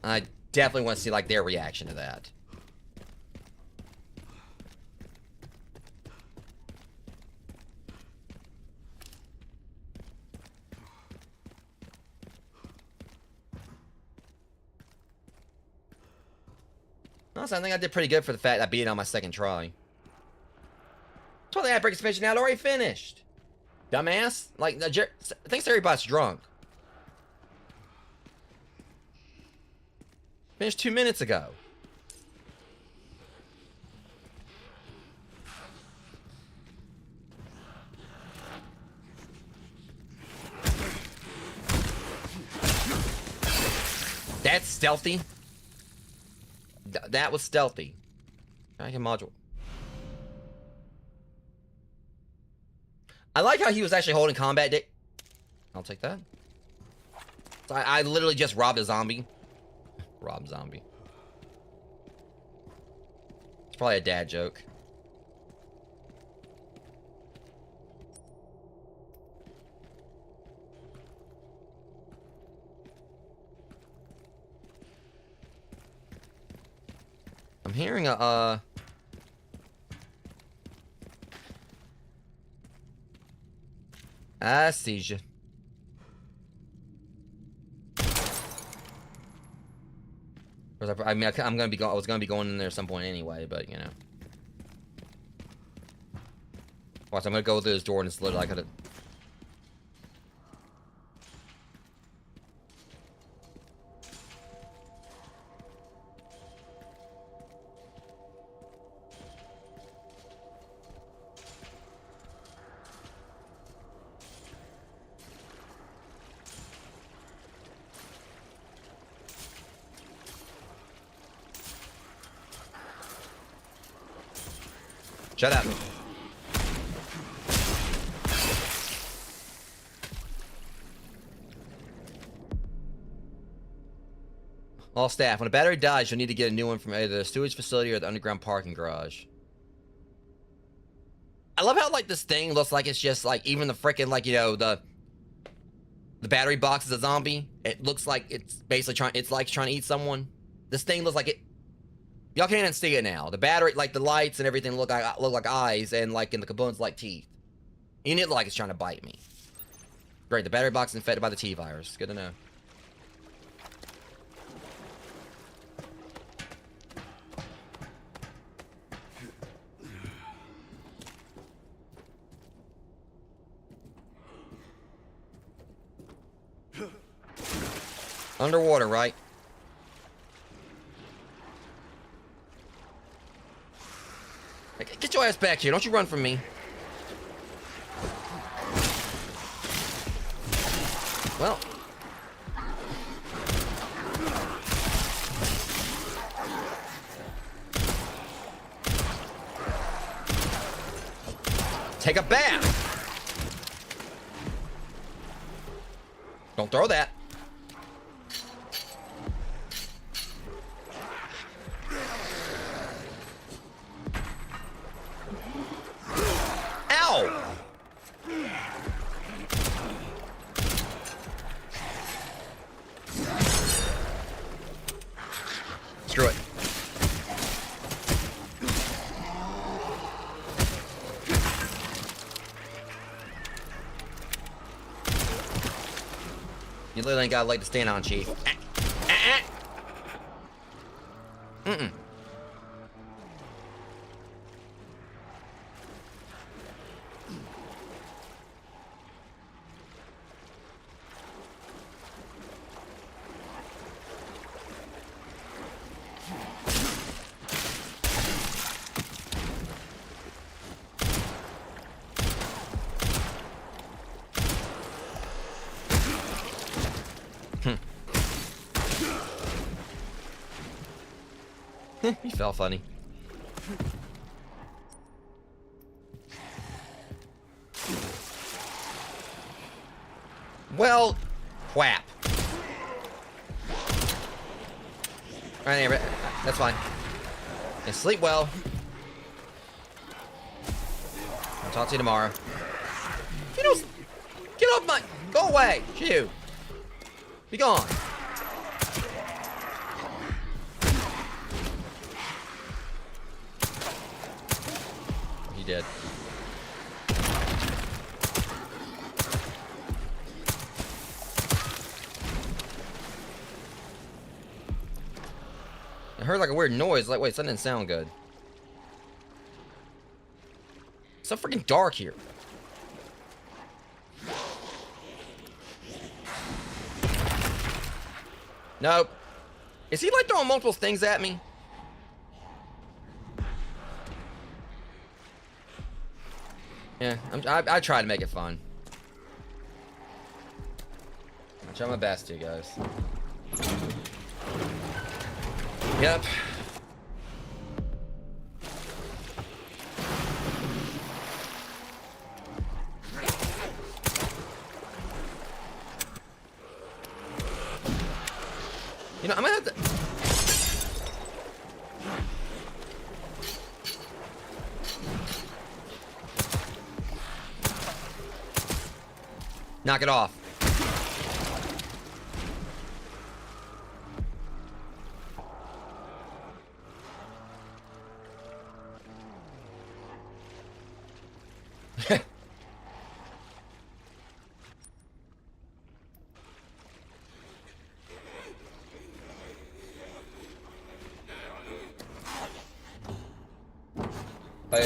I definitely want to see like their reaction to that. Honestly, I think I did pretty good for the fact that I beat it on my second try. Totally ad break is finished now. It already finished. Dumbass. Like, thinks everybody's drunk. Finished 2 minutes ago. That's stealthy. That was stealthy. I can module. I like how he was actually holding combat dick. I'll take that. So I literally just robbed a zombie. Rob zombie. It's probably a dad joke. I'm hearing a I see you. I mean, I was gonna be going in there at some point anyway, but Watch, I'm gonna go through this door and it's literally like Shut up. All staff, when a battery dies, you'll need to get a new one from either the sewage facility or the underground parking garage. I love how, like, this thing looks like it's just, like, even the freaking, like, you know, the battery box is a zombie. It looks like it's basically trying to eat someone. This thing looks like it. Y'all can't even see it now. The battery, like, the lights and everything look like eyes, and, like, in the components like teeth. And it look like it's trying to bite me. Great, the battery box is infected by the T virus. Good to know. Underwater, right? Hey, get your ass back here. Don't you run from me. Well. Take a bath. Don't throw that. Ow! Screw it. You literally ain't got a leg to stand on, Chief. Mm-mm. He fell funny. Well, whap. Alright, that's fine. And sleep well. I'll talk to you tomorrow. You don't get off my. Go away, you. Be gone. He did. I heard like a weird noise. Like, wait, something didn't sound good. It's so freaking dark here. Nope. Is he like throwing multiple things at me? Yeah, I try to make it fun. I try my best to, guys. Yep. You know, I'm gonna have to. Knock it off. Oh,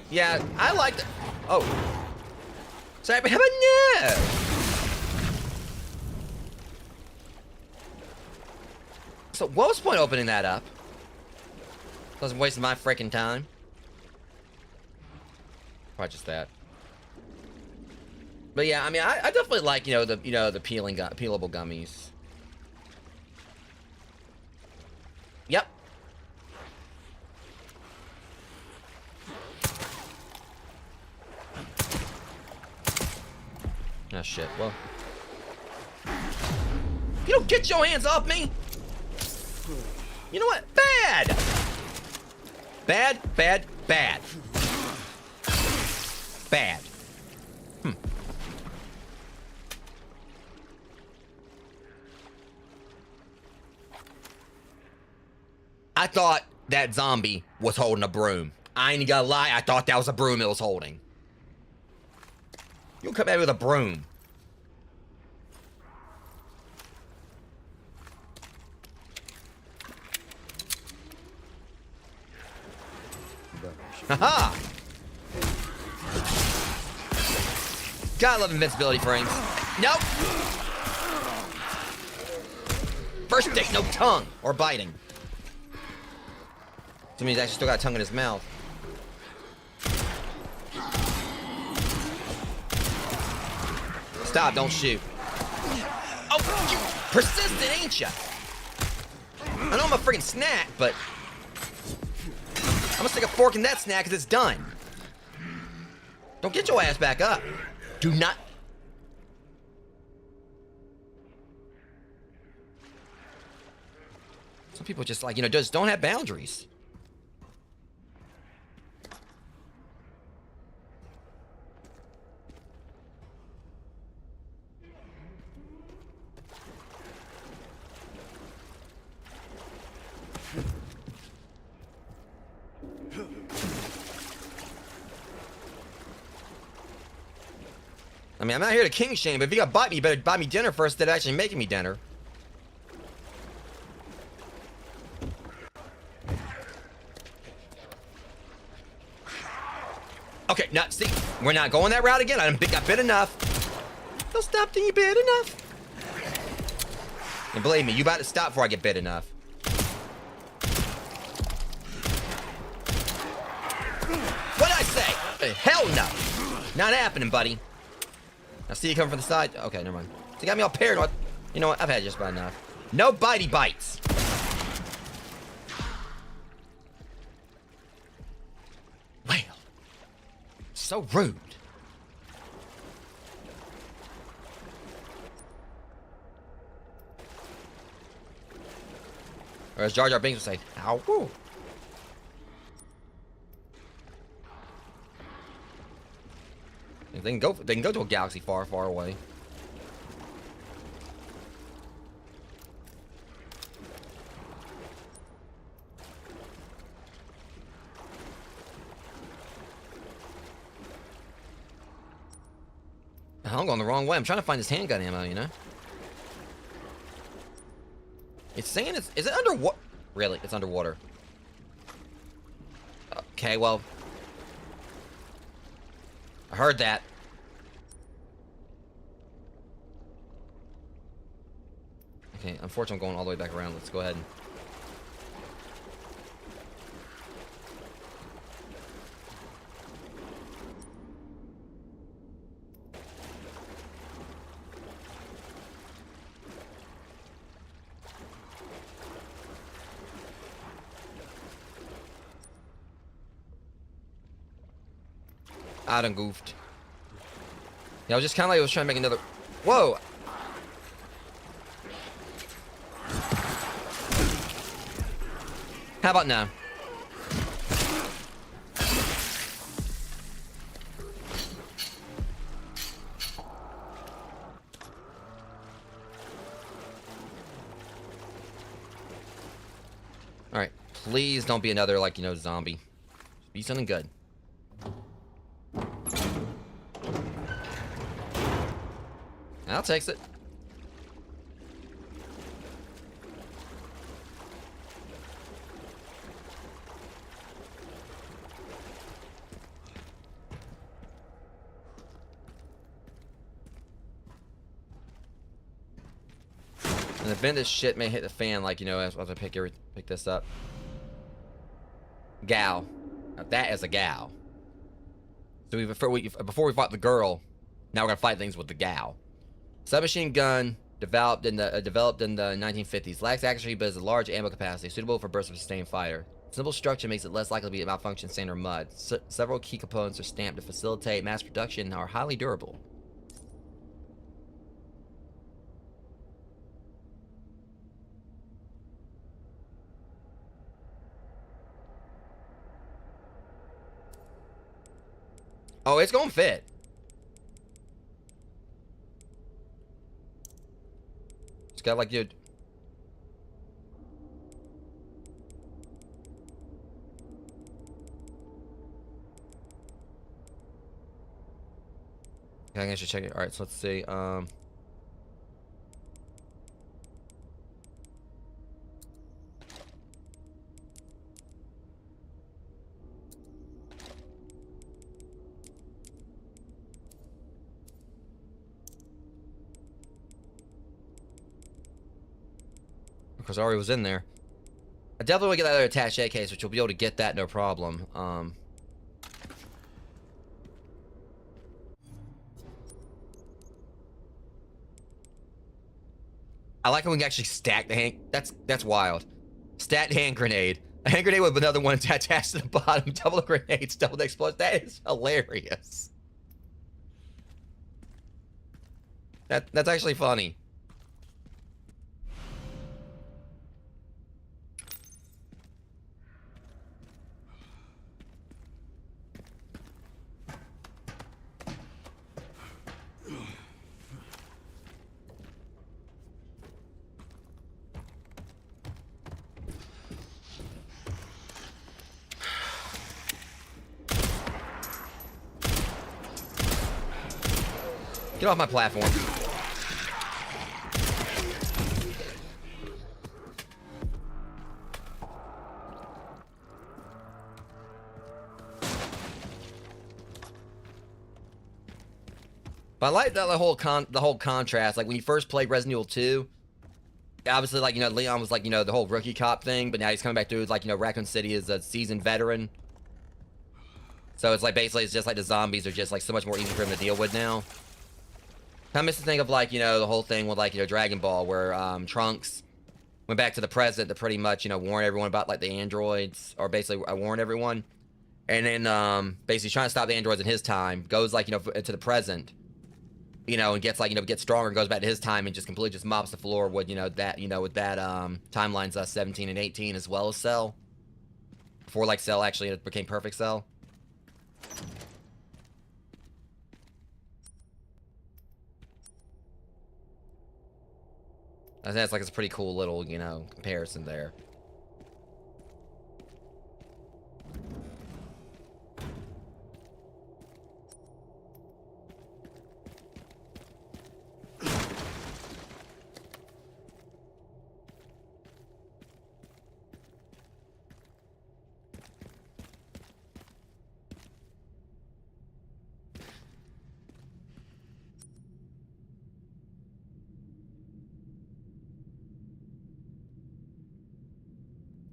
yeah, I like that. Oh. Sorry, but how about no? So what was the point of opening that up? Wasn't wasting my freaking time. Probably just that. But yeah, I mean, I definitely like, the peelable gummies. Yep. Oh shit, well. You don't get your hands off me! You know what? Bad! Bad, bad, bad. Bad. I thought that zombie was holding a broom. I ain't gonna lie, I thought that was a broom it was holding. You don't come at me with a broom. Haha! Gotta love invincibility frames. Nope! First stick, no tongue or biting. That means he's actually still got a tongue in his mouth. Stop, don't shoot. Oh, you persistent, ain't ya? I know I'm a freaking snack, but I'm gonna stick a fork in that snack because it's done. Don't get your ass back up. Do not. Some people just like, just don't have boundaries. I mean, I'm not here to king shame, but if you gotta bite me, you better buy me dinner first instead of actually making me dinner. Okay, see, we're not going that route again. I got bit enough. Don't stop till you bit enough. And believe me, you about to stop before I get bit enough. What'd I say? Hell no. Not happening, buddy. I see you coming from the side. Okay, never mind. So you got me all paranoid. You know what? I've had just about enough. No bitey bites. Well, so rude. Or as Jar Jar Binks would say, ow, woo. They can go to a galaxy far, far away. I'm going the wrong way. I'm trying to find this handgun ammo, It's saying is it underwater? Really? It's underwater. Okay, well. I heard that. Okay, unfortunately I'm going all the way back around. Let's go ahead and... I done goofed. Yeah, I was just kind of like I was trying to make another... Whoa! How about now? Alright, please don't be another, zombie. Be something good. I'll take it. And the this shit may hit the fan, as I pick this up. Gal. Now that is a gal. So before we fought the girl, now we're gonna fight things with the gal. Submachine gun developed in the 1950s. Lacks accuracy but has a large ammo capacity, suitable for bursts of sustained fire. Simple structure makes it less likely to be malfunction, sand, or mud. Several key components are stamped to facilitate mass production and are highly durable. Oh, it's gonna fit. It's got like you. I guess I should check it. All right, so let's see. Because Ari was in there. I definitely want to get that other attaché case, which you'll be able to get that no problem. I like how we can actually stack the hand. That's wild. Stacked hand grenade. A hand grenade with another one attached to the bottom. Double the grenades, double the explosion. That is hilarious. That's actually funny. Get off my platform. But I like that the whole contrast. Like when you first played Resident Evil 2, obviously, like, you know, Leon was like, you know, the whole rookie cop thing, but now he's coming back through as like, you know, Racoon City is a seasoned veteran. So it's like basically it's just like the zombies are just like so much more easy for him to deal with now. I miss the thing of like, you know, the whole thing with like, you know, Dragon Ball where Trunks went back to the present to pretty much, you know, warn everyone about like the androids, or basically warn everyone. And then basically trying to stop the androids in his time, goes like, you know, into the present, you know, and gets like, you know, gets stronger, goes back to his time and just completely just mops the floor with, you know, that, you know, with that timelines 17 and 18 as well as Cell. Before like Cell actually became Perfect Cell. I think that's like it's a pretty cool little, you know, comparison there.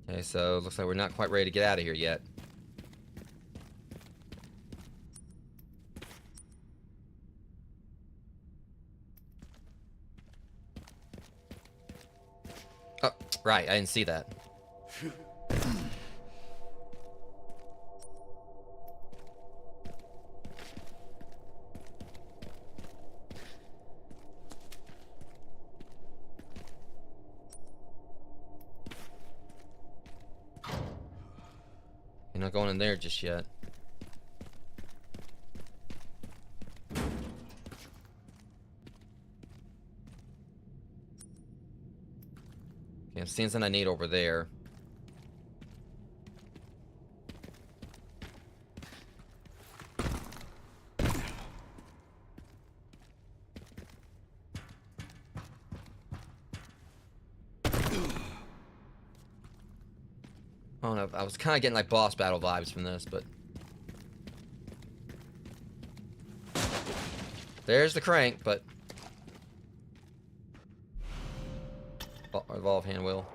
Okay, so looks like we're not quite ready to get out of here yet. Oh, right, I didn't see that. You're not going in there just yet. Okay, I'm seeing something I need over there. I don't know. I was kind of getting like boss battle vibes from this, but there's the crank, but evolve hand wheel.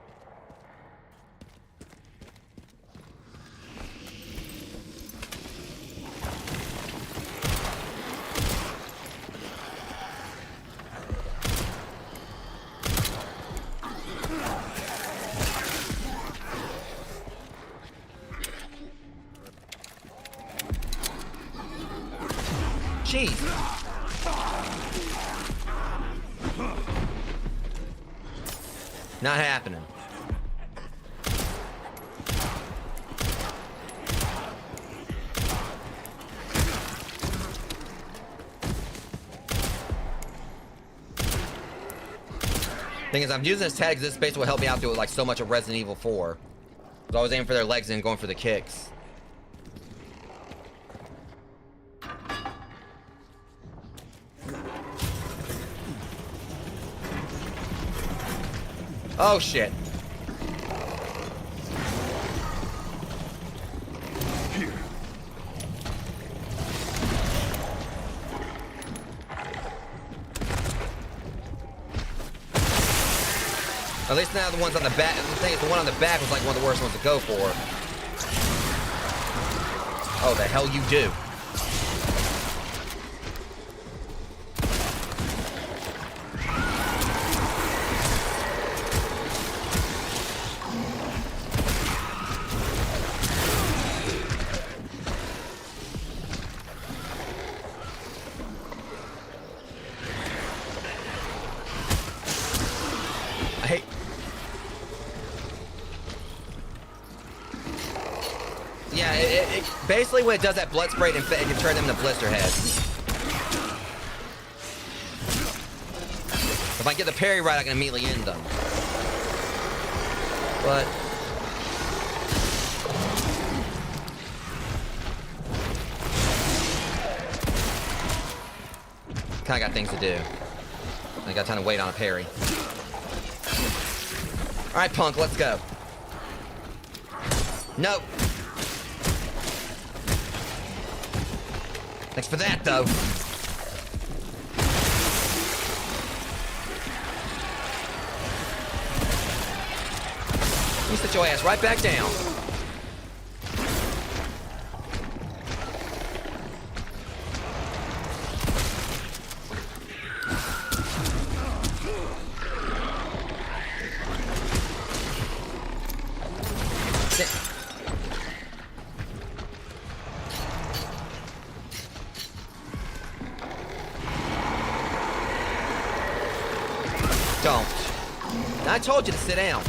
Jeez. Not happening. Thing is, I'm using this tag because this basically will help me out through like so much of Resident Evil 4. I was always aiming for their legs and going for the kicks. Oh shit. At least now the ones on the back. The thing is, the one on the back was like one of the worst ones to go for. Oh, the hell you do. I hate... Yeah, it basically when it does that blood spray, it can turn them into blister heads. If I get the parry right, I can immediately end them. But kind of got things to do. I got time to wait on a parry. All right, punk, let's go. Nope. Thanks for that, though. You sit your ass right back down. Don't. I told you to sit down.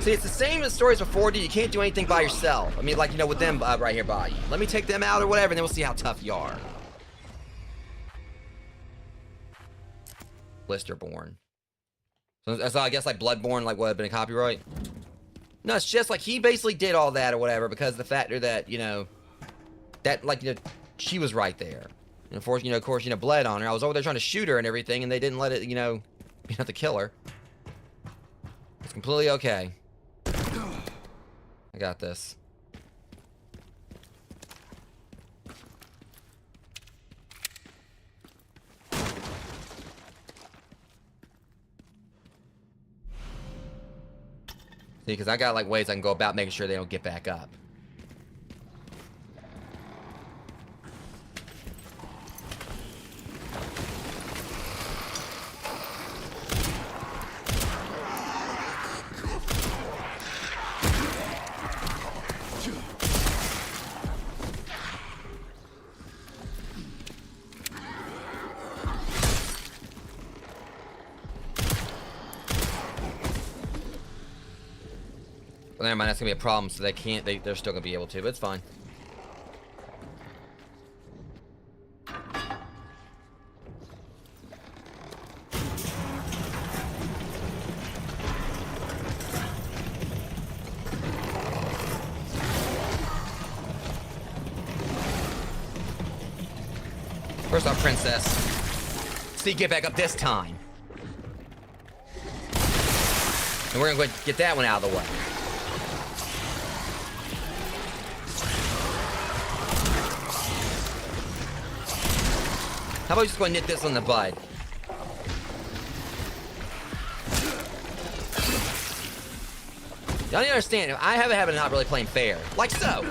See, it's the same as stories before, dude. You can't do anything by yourself. I mean, like, you know, with them right here by you. Let me take them out or whatever, and then we'll see how tough you are. Blisterborn. So I guess, like, Bloodborne, like, would have been a copyright? No, it's just, like, he basically did all that or whatever because of the factor that, you know, that, like, you know, she was right there. And of course, bled on her. I was over there trying to shoot her and everything, and they didn't let it, you know have to kill her. It's completely okay. I got this. See, because I got, like, ways I can go about making sure they don't get back up. Well, never mind, that's gonna be a problem, so they're still gonna be able to, but it's fine. First off, princess. See, get back up this time. And we're gonna go get that one out of the way. How about we just go and nip this on the bud? Y'all need to understand, I have a habit of not really playing fair. Like so.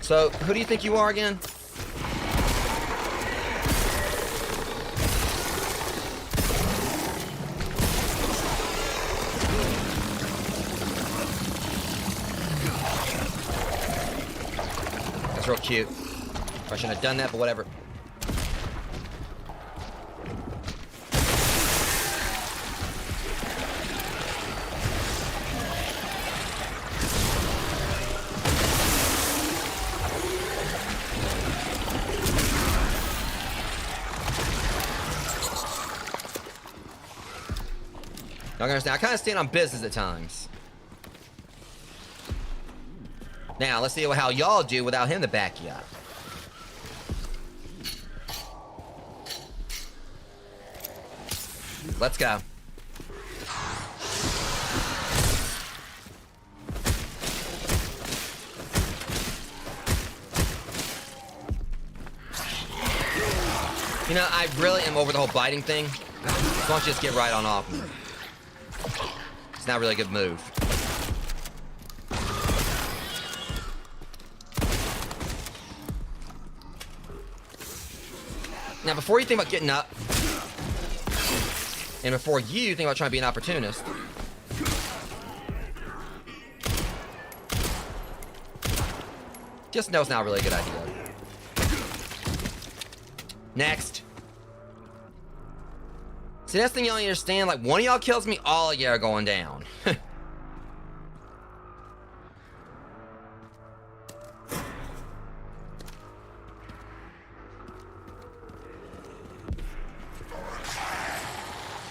So, who do you think you are again? Real cute. I shouldn't have done that, but whatever. Y'all understand? I kind of stand on business at times. Now, let's see how y'all do without him to back you up. Let's go. You know, I really am over the whole biting thing. So why don't you just get right on off me? It's not really a good move. Now, before you think about getting up, and before you think about trying to be an opportunist, just know it's not really a good idea. Next. See, that's the thing y'all need to understand. Like, one of y'all kills me, all of you are going down.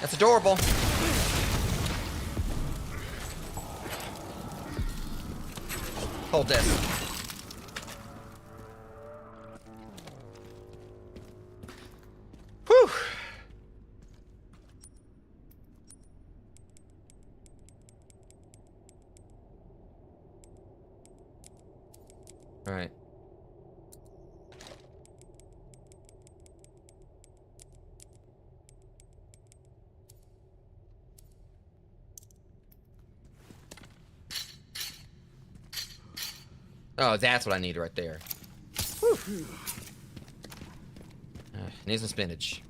That's adorable. Hold this. Whew. All right. Oh, that's what I need right there. Need some spinach.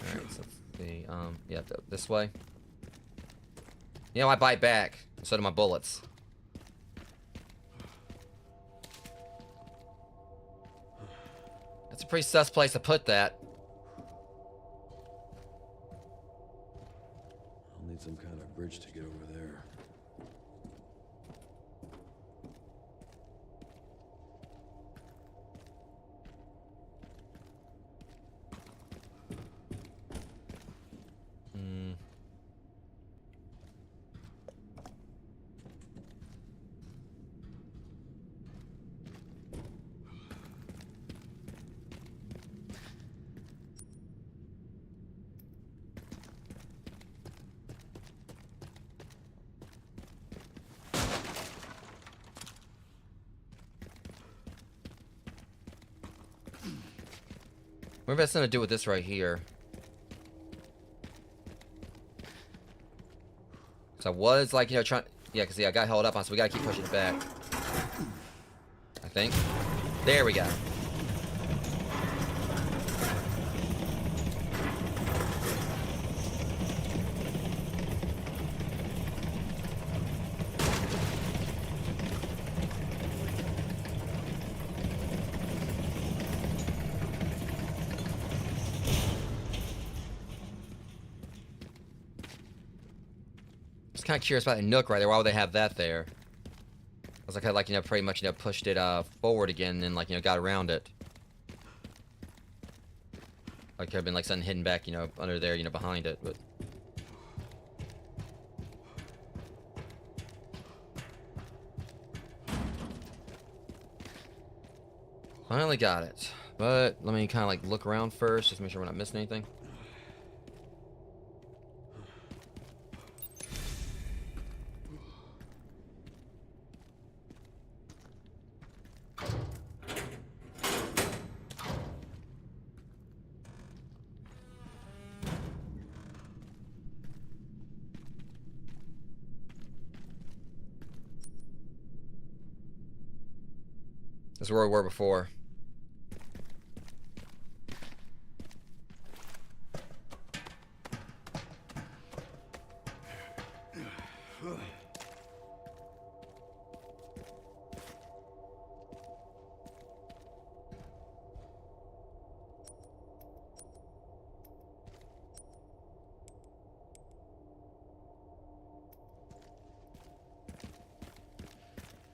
Alright, so let's see. Yeah, this way. You know, I bite back. So do my bullets. That's a pretty sus place to put that. I'll need some kind of bridge to get over there. What have I something to do with this right here? So I was like, you know, trying. Yeah, because I got held up on, so we gotta keep pushing it back. I think. There we go. Kind of curious about the nook right there. Why would they have that there? I was like, you know, pretty much, you know, pushed it forward again, and then, like, you know, got around it. Like, could have been like something hidden back, you know, under there, you know, behind it, but. Finally got it, but let me kind of like look around first, just to make sure we're not missing anything. This is where we were before.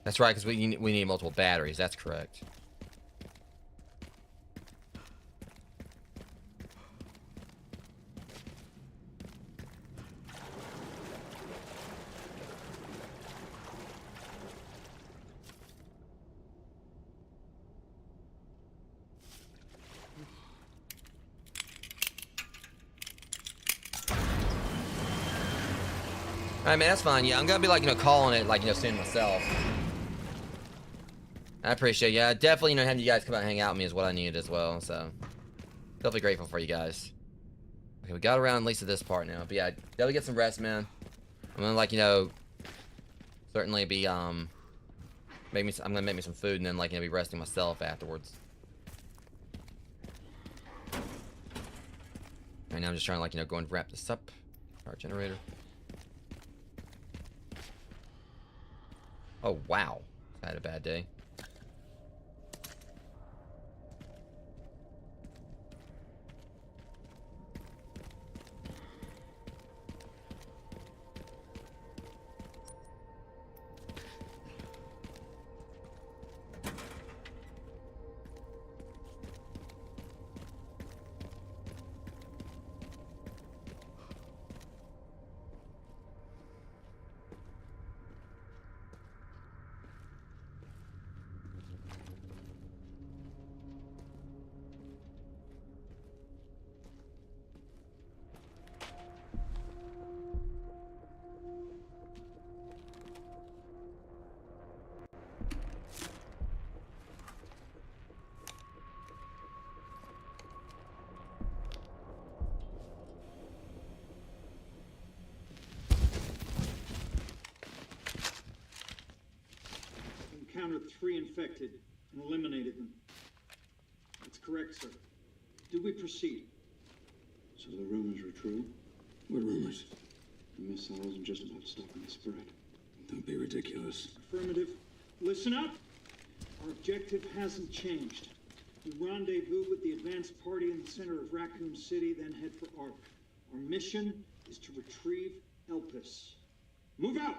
That's right, because we need multiple batteries. That's correct. Alright, man, that's fine. Yeah, I'm gonna be like, calling it, like, soon myself. I appreciate it. Yeah, definitely, having you guys come out and hang out with me is what I needed as well, so. Definitely grateful for you guys. Okay, we got around at least to this part now. But yeah, definitely get some rest, man. I'm gonna, like, certainly be, I'm gonna make me some food and then, like, be resting myself afterwards. Right now I'm just trying to, like, go and wrap this up. Power generator. Oh, wow. I had a bad day. Encountered 3 infected and eliminated them. That's correct, sir. Do we proceed? So the rumors were true? What rumors? The missile isn't just about stopping the spread. Don't be ridiculous. Affirmative. Listen up. Our objective hasn't changed. We rendezvous with the advanced party in the center of Racoon City, then head for Ark. Our mission is to retrieve Elpis. Move out!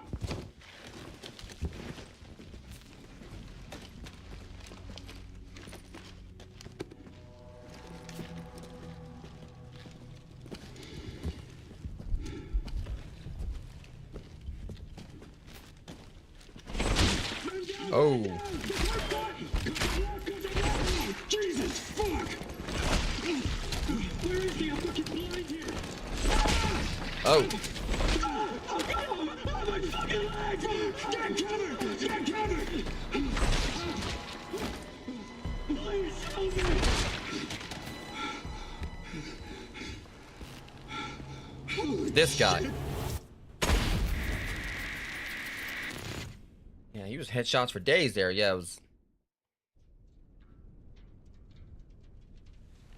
Oh. Jesus, fuck! Where is he? I'm fucking blind here! Oh. Oh, my fucking legs! Get cover! Get cover! Please help me! This guy. Yeah, he was headshots for days there. Yeah, it was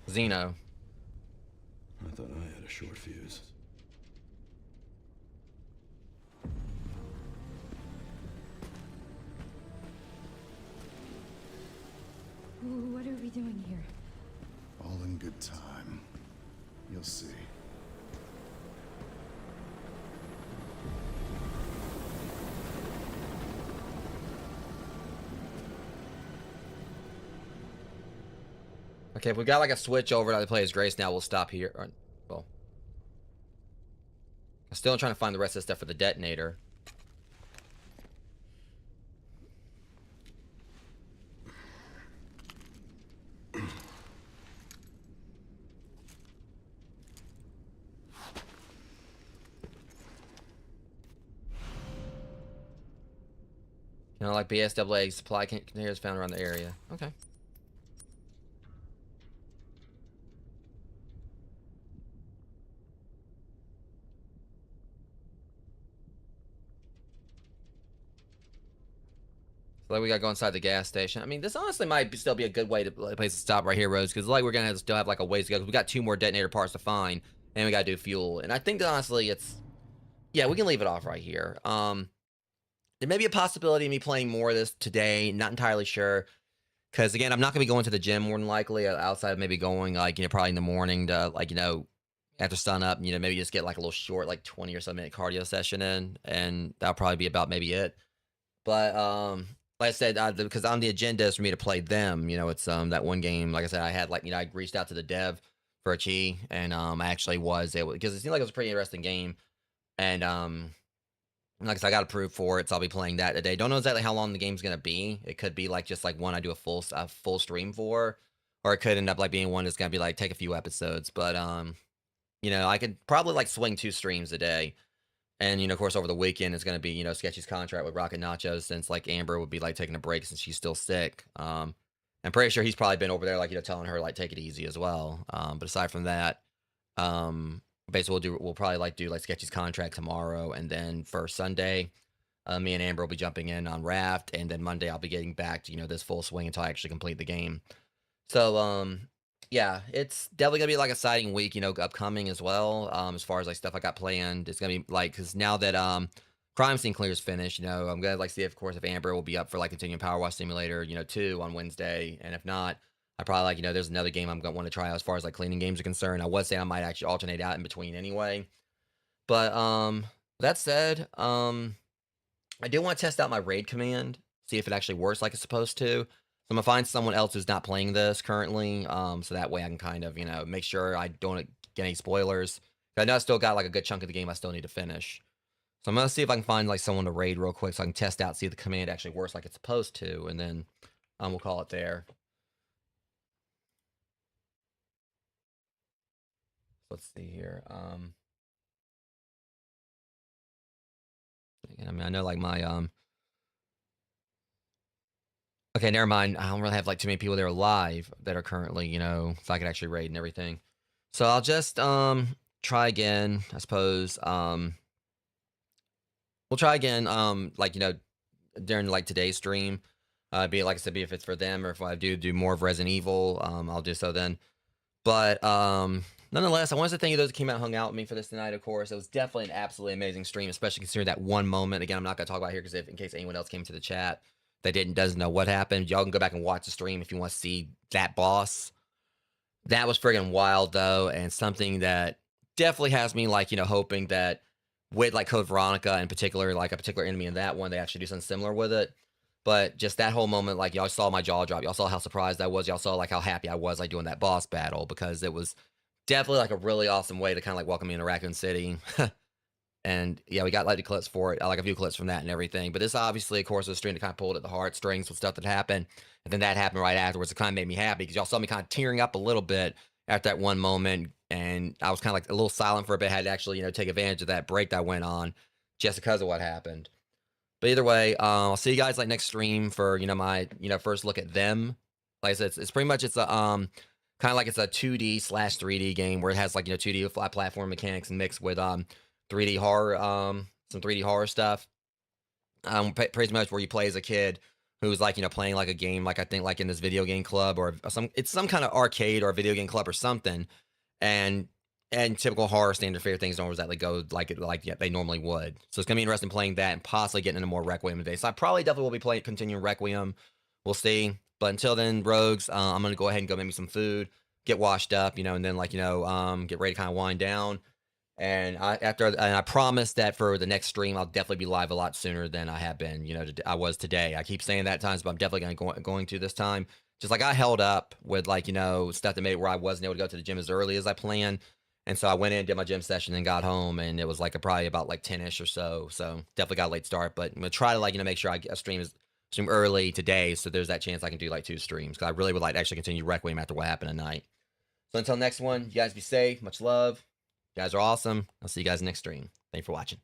Xeno. I thought I had a short fuse. What are we doing here? All in good time. You'll see. Okay, if we got like a switch over to play as Grace now, we'll stop here. Or, well, I'm still trying to find the rest of the stuff for the detonator. Like BSAA supply containers found around the area. Okay. So like we gotta go inside the gas station. I mean, this honestly might still be a good way to place to stop right here, Rose, because like we're gonna still have like a ways to go. We got 2 more detonator parts to find, and we gotta do fuel. And I think that honestly, it's yeah, we can leave it off right here. There may be a possibility of me playing more of this today. Not entirely sure. Because, again, I'm not going to be going to the gym more than likely. Outside of maybe going, like, probably in the morning to, like, after sun up, maybe just get, like, a little short, like, 20 or so minute cardio session in. And that'll probably be about maybe it. But, like I said, because on the agenda is for me to play them. It's that one game, like I said, I had, like, I reached out to the dev for a key. And I actually was able, because it seemed like it was a pretty interesting game. And, like I said, I got approved for it, so I'll be playing that today. Don't know exactly how long the game's gonna be. It could be like just like one I do a full stream for, or it could end up like being one that's gonna be like take a few episodes. But I could probably like swing 2 streams a day, And, of course, over the weekend, it's going to be, Sketchy's contract with Rocket Nachos since, like, Amber would be, like, taking a break since she's still sick. I'm pretty sure he's probably been over there, like, telling her, like, take it easy as well. But aside from that, basically, we'll probably, like, do, like, Sketchy's contract tomorrow. And then for Sunday, me and Amber will be jumping in on Raft. And then Monday, I'll be getting back to, this full swing until I actually complete the game. So, yeah, it's definitely gonna be like a exciting week, upcoming as well. As far as like stuff I got planned, it's gonna be like because now that Crime Scene Clear is finished, I'm gonna like see of course if Amber will be up for like continuing Power Wash Simulator, 2 on Wednesday, and if not, I probably like there's another game I'm gonna want to try out as far as like cleaning games are concerned. I was saying I might actually alternate out in between anyway, but that said, I do want to test out my raid command, see if it actually works like it's supposed to. So I'm gonna find someone else who's not playing this currently, so that way I can kind of, make sure I don't get any spoilers. I know I still got like a good chunk of the game I still need to finish. So I'm gonna see if I can find like someone to raid real quick so I can test out, see if the command actually works like it's supposed to, and then we'll call it there. Let's see here. I mean, I know like my okay, never mind. I don't really have like too many people that are live that are currently, so I could actually raid and everything. So I'll just try again, I suppose. We'll try again, like, during like today's stream. Be like I said, be if it's for them or if I do more of Resident Evil, I'll do so then. But nonetheless, I wanted to thank you those that came out and hung out with me for this tonight, of course. It was definitely an absolutely amazing stream, especially considering that one moment. Again, I'm not gonna talk about here because in case anyone else came to the chat that doesn't know what happened, y'all can go back and watch the stream if you want to see that boss. That was friggin' wild though, and something that definitely has me like, hoping that with like Code Veronica in particular, like a particular enemy in that one, they actually do something similar with it. But just that whole moment, like y'all saw my jaw drop. Y'all saw how surprised I was. Y'all saw like how happy I was like doing that boss battle because it was definitely like a really awesome way to kind of like welcome me into Raccoon City. And yeah, we got like the clips for it. I like a few clips from that and everything. But this obviously, of course, was a stream that kind of pulled at the heartstrings with stuff that happened. And then that happened right afterwards. It kind of made me happy because y'all saw me kind of tearing up a little bit at that one moment. And I was kind of like a little silent for a bit. I had to actually, take advantage of that break that went on just because of what happened. But either way, I'll see you guys like next stream for, my, first look at them. Like I said, it's pretty much, it's a, kind of like it's a 2D/3D game where it has like, 2D flat platform mechanics mixed with, 3D horror, some 3D horror stuff. Pretty much where you play as a kid who's like, playing like a game, like I think like in this video game club or it's some kind of arcade or video game club or something. And typical horror standard fare things don't exactly go like they normally would. So it's gonna be interesting playing that and possibly getting into more Requiem today. So I probably definitely will be continuing Requiem. We'll see. But until then, rogues, I'm gonna go ahead and go make me some food, get washed up, and then like get ready to kind of wind down. And I promise that for the next stream, I'll definitely be live a lot sooner than I have been. I was today. I keep saying that at times, but I'm definitely going to this time. Just like I held up with like stuff that made it where I wasn't able to go to the gym as early as I planned, and so I went in, did my gym session, and got home, and it was like probably about like 10ish or so. So definitely got a late start, but I'm gonna try to like make sure I stream early today, so there's that chance I can do like 2 streams because I really would like to actually continue Requiem after what happened tonight. So until next one, you guys be safe. Much love. You guys are awesome. I'll see you guys next stream. Thanks for watching.